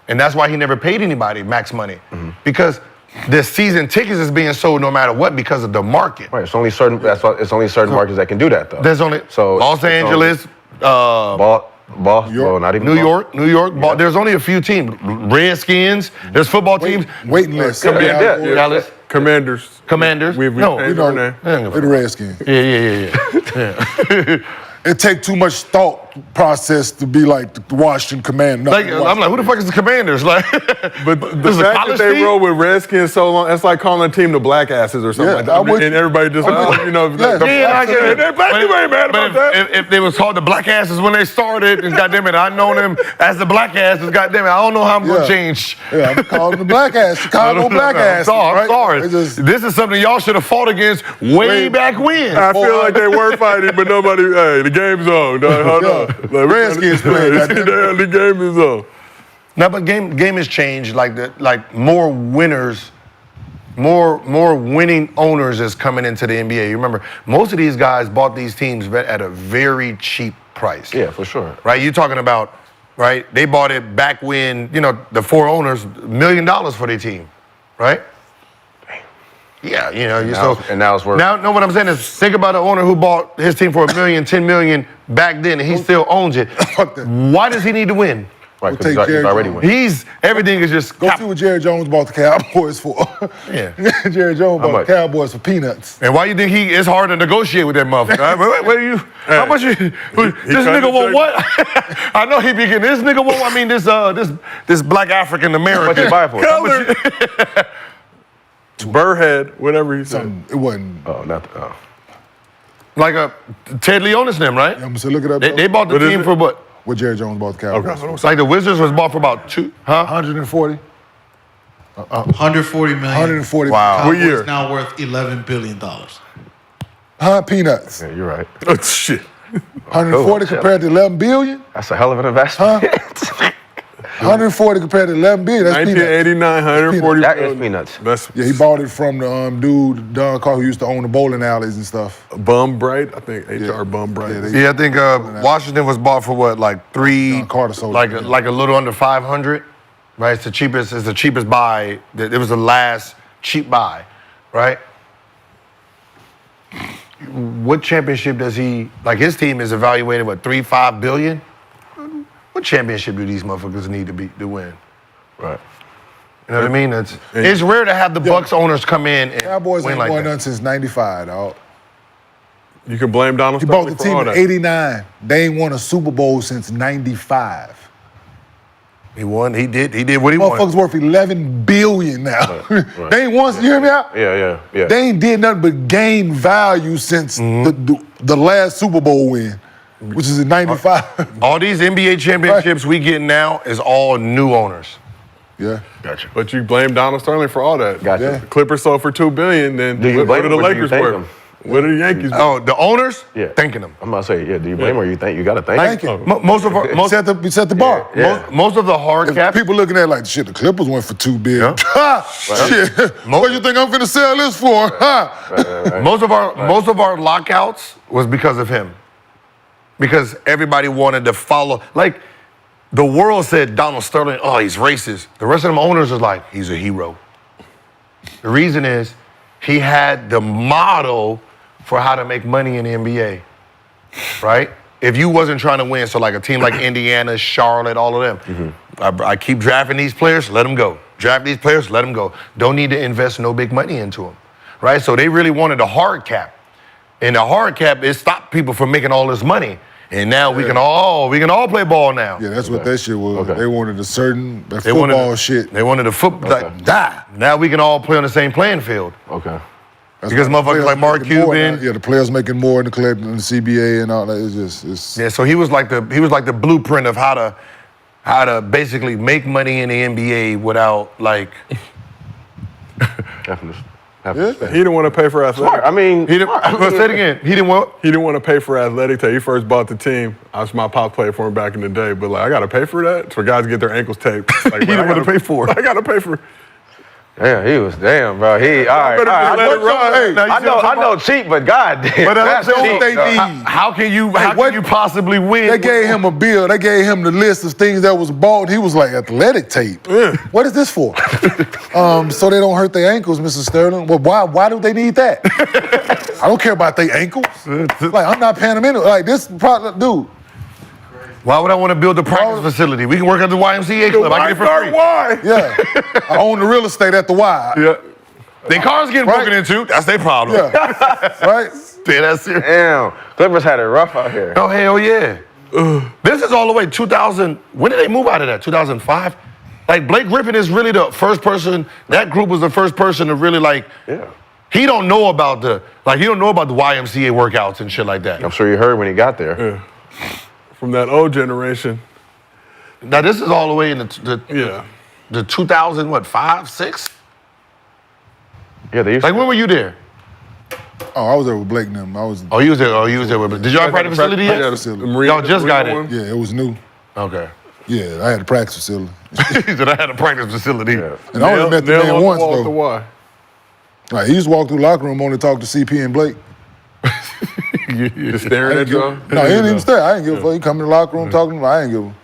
And that's why he never paid anybody max money. Because the season tickets is being sold no matter what because of the market. Right. It's only certain markets that can do that, though. There's only Los Angeles, Boston. Well, not even New York. There's only a few teams. Redskins. There's football teams. Waiting list. Dallas. Commanders. We've no, changed our name. They're the Redskins. Yeah. It take too much thought process to be like the Washington Commanders. Like, I'm like, who the fuck is the Commanders? Like, but the fact that they roll with Redskins so long, it's like calling a team the Black Asses or something like that. And everybody just, I get it. Black people ain't mad about that. If they was called the Black Asses when they started, and goddamn it, I know them as the Black Asses. Goddamn it, I don't know how I'm gonna change. Yeah, I'm calling them the Black Ass. Chicago Black Ass. I'm sorry. This is something y'all should have fought against way back when. I feel like they were fighting, but nobody. Hey, the game's on. Dog. Hold on. Like, Redskins playing. The game is on. No, but game has changed. Like more winners, more winning owners is coming into the NBA. You remember, most of these guys bought these teams at a very cheap price. Yeah, for sure. Right? You're talking about, right? They bought it back when, the 4 owners, $1 million for their team, right? Yeah, and now it's worth. Now, no, what I'm saying is, think about an owner who bought his team for $1 million, $10 million back then, and he still owns it. Why does he need to win? Right, because he's already won. Everything is just. Go see what Jerry Jones bought the Cowboys for. Yeah. Jerry Jones bought the Cowboys for peanuts. And why you think it's hard to negotiate with that motherfucker? What are you? How much you? This nigga want what? I know he be getting this nigga want. I mean this black African American. What you buy for? Color. Burhead, whatever he said. It wasn't. Oh, not the. Oh. Like Ted Leonis them, right? I'm gonna say, look it up. They bought the team for what? What Jerry Jones bought the Cowboys for. It's like the Wizards was bought for about 140. 140 million. 140. Wow. Cowboys What year? now worth $11 billion. Peanuts. Yeah, you're right. Oh, shit. 140 compared to 11 billion? That's a hell of an investment. 140 compared to 11 billion. That's peanuts. 1989, 140. That is peanuts. That's He bought it from the dude, Don Carr, who used to own the bowling alleys and stuff. Bum Bright. I think HR Bum Bright. Yeah, I think Washington was bought for what, like Don Carter sold like it. a little under 500, right? It's the cheapest buy. It was the last cheap buy, right? What championship does he, like his team is evaluated, what, 3-5 billion? What championship do these motherfuckers need to win? Right. You know what I mean? It's rare to have the Bucks owners come in and Cowboys win ain't like won that. none since 95, dog. You can blame Donald He bought Sterling the for team all in that. 89. They ain't won a Super Bowl since 95. He won. He did what he wanted. Motherfuckers worth $11 billion now. Right. They ain't once, you hear me out? Yeah. They ain't did nothing but gain value since the last Super Bowl win, which is in 95. All these NBA championships we get now is all new owners. Yeah. Gotcha. But you blame Donald Sterling for all that. Gotcha. The Clippers sold for $2 billion. Then Do you what blame are the him or do you Lakers thank worth? him? What are the Yankees? Oh, the owners? Yeah. Thanking them. I'm about to say, do you blame or you think you got to thank Thank him? him. Most of our We set the bar. Yeah. most of the hard If cap. people looking at like, shit, the Clippers went for $2 billion. Shit, Mo- what you think I'm finna sell this for? Huh? Most of our lockouts was because of him. Because everybody wanted to follow. Like, the world said Donald Sterling, oh, he's racist. The rest of them owners was like, he's a hero. The reason is he had the model for how to make money in the NBA, right? If you wasn't trying to win, so like a team like Indiana, Charlotte, all of them, I keep drafting these players, let them go. Draft these players, let them go. Don't need to invest no big money into them, right? So they really wanted a hard cap. And the hard cap, it stopped people from making all this money. And now we can all play ball now. Yeah, that's what that shit was. Okay. They wanted a certain They football wanted, shit. They wanted the football, like, die. Now we can all play on the same playing field. Okay. That's Because why the motherfuckers players like Mark making more Cuban. now. Yeah, the players making more in the club than the CBA and all that. It's Yeah, so he was like the blueprint of how to basically make money in the NBA without like. Definitely. He didn't want to pay for athletic. I mean, He didn't. Let's say it again. He didn't what? He didn't want to pay for athletic till he first bought the team. I was my pop played for him back in the day, but like I gotta pay for that for guys to get their ankles taped. Like, He didn't want to pay for it. I gotta pay for. damn, he was damn, bro. All right. let it ride. I know cheap, but goddamn. But that's that's what cheap, they though. need. How can you possibly win? They gave him a bill. They gave him the list of things that was bought. He was like, athletic tape. What is this for? So they don't hurt their ankles, Mr. Sterling. Well, why do they need that? I don't care about their ankles. Like, I'm not paying them anyway. Like, this product, dude, Why would I want to build a practice facility? We can work at the YMCA club. I get it for free. Why? Yeah. I own the real estate at the Y. Yeah. Their cars getting broken into. That's their problem. Yeah. Right? Yeah, that's it. Damn, Clippers had it rough out here. Oh, hell yeah. This is all the way 2000. When did they move out of that? 2005? Like, Blake Griffin is really the first person, that group was the first person to really, like, he don't know about the YMCA workouts and shit like that. I'm sure you heard when he got there. Yeah. From that old generation. Now, this is all the way in the 2000, what, 5, 6? Yeah, they used Like, when were you there? Oh, I was there with Blake and them. You was there with me. Did y'all have a practice facility yet? Y'all just got it. Yeah, it was new. Okay. Yeah, I had a practice facility. He said I had a practice facility. And I only met the man once, though. Why? Like, he used to walk through the locker room only to talk to CP and Blake. Just staring at y'all? No, he didn't even stare. I didn't give a fuck. He come in the locker room talking to him. I didn't give a.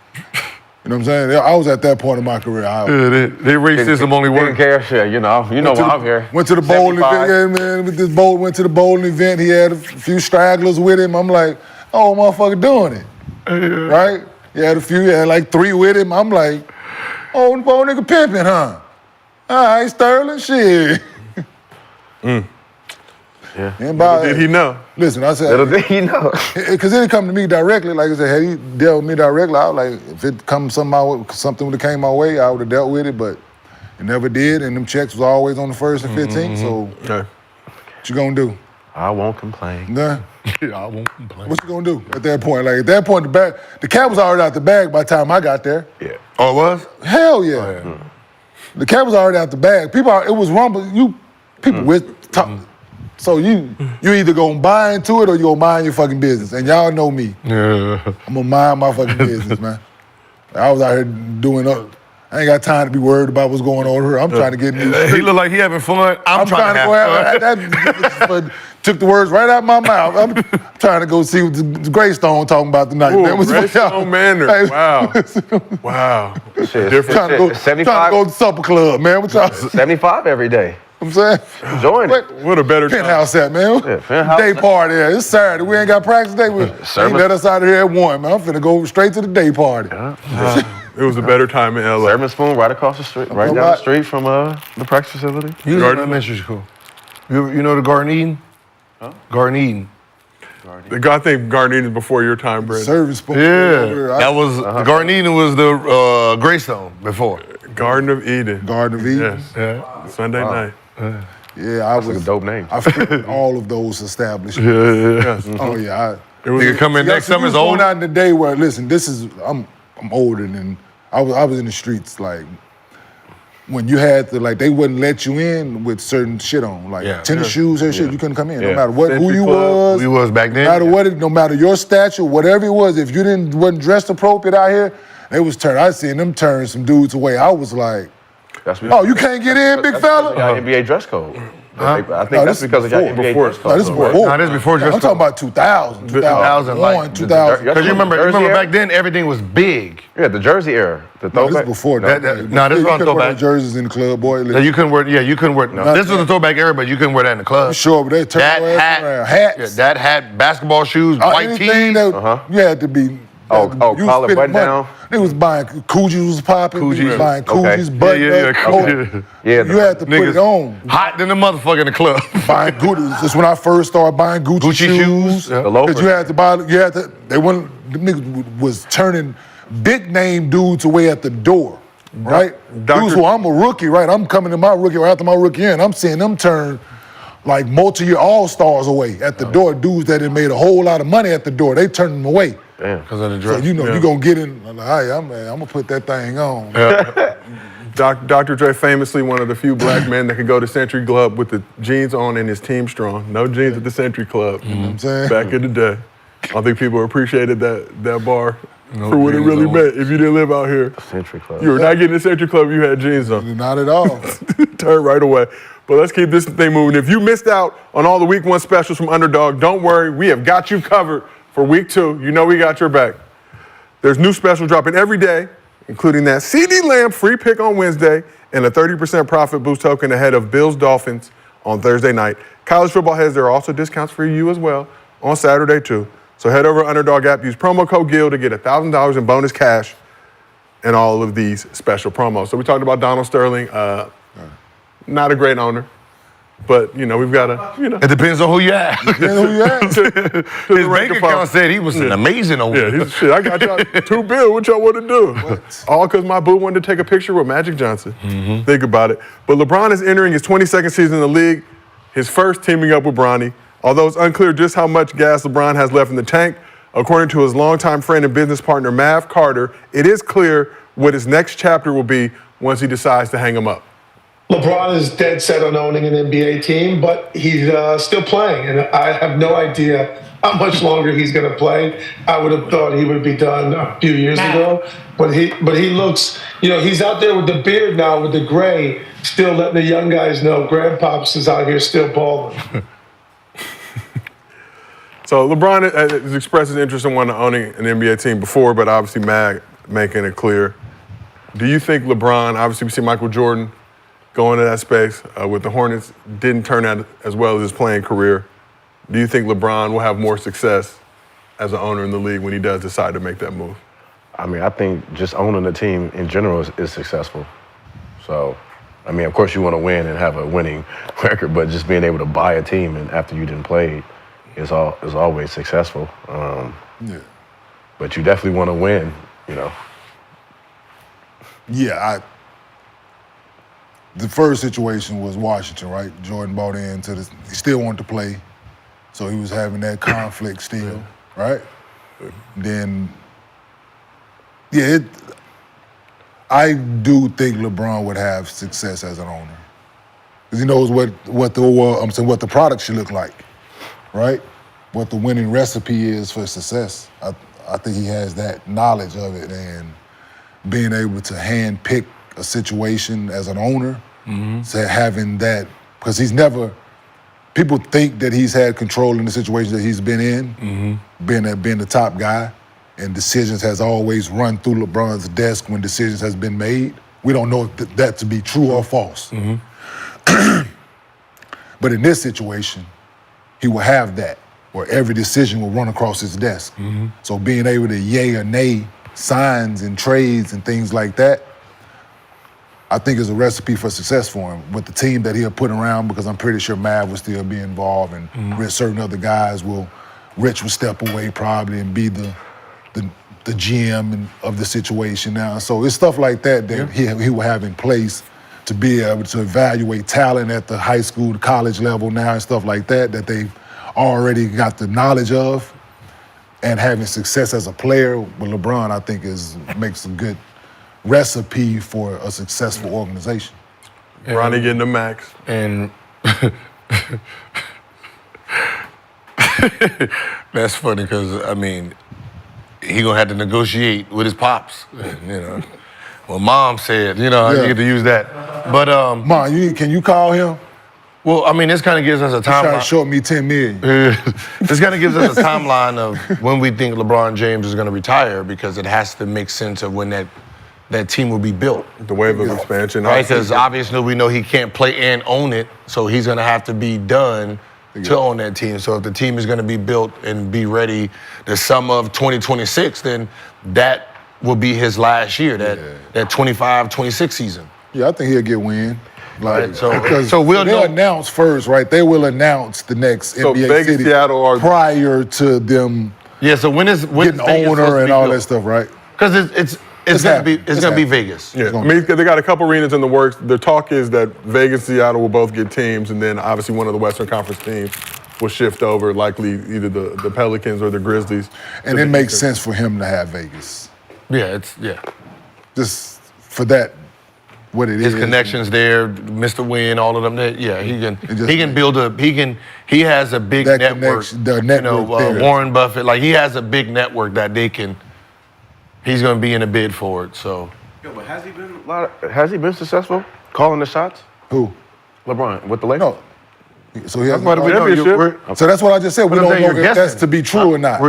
You know what I'm saying? I was at that point in my career. They racism only Didn't work. care, shit, you know why I'm here. Went to the bowling 75. event, yeah, man. With this bowl, went to the bowling event. He had a few stragglers with him. I'm like, oh, motherfucker, doing it, right? He had like 3 with him. I'm like, oh, the bowl nigga pimping, huh? All right, Sterling, shit. Yeah. Little did he know? Listen, I said, Little did he know. because it didn't come to me directly. Like I said, had he dealt with me directly, I was like, if it comes something would have came my way, I would have dealt with it. But it never did, and them checks was always on the 1st and 15th. So what you gonna do? I won't complain. Nah. I won't complain. What you gonna do at that point? Like at that point, the cat was already out the bag by the time I got there. Yeah. Oh, it was? Hell yeah. The cat was already out the bag. It was rumble. People with top. So you either gonna buy into it or you gonna mind your fucking business. And y'all know me. Yeah. I'm gonna mind my fucking business, man. I was out here doing I ain't got time to be worried about what's going on here. I'm trying to get new. He look like he having fun. I'm trying to have fun. That took the words right out of my mouth. I'm trying to go see what the Greystone talking about tonight. Ooh, man. What's Greystone Manor. Wow. Wow. Shit, Different. Trying to go to the supper club, man. What y'all 75 every day. I'm saying? Join it. What a better time. Penthouse at, man. Yeah, penthouse. Day party. Yeah. It's Saturday. We ain't got practice today. They let us out of here at 1, man. I'm finna go straight to the day party. It was a better time in LA. Serving spoon right across the street, right down the street from the practice facility. You was in elementary school. You know the Garden Eden? Huh? Garden Eden. I think Garden Eden is before your time, Brent. Service spoon. Yeah. That was, the Garden Eden was the Greystone before. Garden of Eden. Garden of Eden. Yes. Yeah. Sunday night. Yeah, I was. That's a dope name. I figured all of those establishments. Yes. Oh yeah. Nigga come in next summer's old. Going out in the day where, listen, I'm older than I was in the streets like when you had to they wouldn't let you in with certain shit on like tennis shoes and shit. You couldn't come in no matter who you was. Who you was back then. No matter what, no matter your stature, whatever it was. If you wasn't dressed appropriate out here, they was turn. I seen them turn some dudes away. I was like, oh, you can't get in, big fella. NBA dress code. I think this that's because of your NBA dress code. No, this is before. No, this is before dress I'm talking about 2000, 2001, 2000. Because you remember back then everything was big. Yeah, the jersey era. The No, this throwback. is before that. No, this is on throwback. Jerseys in the club, boy. No, you couldn't wear. Yeah, you couldn't wear. No, this was the throwback era, but you couldn't wear that in the club. Sure, but they turn That your ass around. Hats. Yeah, that hat, basketball shoes, white anything tees. that you had to be. Oh, you collar spending button money. down. They was buying Coogis was popping. They was buying Okay. Coogis, button up, coat. Yeah, You had to put it on. Hot than the motherfucker in the club. Buying Gucci. That's when I first started buying Gucci shoes. The loafers. Because you had to buy. They wouldn't. The niggas was turning big name dudes away at the door. Right? Dudes who I'm a rookie, right? I'm coming to my rookie or after my rookie year, and I'm seeing them turn like multi-year all-stars away at the door. Dudes that had made a whole lot of money at the door, they turned them away. Because of the So dress. you know, you gonna get in, like, hey, I'm gonna put that thing on. Dr. Dre, famously one of the few black men that could go to Century Club with the jeans on and his team strong. No jeans at the Century Club. You know what I'm saying? Back in the day. I don't think people appreciated that bar for what it really meant if you didn't live out here. Century Club. You were not getting to Century Club if you had jeans on. Not at all. Turn right away. But let's keep this thing moving. If you missed out on all the week 1 specials from Underdog, don't worry. We have got you covered for week 2. You know we got your back. There's new specials dropping every day, including that CeeDee Lamb free pick on Wednesday and a 30% profit boost token ahead of Bills Dolphins on Thursday night. College football heads, there are also discounts for you as well on Saturday too. So head over to Underdog app, use promo code GIL to get $1,000 in bonus cash and all of these special promos. So we talked about Donald Sterling, not a great owner, but we've got to, It depends on who you ask. His bank account said he was an amazing owner. Yeah, shit, I got y'all $2 billion. What y'all want to do? All because my boo wanted to take a picture with Magic Johnson. Think about it. But LeBron is entering his 22nd season in the league, his first teaming up with Bronny. Although it's unclear just how much gas LeBron has left in the tank, according to his longtime friend and business partner, Mav Carter, it is clear what his next chapter will be once he decides to hang him up. LeBron is dead set on owning an NBA team, but he's still playing, and I have no idea how much longer he's going to play. I would have thought he would be done a few years ago, but he looks, he's out there with the beard now, with the gray, still letting the young guys know Grandpops is out here still balling. So LeBron has expressed his interest in wanting to owning an NBA team before, but obviously Mag making it clear. Do you think LeBron, obviously we see Michael Jordan going to that space with the Hornets, didn't turn out as well as his playing career. Do you think LeBron will have more success as an owner in the league when he does decide to make that move? I mean, I think just owning the team in general is successful. So, I mean, of course you want to win and have a winning record, but just being able to buy a team and after you didn't play is always successful. But you definitely want to win, Yeah, the first situation was Washington, right? Jordan bought into this. He still wanted to play, so he was having that conflict still, right? Then, I do think LeBron would have success as an owner, because he knows what the product should look like, right? What the winning recipe is for success. I think he has that knowledge of it, and being able to hand pick a situation as an owner, so having that, because people think that he's had control in the situation that he's been in, being the top guy, and decisions has always run through LeBron's desk when decisions has been made. We don't know if that to be true or false. But in this situation, he will have that, where every decision will run across his desk. So being able to yay or nay signs and trades and things like that, I think is a recipe for success for him with the team that he'll put around, because I'm pretty sure Mav will still be involved, and certain other guys Rich will step away probably and be the GM of the situation now. So it's stuff like that he will have in place to be able to evaluate talent at the high school, the college level now and stuff like that they've already got the knowledge of. And having success as a player with LeBron, I think makes a good recipe for a successful organization. Ronnie getting the max. And that's funny because, I mean, he gonna have to negotiate with his pops, Well, Mom said, I get to use that. But Mom, can you call him? Well, I mean, this kind of gives us a timeline. Trying to short me $10 million. This kind of gives us a timeline of when we think LeBron James is going to retire, because it has to make sense of when that team will be built. The wave of expansion. Right, because obviously we know he can't play and own it, so he's going to have to be done to own that team. So if the team is going to be built and be ready the summer of 2026, then that will be his last year, that 25-26 season. Yeah, I think he'll get win. Right, so they'll announce first, right? They will announce the next NBA Vegas, city Seattle prior to them. Yeah, so when is getting owner and all that stuff, right? Because it's gonna be Vegas. Yeah, I mean, they got a couple arenas in the works. The talk is that Vegas, Seattle will both get teams, and then obviously one of the Western Conference teams will shift over, likely either the Pelicans or the Grizzlies. And it makes sense for him to have Vegas. Yeah, just for that. What it his is. connections there, Mr. Win, all of them. He has a big network. The network Warren Buffett, he has a big network that he's going to be in a bid for it. So. Yo, but has he been successful calling the shots? Who? LeBron with the Lakers. So he has But we know So that's what I just said. We But I'm don't saying know you're if that's guessing. to be true or not.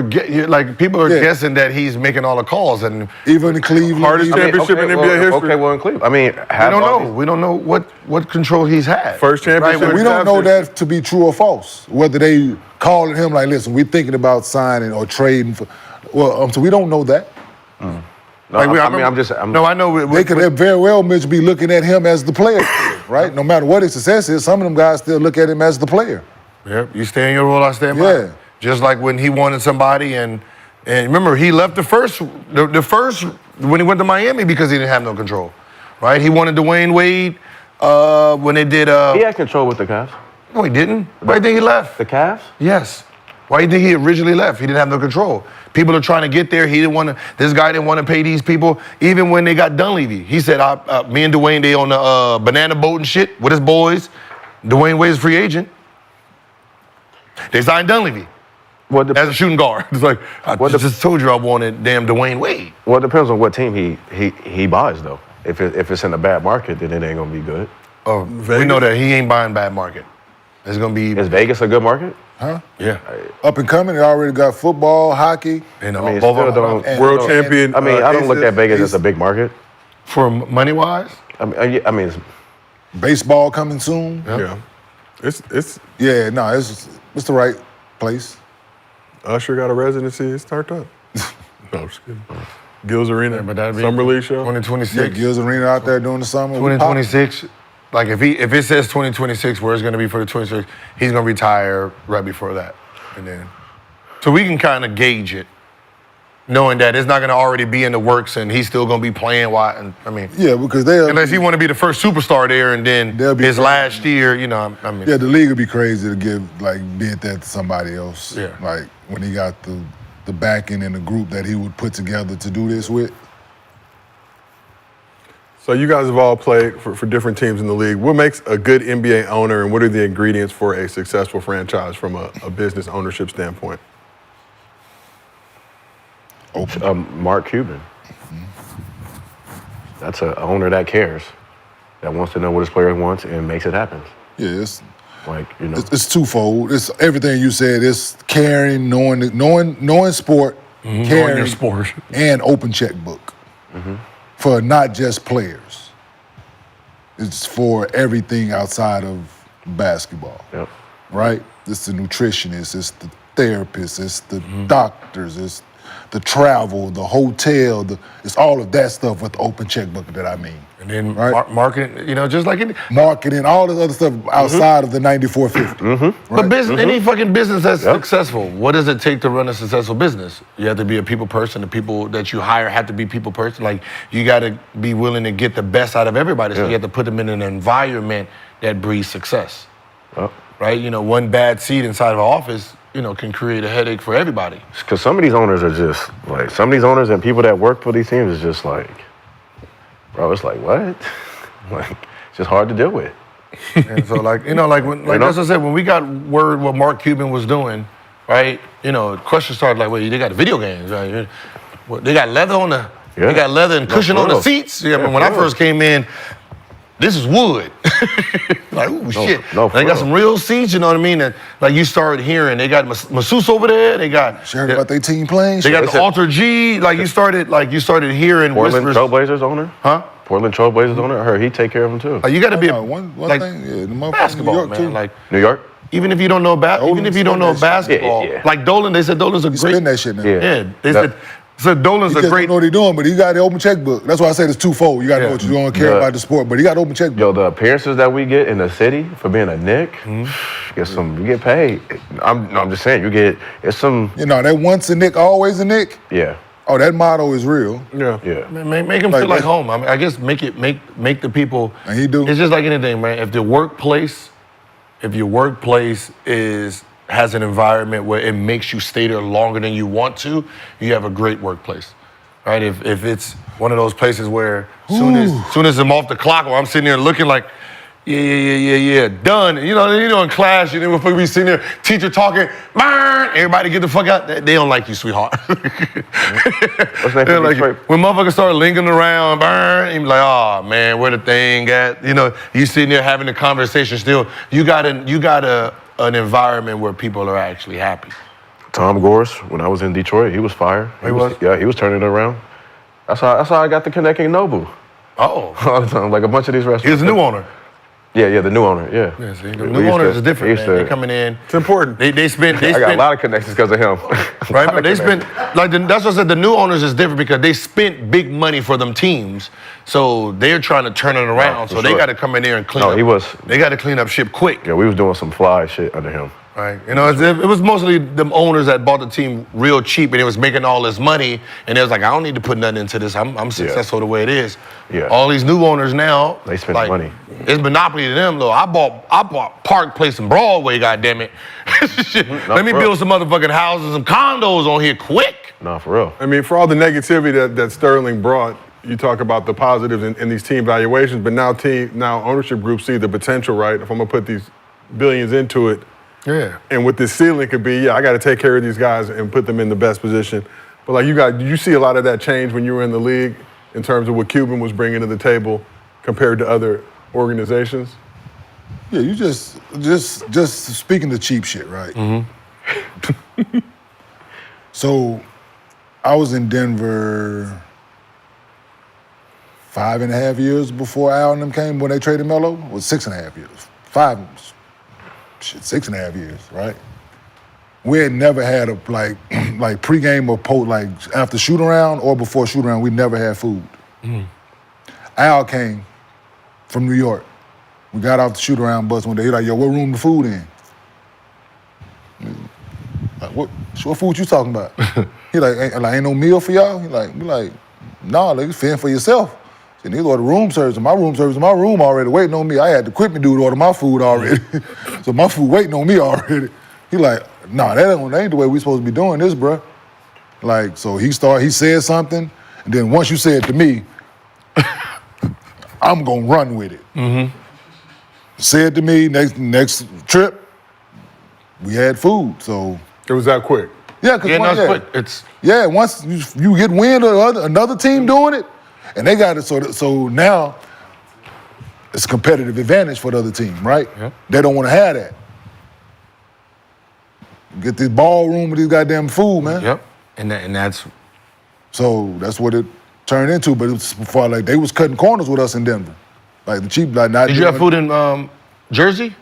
Like people are Yeah. guessing that he's making all the calls, and Even in Cleveland, Hardest even- championship in NBA history. Okay, well in Cleveland, I mean, we don't know. We don't know what control he's had. First championship. Right? we don't know that to be true or false. Whether they calling him like, listen, we're thinking about signing or trading for. Well, so we don't know that. No, Like, I mean, I'm just. No, I know. They could very well, Mitch, be looking at him as the player, right? No matter what his success is, some of them guys still look at him as the player. Yep, you stay in your role, I stay in mine. Yeah. Just like when he wanted somebody, and remember, he left the first when he went to Miami because he didn't have no control, right? He wanted Dwayne Wade when they did. He had control with the Cavs. No, he didn't. Why do you think he left? The Cavs? Yes. Why do you think he originally left? He didn't have no control. People are trying to get there. He didn't want to. This guy didn't want to pay these people. Even when they got Dunleavy, he said, "Me and Dwayne, they on the banana boat and shit with his boys. Dwayne Wade's free agent. They signed Dunleavy as a shooting guard. It's like I just told you I wanted damn Dwayne Wade. Well, it depends on what team he buys though. If it's in a bad market, then it ain't gonna be good. Oh, we know that he ain't buying bad market. It's gonna be. Is Vegas a good market? Huh? Yeah. Up and coming, they already got football, hockey. And I mean, both still of them don't. World champion. I mean, I don't look at Vegas as a big market. for money wise. I mean, it's, Baseball coming soon. Yeah. It's Yeah, no, it's the right place. Usher got a residency. It's turned up. No, I'm just kidding. Gills Arena, but that'd be Summer League show. 2026. Yeah, Gills Arena out there during the summer. 2026. Like if it says 2026, where it's gonna be for the 26, he's gonna retire right before that, and then so we can kind of gauge it, knowing that it's not gonna already be in the works and he's still gonna be playing. Why? And I mean, Yeah, because they'll. unless he want to be the first superstar there, and then They'll be his crazy. last year, you know, I mean, Yeah, the league would be crazy to bid that to somebody else. Yeah. Like when he got the backing and the group that he would put together to do this with. So you guys have all played for different teams in the league. What makes a good NBA owner, and what are the ingredients for a successful franchise from a business ownership standpoint? Mark Cuban. That's an owner that cares, that wants to know what his player wants and makes it happen. Yeah, it's It's twofold. It's everything you said. It's caring, knowing sport, caring, knowing your sport, and open checkbook for not just players. It's for everything outside of basketball. Yep. Right? It's the nutritionists, it's the therapists, it's the doctors, it's the travel, the hotel, it's all of that stuff with the open checkbook that I mean. and then Right. marketing, just like any. Marketing, all this other stuff outside of the 9450. But business, any fucking business that's successful, what does it take to run a successful business? You have to be a people person. The people that you hire have to be people person. Like, you got to be willing to get the best out of everybody. So you have to put them in an environment that breeds success. Right? One bad seat inside of an office, can create a headache for everybody. Because some of these owners are just like, some of these owners and people that work for these teams is just like, bro, it's like, what? Like, it's just hard to deal with. And so, like that's what I said, when we got word what Mark Cuban was doing, right? Questions started like, well, they got video games, right? Well, they got leather on the, they got leather and cushion on the seats. Yeah, when I first came in, this is wood. Like, ooh, shit. They got some real seats, you know what I mean? And like you started hearing, they got masseuse over there. They got Sharing about their team playing. They got the Alter G. Like you started hearing Portland whispers. Trailblazers owner? Huh? Portland Trailblazers owner? I heard he take care of them too. You got to be one like thing, the motherfucker basketball, New York man. too. Like New York? even if you don't know basketball, Yeah. like Dolan, they said Dolan's a He great. spend that shit now. Yeah. They said Dolan's He a just great. don't know what he's doing, but he got the open checkbook. That's why I said it's twofold. You got to know what you're doing, care Yeah. about the sport, but he got the open checkbook. Yo, the appearances that we get in the city for being a Knick, you get paid. I'm just saying, it's some. That once a Nick, always a Nick. Yeah. Oh, that motto is real. Yeah. Yeah. Make them feel like home. I mean, I guess make the people. And he do. It's just like anything, man. If your workplace has an environment where it makes you stay there longer than you want to, you have a great workplace, right? If it's one of those places where soon as I'm off the clock or I'm sitting there looking like, Yeah. Done. You know, in class, before we sitting there, teacher talking, burn, everybody get the fuck out. They don't like you, sweetheart. What's next They don't for like Detroit? you. When motherfuckers start linking around, burn, and you be like, oh man, where the thing at? You sitting there having a conversation still. You got an environment where people are actually happy. Tom Gores, when I was in Detroit, he was fire. He was? Yeah, he was turning it around. That's how I got to connecting Nobu. Oh. All the time, like a bunch of these restaurants. He was the new owner. Yeah, the new owner, yeah. Yeah, see, the new owners is different, man. They coming in. It's important. They spend. I got a lot of connections because of him. Right, but they spent that's what I said. The new owners is different because they spent big money for them teams, so they're trying to turn it around. So they got to come in there and clean up. They got to clean up shit quick. Yeah, we was doing some fly shit under him. Right, it was mostly them owners that bought the team real cheap, and it was making all this money, and it was like, I don't need to put nothing into this. I'm successful the way it is. Yeah. All these new owners now, they spend money. It's monopoly to them, though. I bought Park Place in Broadway, goddammit. Let me build some motherfucking houses, some condos on here quick. No, for real. I mean, for all the negativity that Sterling brought, you talk about the positives in these team valuations, but now ownership groups see the potential, right? If I'm gonna put these billions into it, yeah. And what this ceiling could be, I got to take care of these guys and put them in the best position. But like did you see a lot of that change when you were in the league in terms of what Cuban was bringing to the table compared to other organizations? Yeah, you just speaking the cheap shit, right? Mm-hmm. So, I was in Denver 5.5 years before Al and them came when they traded Melo. It was 6.5 years. 6.5 years, right? We had never had a like pregame or like after shoot around or before shoot around. We never had food. Mm. Al came from New York. We got off the shoot around bus one day. He like, yo, what room the food in? Like, what food you talking about? He like, ain't no meal for y'all? We like, nah, you fend for yourself. And he ordered room service, and my room service in my room already waiting on me. I had the equipment dude order my food already. So my food waiting on me already. He like, nah, that ain't the way we supposed to be doing this, bruh. Like, so he said something, and then once you say it to me, I'm gonna run with it. Mm-hmm. Said to me, next trip, we had food, so. It was that quick? Yeah, because quick. once you get wind of another team doing it, and they got it, so now it's a competitive advantage for the other team, right? Yep. They don't want to have that. Get this ballroom with this goddamn food, man. Yep, and that's... So that's what it turned into, but it was before, like, they was cutting corners with us in Denver. Like, the cheap, like, not... Did you have food in Jersey?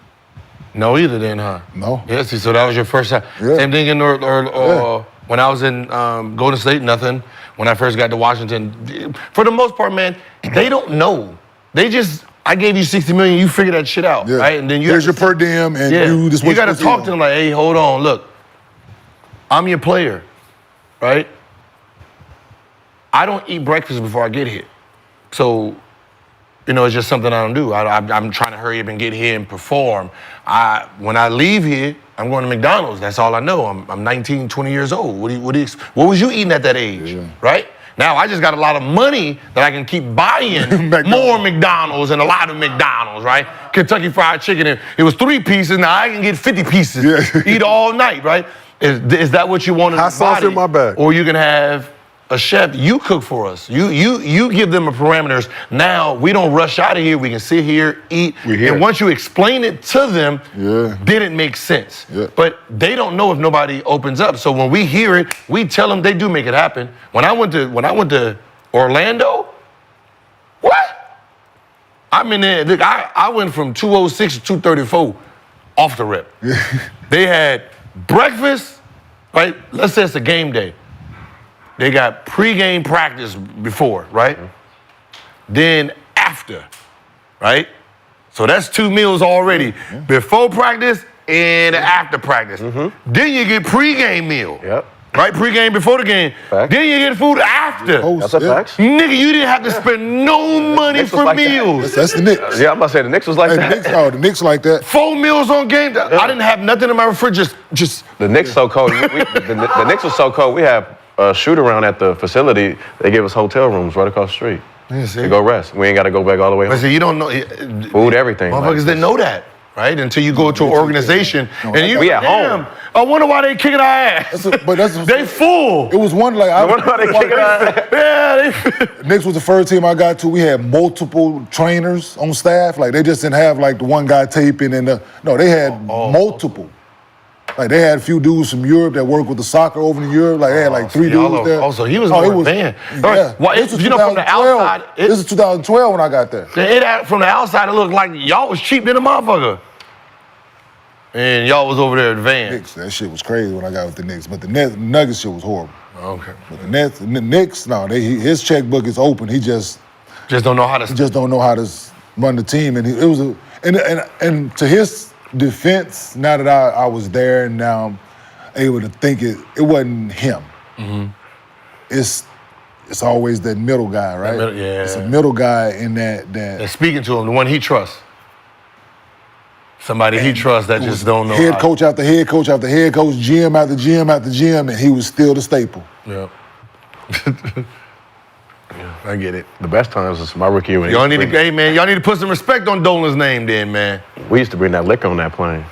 No, either then, huh? No. Yeah, see, so that was your first time. Yeah. Same thing in when I was in Golden State, nothing. When I first got to Washington, for the most part, man, they don't know. They just, I gave you $60 million, you figure that shit out, right? And then here's your per diem, and you got to talk to them like, hey, hold on, look, I'm your player, right? I don't eat breakfast before I get here. So, it's just something I don't do. I'm trying to hurry up and get here and perform. When I leave here, I'm going to McDonald's. That's all I know. I'm 19, 20 years old. What was you eating at that age, right? Now I just got a lot of money that I can keep buying more McDonald's and a lot of McDonald's, right? Kentucky Fried Chicken, it was 3 pieces. Now I can get 50 pieces. Eat all night, right? Is that what you want in Hot the body? sauce in my bag. Or you can have a chef, you cook for us. You give them the parameters. Now we don't rush out of here. We can sit here, eat. And once you explain it to them, then it makes sense. Yeah. But they don't know if nobody opens up. So when we hear it, we tell them they do make it happen. When I went to Orlando, what? I'm in there. Look, I went from 206 to 234 off the rip. They had breakfast, right? Let's say it's a game day. They got pre-game practice before, right? Then after, right? So that's 2 meals already. Before practice and after practice. Then you get pre-game meal. Yep. Right? Pre-game before the game. Fact. Then you get food after. That's a fact. Nigga, you didn't have to spend no money for like meals. That's the Knicks. Yeah, I'm about to say the Knicks was like that. The Knicks like that. 4 meals on game day. I didn't have nothing in my refrigerator. Just The Knicks so cold. The Knicks was so cold. We have a shoot around at the facility. They gave us hotel rooms right across the street. to go rest. We ain't got to go back all the way But home. see, you don't know. Food, everything. Motherfuckers didn't know that, right? Until you go to an organization and you we at home. I wonder why they kicking our ass. They full. It was one like I wonder why they kicking our ass. Yeah, Knicks was the first team I got to. We had multiple trainers on staff. Like they just didn't have like the one guy taping and they had multiple. Like they had a few dudes from Europe that worked with the soccer over in Europe. Like they had like 3 dudes there. Also, he was more advanced. Yeah. Well, This was you know, from the 2012. outside, This is 2012 when I got there. From the outside, it looked like y'all was cheap than a motherfucker. And y'all was over there advanced. Knicks, that shit was crazy when I got with the Knicks. But the Nuggets shit was horrible. Okay. But the Knicks, no, his checkbook is open. He just don't know how to. He just don't know how to run the team. And and to his defense, now that I was there and now I'm able to think it wasn't him. Mm-hmm. It's always that middle guy, right? Yeah. It's a middle guy in that. And speaking to him, the one he trusts. Somebody he trusts that just don't know. Head coach after head coach after head coach, GM after GM after GM, and he was still the staple. Yeah. I get it. The best times was my rookie year. Y'all need to put some respect on Dolan's name then, man. We used to bring that liquor on that plane.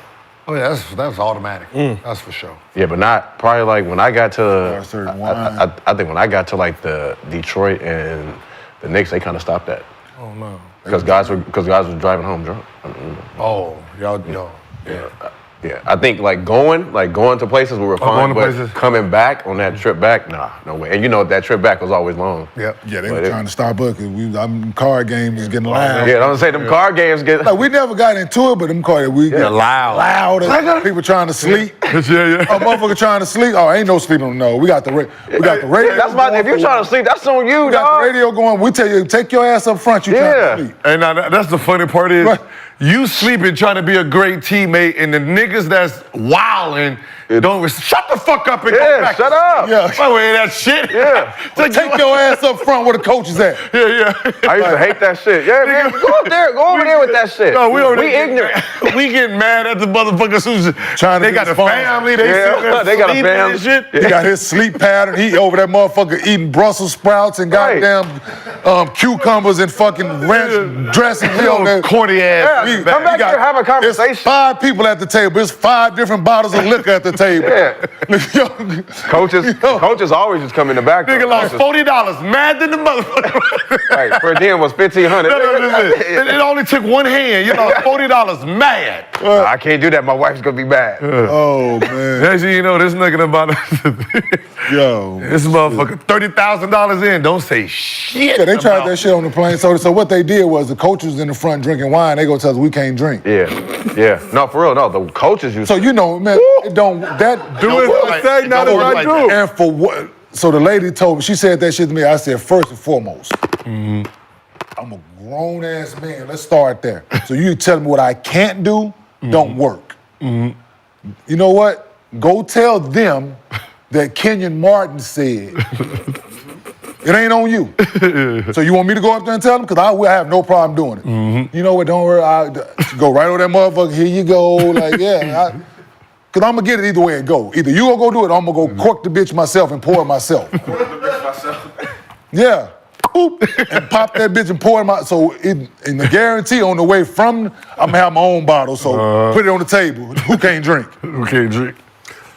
Oh yeah, that's automatic. That's for sure. Yeah, but not probably like when I got to. certain wine. I think when I got to like the Detroit and the Knicks, they kind of stopped that Oh no. because guys were driving home drunk. I mean, Oh, y'all. yeah. I think like going to places we were fine, going to but places. coming back on that trip back, nah, no way. And you know that trip back was always long. Yep. Yeah, they But were trying to stop us because card games was getting loud. Yeah, I'm saying them card games get. Like we never got into it, but them card we get loud. loud. People trying to sleep. Yeah. Oh, motherfucker trying to sleep. Oh, ain't no sleeping. No, we got the radio. That's if you're trying to sleep, that's on you, We got dog. the radio going. We tell you, take your ass up front. You trying to sleep. And now that's the funny part is Right. you sleeping trying to be a great teammate, and the niggas that's wilding don't shut the fuck up and go back. Shut up. Yeah. By the way, that shit. Yeah. Take your ass up front where the coach is at. Yeah. I used to hate that shit. Yeah, man, go over there with that shit. No, we ignorant. We getting mad at the motherfuckers who's Trying to they be got a responsible. family, they Yeah, sit there they got a sleeping family. and shit. He got his sleep pattern. He over that motherfucker eating Brussels sprouts and Right. goddamn cucumbers and fucking ranch dressing. We over there. Corny ass. Yeah, come back here, have a conversation. There's 5 people at the table. There's 5 different bottles of liquor at the table. Yeah. Coaches always just come in the back. Nigga lost $40, mad than the motherfucker. Right, per diem was $1,500. It only took one hand. You lost $40, mad. I can't do that. My wife's gonna be mad. Oh man. Next thing you know, this nigga about Yo. this motherfucker $30,000 in. Don't say shit. Yeah, they tried about- that shit on the plane. So what they did was the coach was in the front drinking wine. They go tell us we can't drink. Yeah. No, for real. No, the coaches used So you know, man, it don't that Do as I say, not as I do. And for what? So the lady told me, she said that shit to me. I said, first and foremost, I'm a grown ass man. Let's start there. So you tell me what I can't do, don't work. You know what? Go tell them that Kenyon Martin said. It ain't on you. So you want me to go up there and tell them? Because I will have no problem doing it. You know what? Don't worry. I go right over that motherfucker. Here you go. Like, yeah. Because I'm going to get it either way it go. Either you going to go do it or I'm going to go cork the bitch myself and pour it myself. Yeah. Boop. And pop that bitch and pour it my. So, and the guarantee on the way from, I'm going to have my own bottle. So put it on the table. Who can't drink? Who can't drink?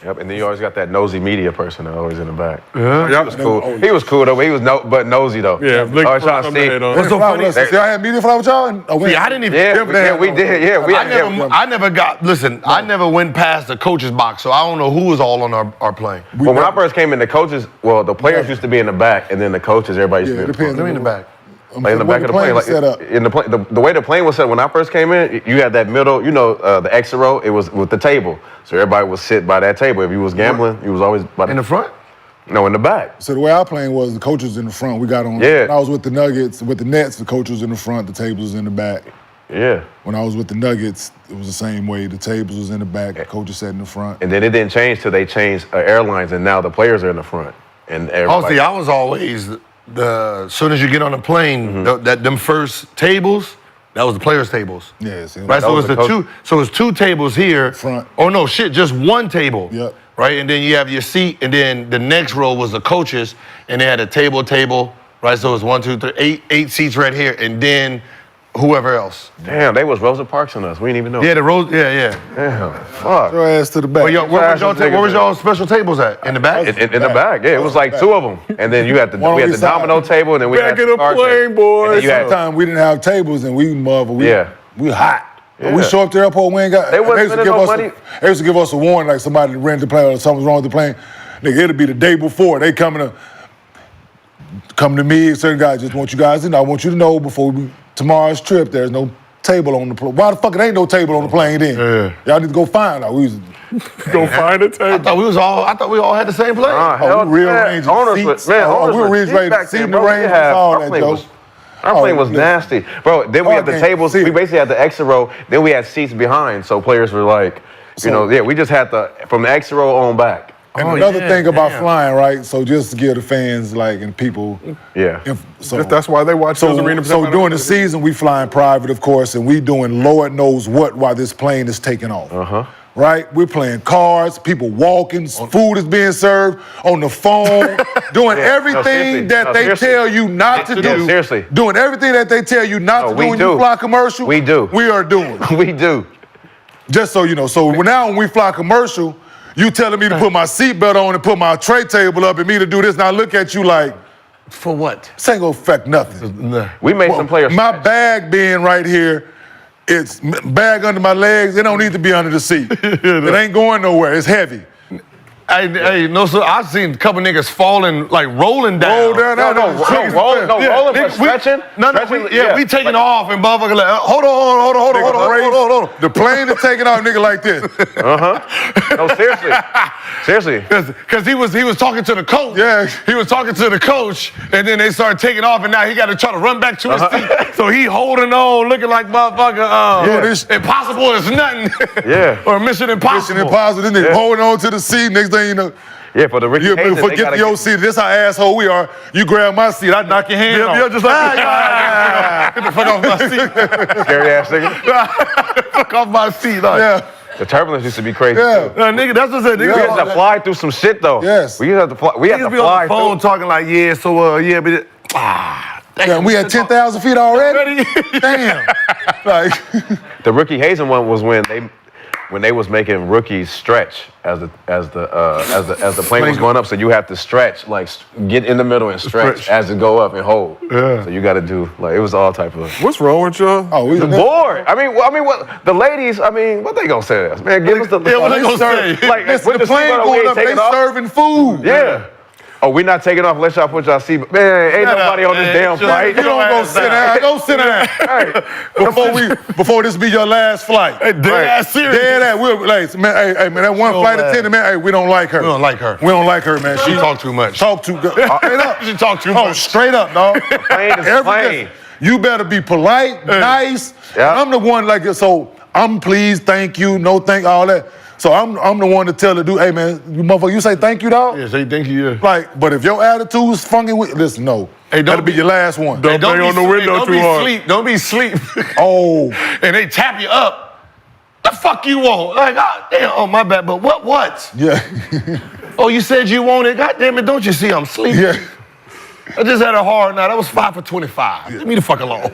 Yep, and then you always got that nosy media person that always in the back. Yeah. He was cool. He was cool though. He was nosy though. Yeah, Blake always trying to put some head see. on. What's so funny? See, I had media fly with y'all? And, I didn't even. Yeah, we did. Yeah, we I never got. Listen, I never went past the coach's box, so I don't know who was all on our plane. Well, when I first came in, the coaches, the players used to be in the back, and then the coaches, everybody used Yeah, to it be depends. Let me in the back. like in the back of the plane. Like set up. in the plane, the way the plane was set when I first came in, you had that middle, the exit row. It was with the table, so everybody would sit by that table. If you was gambling, you was always by In the front? No, in the back. So the way our plane was, the coach was in the front. We got on. Yeah. When I was with the Nuggets, with the Nets, the coach was in the front, the tables was in the back. Yeah. When I was with the Nuggets, it was the same way. The tables was in the back, the coaches sat in the front. And then it didn't change till they changed airlines, and now the players are in the front. And everybody. Honestly, I was always as soon as you get on the plane, them first tables, that was the players' tables. Yes. Right, so it's it's two tables here. Front. Oh no, shit, just one table. Yep. Right, and then you have your seat, and then the next row was the coaches, and they had a table right? So it's 1, 2, 3, 8 seats right here, and then whoever else. Damn, they was Rosa Parks on us. We didn't even know. Yeah, the Rose. Yeah. Damn, fuck. Your ass to the back. Where was y'all special tables at? In the back? In the back, yeah. It was like 2 of them, and then you had the One on we had each the side. domino table, and then we Back had in the the card plane, table. boys. And then you had Sometimes we didn't have tables and we Yeah. hot. Yeah. We show up to the airport, we ain't got. They wasn't used to spending give no us money. They used to give us a warning, like somebody rented the plane or something's wrong with the plane. Nigga, it'll be the day before. They come to me, certain guys just want you guys to know. I want you to know before tomorrow's trip, there's no table on the plane. Why the fuck it ain't no table on the plane then? Yeah. Y'all need to go find out. We was Go find a table. I thought we all had the same plane. hell, we man, rearranging owners seats. was- man, owners we was rearranging deep back seat then, bro. We arrangements, had- all our that, plane Joe. was- Our plane was listen. nasty. Bro, then we had the can't tables, see we it. basically had the extra row, then we had seats behind, so players were like, we just had from the extra row on back. And another thing about flying, right? So just to give the fans, and people, Yeah. That's why they watch those arena. So during the season, we flying private, of course, and we doing Lord knows what while this plane is taking off. Right? We're playing cards, people walking, food is being served on the phone, doing everything that they tell you not to do. Seriously. Doing everything that they tell you not to do when you fly commercial. We do. We are doing. We do. Just so you know. So now when we fly commercial, you telling me to put my seatbelt on and put my tray table up and me to do this, and I look at you like, For what? this ain't gonna affect nothing. We made some players. My bag being right here, it's bag under my legs. It don't need to be under the seat. It ain't going nowhere. It's heavy. Hey, no, sir. I've seen a couple niggas falling, rolling down. Roll down. rolling for stretching. We taking off and motherfucker like, hold on. The plane is taking off, nigga, like this. No, seriously. Because he was talking to the coach. Yeah. He was talking to the coach, and then they started taking off, and now he got to try to run back to his seat. So he holding on, looking like motherfucker. Impossible is nothing. Yeah. Or Mission Impossible. Mission Impossible. Then they holding on to the seat. Next thing you know, Yeah, for the Ricky you Hayes, forget your seat. This how asshole we are. You grab my seat, I knock your hand off. You're just like, get the fuck off my seat. Scary ass nigga. Fuck off my seat. The turbulence used to be crazy. Yeah. Too. Nigga, that's what I said. We had to fly through some shit though. Yes. We had to fly. We had to Niggas be on fly the phone through. talking like, Damn, we had 10,000 feet already? Damn. The Ricky Hazen one was when they was making rookies stretch as the plane was going up. So you have to stretch, get in the middle and stretch as it go up and hold. Yeah. So you got to do it was all type of. What's wrong with y'all? Oh, we The board. I mean, what the ladies? I mean, what they gonna say to us, man? Give us the. Yeah, what they gonna say? Like, Listen, with the plane seatbelt on, we going ain't up, they taking off. serving food. Yeah. Oh, we not taking off unless y'all put y'all seat. Man, ain't nobody on this damn flight. You don't go sit down. Go sit down. Before this be your last flight. Dead ass serious. Dead ass. Man, hey, man, that one flight attendant, man, hey, we don't like her. We don't like her. We don't like her, man. She talk too much. Talk too good. Straight up. She talk too Oh, much. straight up, dog. Plane is plane. You better be polite, nice. Yeah. I'm the one like this, so I'm pleased, thank you, no thank, all that. So I'm the one to tell the dude, hey man, you motherfucker, you say thank you, dog? Yeah, say thank you. Yeah. But if your attitude's funky with, listen, no. Hey, that'll be your last one. Don't bang on the window too hard. Don't be sleep. Oh. And they tap you up. The fuck you want? Like, oh, damn, oh, my bad, but what? Yeah. Oh, you said you want it? God damn it, don't you see I'm sleeping? Yeah. I just had a hard night. I was 5 for 25. Leave me the fuck alone.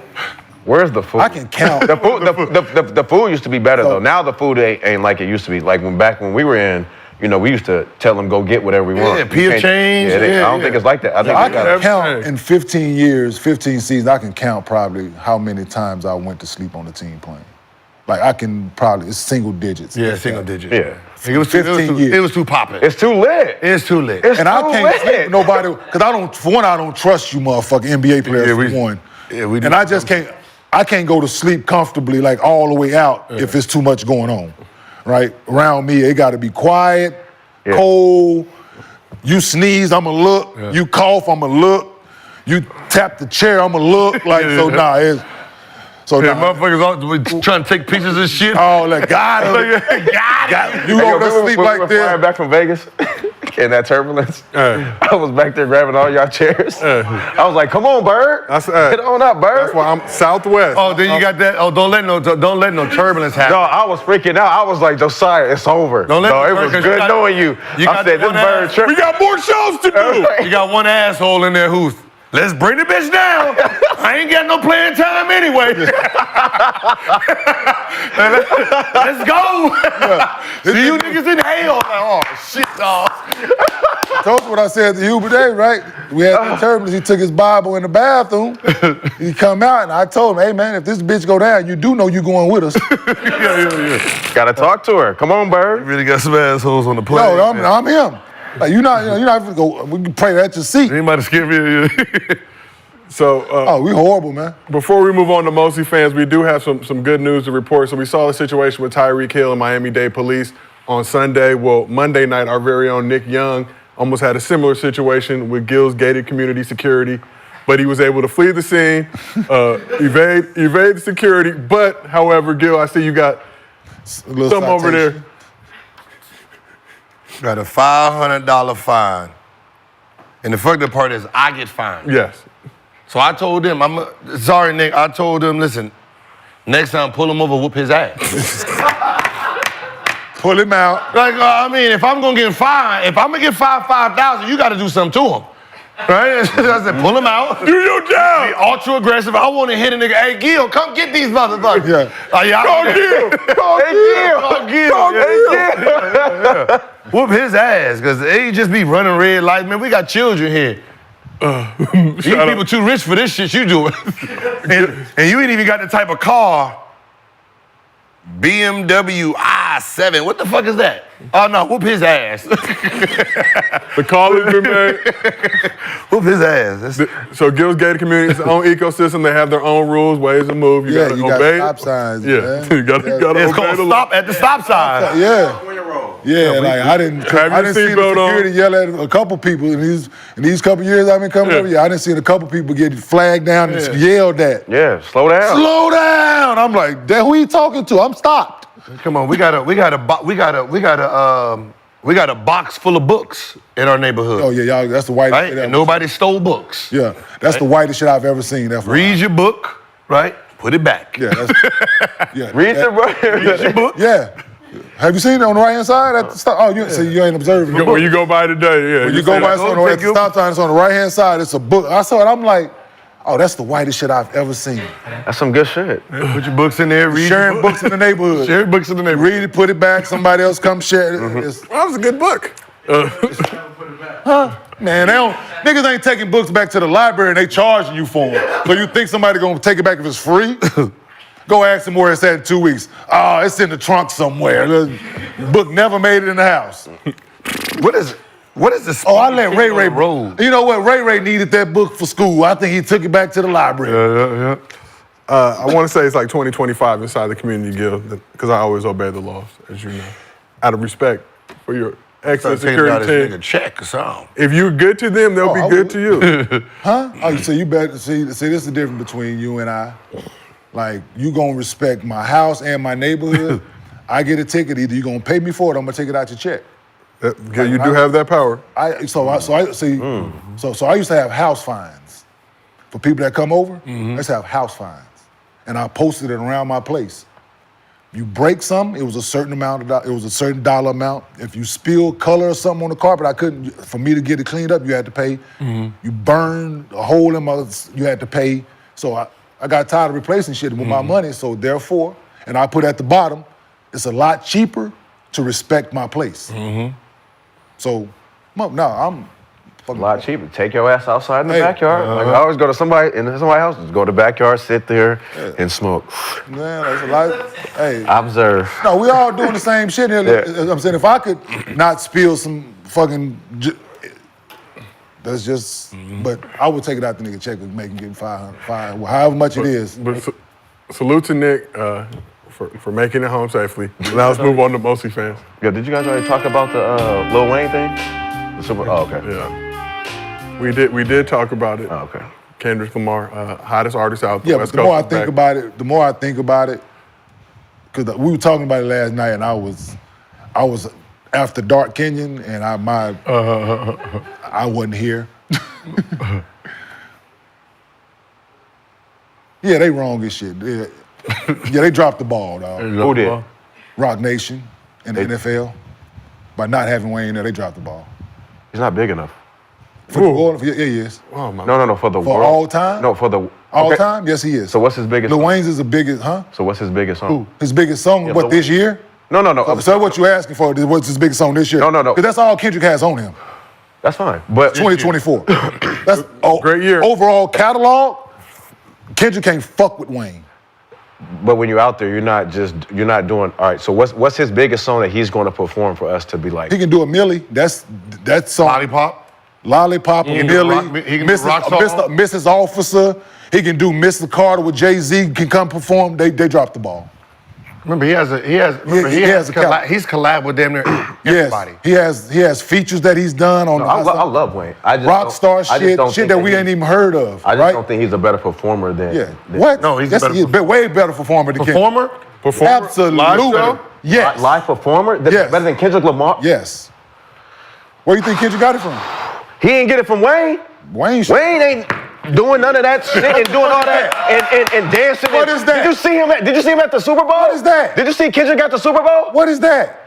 Where's the food? I can count. The food used to be better though. Now the food ain't like it used to be. Like back when we were in, we used to tell them go get whatever we want. Yeah, peer change. I don't think it's like that. I think I can count in 15 years, 15 seasons, I can count probably how many times I went to sleep on the team plane. Like I can probably, it's single digits. Yeah, single digits. Yeah. It was 15 years. It was too popping. It's too lit. It's too lit. It's And I too can't lit. sleep with nobody, because I don't trust you motherfucking NBA players for one. Yeah, we do. And I can't go to sleep comfortably like all the way out if it's too much going on, right? Around me, it got to be quiet, cold. You sneeze, I'ma look. Yeah. You cough, I'ma look. You tap the chair, I'ma look. Motherfuckers trying to take pictures of shit. Oh, got him. You go to sleep we like were this. flying back from Vegas in that turbulence. I was back there grabbing all y'all chairs. I was like, "Come on, Bird, get on up, Bird." That's why I'm Southwest. Oh, then you got that. Oh, don't let no turbulence happen. No, I was freaking out. I was like, Josiah, it's over. Don't let it was good knowing you. I said, this Bird tripping. We got more shows to do. You got one asshole in there who's let's bring the bitch down. I ain't got no playing time anyway. Let's go. See you niggas in hell. Like, oh, shit, dog. Told you what I said to you today, right? We had the turbulence. He took his Bible in the bathroom. He come out, and I told him, hey, man, if this bitch go down, you do know you going with us. Yeah. Gotta talk to her. Come on, Bird. Really got some assholes on the plane. No, I'm him. Like, you're not gonna go, we can pray at your seat. Anybody skip you? So, we horrible, man. Before we move on to Mosley fans, we do have some good news to report. So we saw the situation with Tyreek Hill and Miami-Dade police on Sunday. Well, Monday night, our very own Nick Young almost had a similar situation with Gil's gated community security, but he was able to flee the scene, evade the security. But, however, Gil, I see you got some over there. Got a $500 fine. And the fucked up part is I get fined. Yes. So I told them, sorry, Nick, I told them, listen, next time pull him over, whoop his ass. Pull him out. Like, I mean, if I'm gonna get fined, if I'm gonna get fined $5,000, you gotta do something to him. Right? I said, pull him out. Do your job. Be ultra aggressive. I wanna hit a nigga, hey, Gil, come get these motherfuckers. Yeah. Call Gil. Call Gil. Whoop his ass, because they just be running red lights. Man, we got children here. These people too rich for this shit you doing. and you ain't even got the type of car. BMW i7. What the fuck is that? Oh no, whoop his ass. The call has been made. Whoop his ass. So Gil's gated community is their own ecosystem. They have their own rules, ways to move. You gotta obey. Stop signs. Yeah, man. you gotta It's obey called the stop at the stop sign. Yeah, like I didn't see the security yell at a couple people in these couple years I've been coming over. Yeah, I didn't see a couple people get flagged down and yelled at. Yeah, slow down. Slow down! I'm like, damn, who you talking to? I'm stopped. Come on, we got a box full of books in our neighborhood. Oh yeah, y'all, that's the whitest right? shit ever. And nobody stole books. Yeah, that's the whitest shit I've ever seen. That's Read your book, right? Put it back. Yeah, that's, yeah. Read your book. Yeah. Have you seen it on the right hand side at the stop? Oh, you ain't observing. When you go by today, yeah. When you go by at the stop sign, it's on the right hand side. It's a book. I saw it. I'm like, oh, that's the whitest shit I've ever seen. That's some good shit. Put your books in there. Read Sharing books in the neighborhood. Sharing books in the neighborhood. Read it, put it back. Somebody else come share it. That was a good book. Man, niggas ain't taking books back to the library and they charging you for them. So you think somebody gonna take it back if it's free? Go ask them where it's at in 2 weeks. Oh, it's in the trunk somewhere. The book never made it in the house. What is it? What is this? Oh, I let Ray roll. You know what? Ray needed that book for school. I think he took it back to the library. I want to say it's like 2025 inside the community guild because I always obey the laws, as you know, out of respect for your excellent security team. Nigga check or something. If you're good to them, they'll be good to you. Huh? Oh, so you better see. This is the difference between you and I. Like, you gonna respect my house and my neighborhood. I get a ticket, either you gonna pay me for it, or I'm gonna take it out your check. You do have that power. I used to have house fines for people that come over. I used to have house fines, and I posted it around my place. You break something, it was a certain amount. It was a certain dollar amount. If you spill color or something on the carpet, I couldn't. For me to get it cleaned up, you had to pay. You burned a hole in my, you had to pay. So I got tired of replacing shit with my money. So therefore, and I put at the bottom, it's a lot cheaper to respect my place. So, no, I'm fucking. A lot cheaper. Take your ass outside in the backyard. Like I always go to somebody's house, just go to the backyard, sit there, and smoke. Man, that's a lot. Hey. Observe. No, we all doing the same shit here. Yeah. I'm saying if I could not spill some fucking, that's just. But I would take it out the nigga check and make him get 500, however much it is. But salute to Nick for making it home safely. Now let's move on to Mosley fans. Yeah, did you guys already talk about the Lil Wayne thing? Oh, okay. Yeah. We did talk about it. Oh, okay. Kendrick Lamar, hottest artist out there. Yeah, but the more I think about it, because we were talking about it last night, and I was after dark Kenyon, and I wasn't here. Yeah, they wrong as shit. Yeah, they dropped the ball, dog. Who did? Rock Nation and the NFL. By not having Wayne there, they dropped the ball. He's not big enough. For New Orleans, yeah, he is. Oh my. No, for the For world. all time? No, for the All time? Yes, he is. So what's his biggest? Lil song? Wayne's is the biggest, huh? So what's his biggest song? His biggest song, Yeah, what, Lil this year? No. So what you asking for? What's his biggest song this year? No. Because that's all Kendrick has on him. That's fine. But 2024. That's Great year. Overall catalog, Kendrick can't fuck with Wayne. But when you're out there, you're not doing all right. So what's his biggest song that he's going to perform for us to be like? He can do a Millie. That's song. Lollipop, He can Millie, do rock- he can do rock song. Mrs. Officer. He can do Mr. Carter with Jay-Z. Can come perform. They dropped the ball. Remember, he's collabed with damn near everybody. Yes, he has features that he's done on. I love Wayne. Rockstar shit that we ain't even heard of. I just don't think he's a better performer than. Yeah. What? No, he's way better performer than Kendrick. Performer? Absolutely. Live show? Yes. Live performer? Yes. Better than Kendrick Lamar? Yes. Where you think Kendrick got it from? He ain't get it from Wayne. Wayne ain't doing none of that shit and doing all that and dancing. What is that? Did you see him at the Super Bowl? What is that? Did you see Kendrick at the Super Bowl? What is that?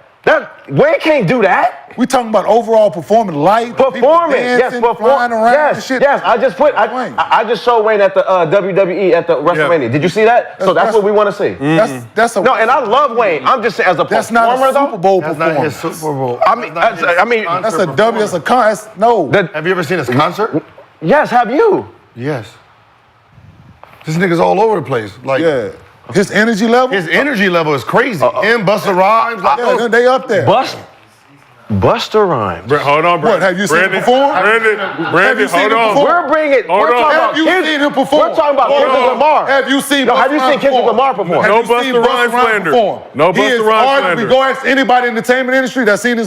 Wayne can't do that. We talking about overall performance, light, Performance, yes, flying around and shit. Yes. I just showed Wayne at the WWE at the WrestleMania. Did you see that? So that's what we want to see. That's a no, and I love Wayne. I'm just saying as a that's performer not a Super Bowl That's performance. not his Super Bowl. I mean, that's That's a W. That's a con. No. Have you ever seen his concert? Yes, have you? Yes. This nigga's all over the place. Like, Yeah. His energy level. his energy level is crazy. Him, Busta Rhymes, like, Yeah, they up there. Busta Rhymes. Hold on, Brandon. What, have you seen him perform? Brandon, Have you seen hold him on. perform? We're bringing. Hold We're on. talking Have about you seen him perform? We're talking about Hold Kendrick on. Lamar. Have you seen? No, have you seen Kendrick Lamar perform? No Have you Busta seen Rhymes slander. perform? No He Busta is Rhymes arguably, slander. go ask anybody in the entertainment industry that's seen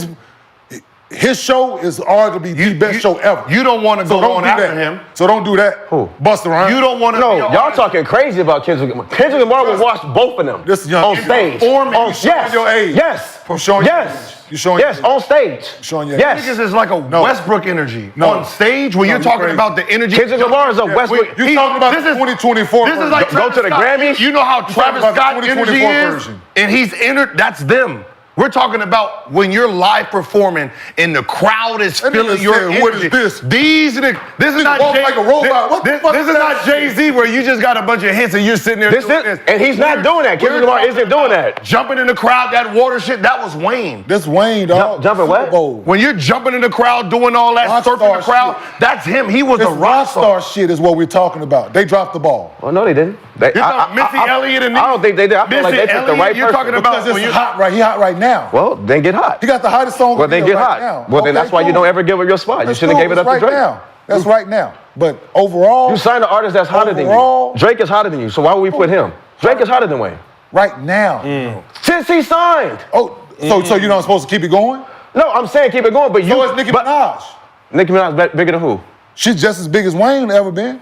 his show is arguably the best show ever. You don't want to go don't on do after that. him. So don't do that. Who? Busta Rhymes. You don't want to. No, y'all talking crazy about Kendrick Lamar. Kendrick Lamar will watch both of them This is young. on stage. You showing your age. Yes. You showing your yes. age. You showing your yes, age. on stage. Showing your yes. Niggas is like a Westbrook energy on stage when you're you talking crazy. about the energy. Kendrick Lamar is a Westbrook. You talking about the 2024 This is like Go to the Travis Scott. Grammys. You know how Travis about the Scott energy 2024 is, version. and he's entered. That's them. We're talking about when you're live performing and the crowd is That feeling nigga your said, energy. "What is this?" This is not walk like a robot. What the This, fuck this is is that not shit? Jay-Z where you just got a bunch of hits and you're sitting there This doing is, this. and he's not doing that. Kendrick Lamar isn't doing that. Jumping in the crowd, that water shit, that was Wayne. This Wayne, dog. Jumping what? Super Bowl. When you're jumping in the crowd, doing all that, Rockstar surfing the crowd, shit. that's him. He was This a rock star. shit is what we're talking about. They dropped the ball. Oh no, they didn't. They, You're talking Missy Elliott and I don't think they did. I feel like they Missy picked the right Elliott, you're person. talking about Because when it's you hot right. He hot right now. Well, then get hot. He got the hottest song. Well, then video get right hot. now. Well, then that's why you don't ever give up your spot. You should have gave it up to right Drake. now. That's right now. But overall, You signed an artist that's hotter than Overall- you. Drake is hotter than you, so why would we put him? Drake is hotter than Wayne. right now. Since he signed. Oh, so you're not supposed to keep it going? No, I'm saying keep it going, but you. So is Nicki but- Minaj. Nicki Minaj bigger than who? She's just as big as Wayne ever been.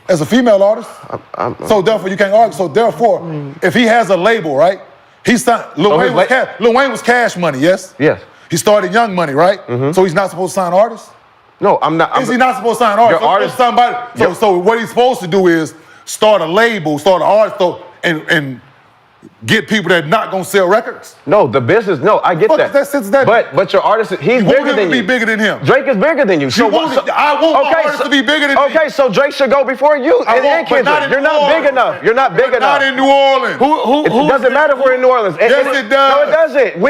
As a female artist. So therefore you can't argue. So therefore, if he has a label, right? He signed. Lil Wayne was cash money, yes? Yes. He started Young Money, right? So he's not supposed to sign artists? No, I'm not. Is he not supposed to sign artists? Your artist- So what he's supposed to do is start a label, start an artist, and get people that not gonna sell records. No, the business. No, I get Fuck that. that since that- But your artist, he's You want bigger him than to be you. bigger than him. Drake is bigger than you. I want my artist to be bigger than me. Okay, so Drake should go before you. I And won't, but Kendrick. not in You're New not big Orleans. enough. You're not big But enough. not in New Orleans. It doesn't matter if we're in New Orleans. Yes, it does. No, it doesn't.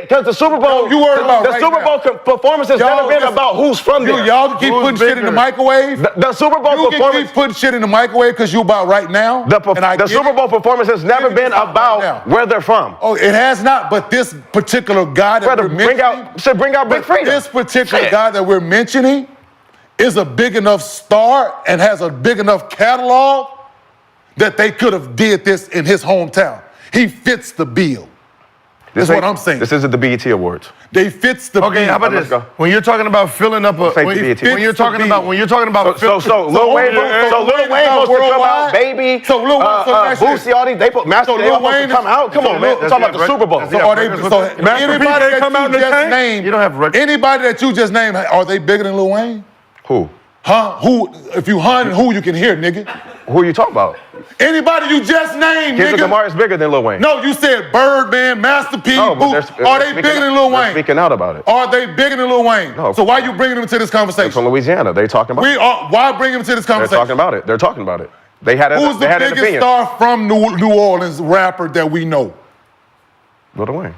Because the Super Bowl, You worried about the right Super now. Bowl performance has never been listen, about who's from there. Y'all keep Who's putting shit in the bigger? microwave. The Super Bowl You can performance. keep putting shit in the microwave because you about right now. The Super Bowl performance has never been about where they're from. Oh, it has not. But this particular guy that Brother, we're bring mentioning, out Big Freedom. this particular Shit. guy that we're mentioning is a big enough star and has a big enough catalog that they could have did this in his hometown. He fits the bill. That's what I'm saying. This isn't the BET Awards. They fits the Okay, bill. how about Let's this? go. When you're talking about filling up a Say when, BET. when you're talking about So filling- Lil Wayne supposed to come out, Baby, So Lil Wayne, so that's Boosie, all these, they put Master, they Lil all supposed Wayne to come out. Come on, man. That's Talking about the it, Super Bowl. that's So it. are they? Master So P, anybody that come out in you the just tank? named, You don't have records. anybody that you just named, are they bigger than Lil Wayne? Who? Huh? Who? If you hun, who you can hear, nigga? Who are you talking about? Anybody you just named, Kendrick nigga. Lamar is bigger than Lil Wayne. No, you said Birdman, Master P, No, but Boots. they're Are they speaking- bigger than Lil they're Wayne? speaking out about it. Are they bigger than Lil Wayne? No. So why are you bringing them into this They're conversation? from Louisiana. They talking about it. Why bring them into this They're conversation? talking about it. They're talking about it. They had Who's they the had an biggest opinion. star from New Orleans rapper that we know? Lil Wayne.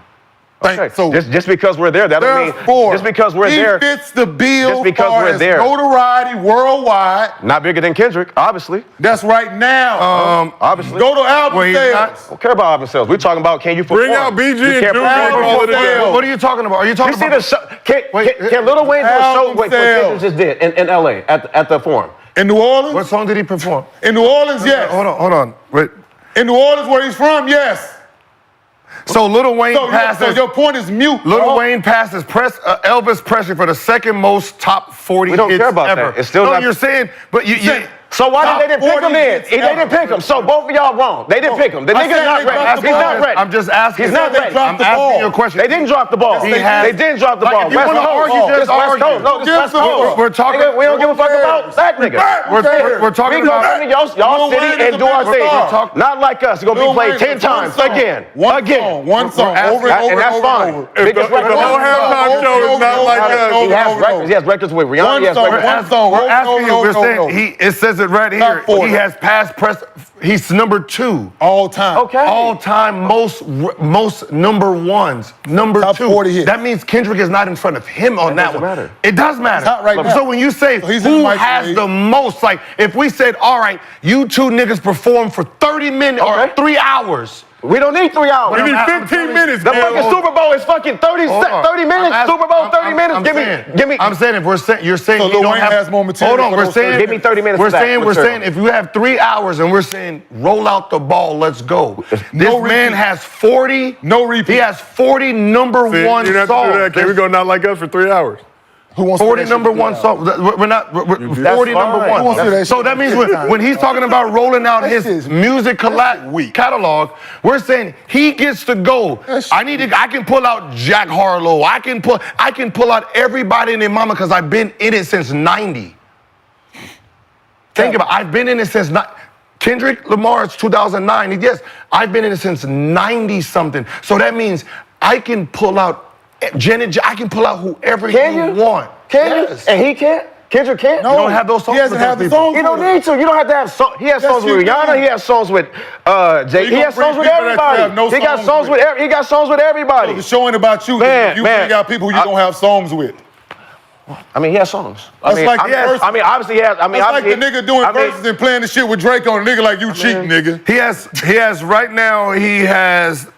So just because we're there, that don't mean therefore, just because we're he there. fits the bill Just because far we're as there. notoriety worldwide. Not bigger than Kendrick, obviously. That's right now. Obviously. Go to album Well, he's sales. I don't care about album sales. We're talking about can you perform? Bring out BG You and can't Junior perform. and all of that. What are you talking about? Are you You talking see about? the show? Can Lil Wayne do a show? Album Wait, what sales. Kendrick just did in LA at the Forum. In New Orleans? What song did he perform? In New Orleans, yes. Hold on. Wait. In New Orleans, where he's from, yes. So Lil Wayne So passes. your point is mute. Lil Wayne passes Elvis Presley for the second most top 40 We don't hits care about ever. that. It's still no, not- you're saying, but you So why Top did they didn't pick 40 him in? hits They didn't ever. pick him. So both of y'all wrong. They didn't pick him. The I nigga's said not they ready. dropped the He's ball. not ready. I'm just asking. He's not They ready. dropped I'm the asking ball. you a question. They didn't drop the ball. He has- They didn't drop the Like, ball. if you West wanna Coast. argue, just It's West argue. Coast. No, this Just West Coast. We're talking- Nigga, we don't give a fuck about that nigga. We're talking about. Y'all Lil Wayne city is and a do our big thing. star. Not like us. It's gonna Lil be played Wayne 10 is one times song. again. One song, over and over And that's and fine. over. Biggest the record. whole halftime show is not like us. He has records. He has records with Rihanna. One He has song, records. one song. We're asking you. We're saying no. it says it right here. Top 40. He has past press. He's number 2. All time. Okay. All time most number ones. Number Top 2. 40 hits. That means Kendrick is not in front of him on that doesn't one. matter. It does matter. It's not right now. So when you say So he's in who the has microwave. the most, like if we said, all right, you two niggas perform for 30 minutes or Okay. 3 hours. We don't need 3 hours. We need I'm 15 telling you. minutes, The man. fucking Super Bowl is fucking 30 Hold on. 30 minutes. I'm asking- Super Bowl 30 I'm- minutes. I'm Give saying- me. I'm saying if we're saying you're saying So he Lil don't Wayne have has more material Hold on, for we're those saying 30 Give me 30 minutes We're of that saying material. if you have 3 hours and we're saying roll out the ball, let's go. This No man repeat. has 40. No repeat. He has 40 number See, one you don't have to do that. songs. Can we go not like us for 3 hours? Who wants 40 to do that number shit? one songs. We're not. We're 40 number fine. one. Who wants to do that So shit? that means when he's talking about rolling out That his shit's- music catalog, we're saying he gets to go. I can pull out Jack Harlow. I can pull out everybody and their mama because I've been in it since 90. Think about it. I've been in it since Kendrick Lamar is 2009. Yes, I've been in it since 90 something. So that means I can pull out Jennings. I can pull out whoever Can you you? want. Can Yes. you? And he can't? Kendrick can't? You don't have those songs. He hasn't with had those the people. songs. You don't need to. You don't have to have songs. He has Yes, songs you with Rihanna. do. He has songs with Jay. you He has gonna songs with bring people that everybody. have no He got songs songs with? with. He got songs with everybody. The showing about you. Man, you man. bring out people who you don't have songs with. I mean, he has songs. That's like I verse- mean, obviously he has. I mean, It's like the obviously- nigga doing I mean, verses and playing the shit with Drake on. Nigga like you cheating, nigga. He has right now. He has.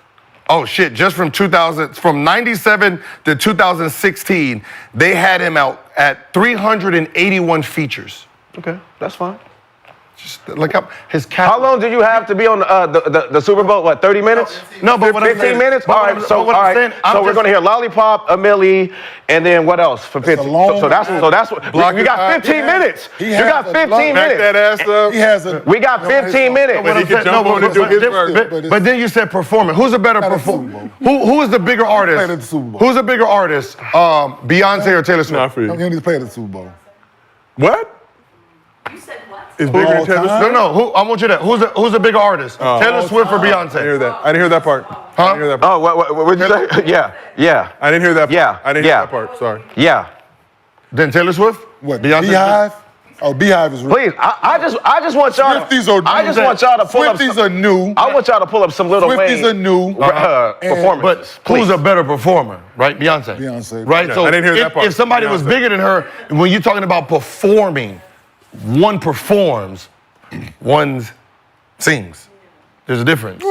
Oh shit! Just from 97 to 2016, they had him out at 381 features. Okay, that's fine. Just look up his How catalog. long do you have to be on the Super Bowl? What, 30 minutes? No, but what I'm 15 saying- minutes? but All what right, I'm- so, but what all I'm right. saying, I'm So we're just- going to hear Lollipop, a Millie, and then what else for 15? long So that's what block we got it out. 15 minutes. He You has got a 15 long- Back that minutes. ass up. He has a. We got 15 minutes. But he can jump on and do his verse. But then you said performing. Who's a better Not at the performer? Super Who is the bigger Played at the artist? Super Bowl. Who's a bigger artist? Beyonce or Taylor Not Swift? for You you. don't need to play at the Super Bowl. What? You said what? Is bigger All than Taylor time? Swift? No. I want you to. Who's the bigger artist? Taylor Swift or I didn't hear Beyonce? that. I didn't hear that part. I didn't hear that part. Oh, what did you say? Yeah. I didn't hear that part. Yeah, I didn't hear yeah. that part. Sorry. Yeah. Then Taylor Swift? What? Beyonce? Beehive? Oh, Beehive is real. Please, I just want y'all. Swifties are new. I just want y'all to pull up. Swifties are new. I want y'all to pull up some Little Swifties Wayne are new. performances. But who's a better performer, right? Beyonce. Beyonce. Right? Yeah, So I didn't hear if, that part. if somebody was Beyonce. bigger than her, when you're talking about performing, one performs, one sings. There's a difference.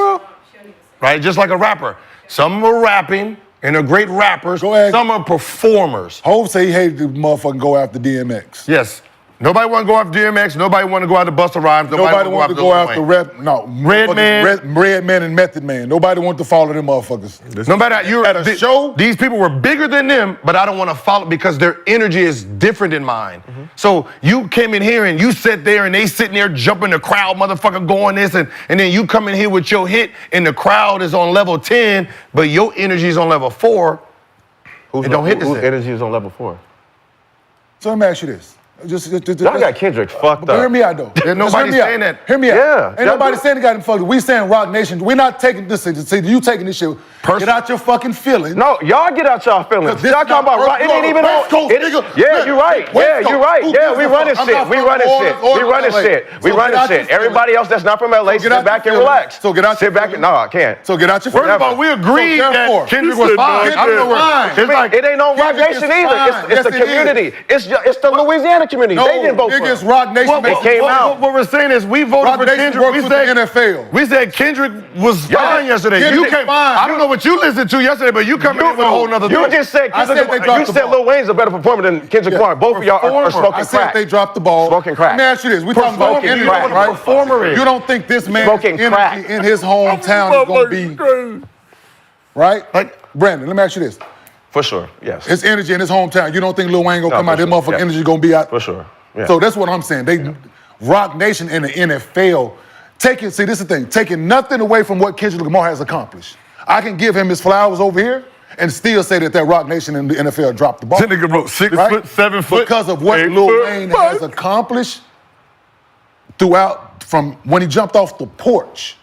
Right? Just like a rapper. Some are rapping and are great rappers. Go ahead. Some are performers. Hov say he hated to motherfucking go after DMX. Yes. Nobody want to go after DMX. Nobody want to go after Busta Rhymes. Nobody want to go Lil after Wayne. Redman and Method Man. Nobody want to follow them motherfuckers. No matter you're At a show? these people were bigger than them, but I don't want to follow because their energy is different than mine. So you came in here and you sit there and they sitting there jumping the crowd, motherfucker going this, and then you come in here with your hit and the crowd is on level 10, but your energy is on level 4. It don't hit the Whose same. energy is on level 4? So let me ask you this. Y'all got Kendrick fucked But up. hear me out, though. There's nobody saying that. Hear me out. Yeah. Ain't nobody saying they got him fucked up. We saying Rock Nation. We're not taking this. See, you taking this shit. Get out your fucking feelings. No, y'all get out y'all feelings. This Y'all talking about rock. It ain't even on. Yeah, you're right. Yeah, you're right. Yeah, we running shit. We running shit. We running shit. We running shit. Everybody else that's not from LA, sit back and relax. So get out. Sit back. No, I can't. So get out your First feelings. of all, we agreed that Kendrick was fine. I don't know why. It's like it ain't no Rock Nation either. It's the community. It's the Louisiana community. They didn't vote for him. Niggas, Rock Nation. It came out. What we're saying is we voted for Kendrick. We said NFL. We said Kendrick was fine yesterday. Kendrick You came. fine. I don't know what you listened to yesterday, but you coming in with a whole nother thing. You just said I said they dropped you the said ball. Lil Wayne's a better performer than Kendrick Lamar. Both of y'all are smoking I said crack. they dropped the ball. Smoking crack. Let me ask you this. We talking about Smoking energy, crack. right? Performer is. You don't think this man's Smoking crack. energy in his hometown is going to be, right? Like- Brandon, let me ask you this. For sure, yes. His energy in his hometown, you don't think Lil Wayne going to come for out, his sure, motherfucking yeah. energy going to be out? For sure. Yeah. So that's what I'm saying. They Rock Nation in the NFL, see, this is the thing, taking nothing away from what Kendrick Lamar has accomplished. I can give him his flowers over here and still say that Rock Nation in the NFL dropped the ball. That nigga broke 6 Right? foot, 7 foot. Because of what 8 Lil foot. Wayne has accomplished throughout, from when he jumped off the porch,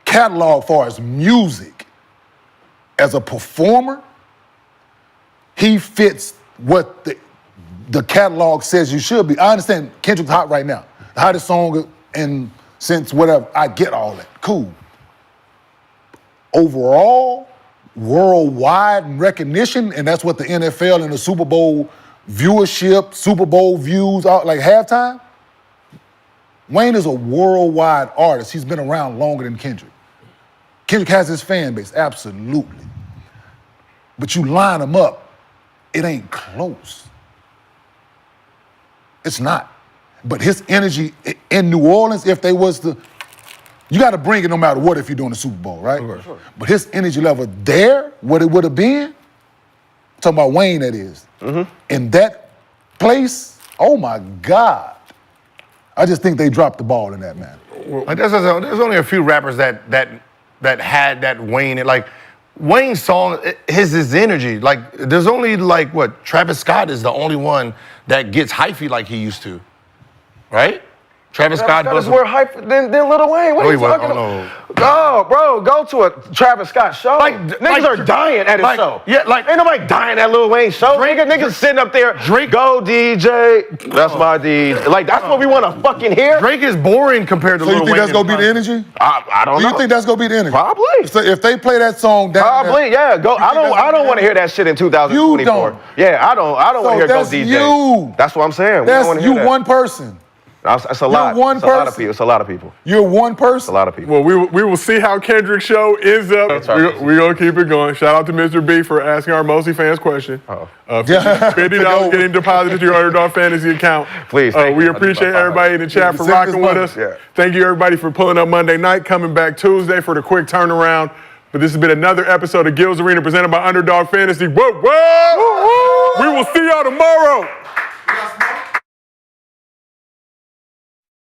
catalog far as music, as a performer, he fits what the catalog says you should be. I understand Kendrick's hot right now. The hottest song in since whatever. I get all that. Cool. Overall, worldwide recognition, and that's what the NFL and the Super Bowl viewership, Super Bowl views, like halftime. Wayne is a worldwide artist. He's been around longer than Kendrick. Kendrick has his fan base, absolutely. But you line them up, it ain't close. It's not. But his energy in New Orleans, if they was to, you got to bring it no matter what if you're doing the Super Bowl, right? Sure. But his energy level there, what it would have been, talking about Wayne that is, in that place, oh my God. I just think they dropped the ball in that man. Like there's only a few rappers that had that Wayne. Like Wayne's song, his energy. Like there's only like what Travis Scott is the only one that gets hyphy like he used to, right? Travis Scott is more hype than Lil Wayne. What are you talking about? Oh, bro, go to a Travis Scott show. Niggas are dying at his show. Yeah, like ain't nobody dying at Lil Wayne show. Niggas sitting up there. Drake, go DJ. That's my DJ. Like that's what we want to fucking hear. Drake is boring compared to Lil Wayne. So you think that's gonna be the energy? I don't know. Do you think that's gonna be the energy? Probably. So if they play that song down Probably, yeah. Go. I don't want to hear that shit in 2024. You don't. Yeah, I don't want to hear Go DJ. You. That's what I'm saying. That's you, one person. That's a lot. You're one it's a lot of person. people. It's a lot of people. You're one person. A lot of people. Well, we will see how Kendrick's show ends up. We're going to keep it going. Shout out to Mr. B for asking our Mostly fans question. $50 getting deposited to your Underdog Fantasy account. Please. We appreciate everybody in the chat for rocking with us. Yeah. Thank you, everybody, for pulling up Monday night, coming back Tuesday for the quick turnaround. But this has been another episode of Gil's Arena presented by Underdog Fantasy. Whoa, whoa! We will see y'all tomorrow.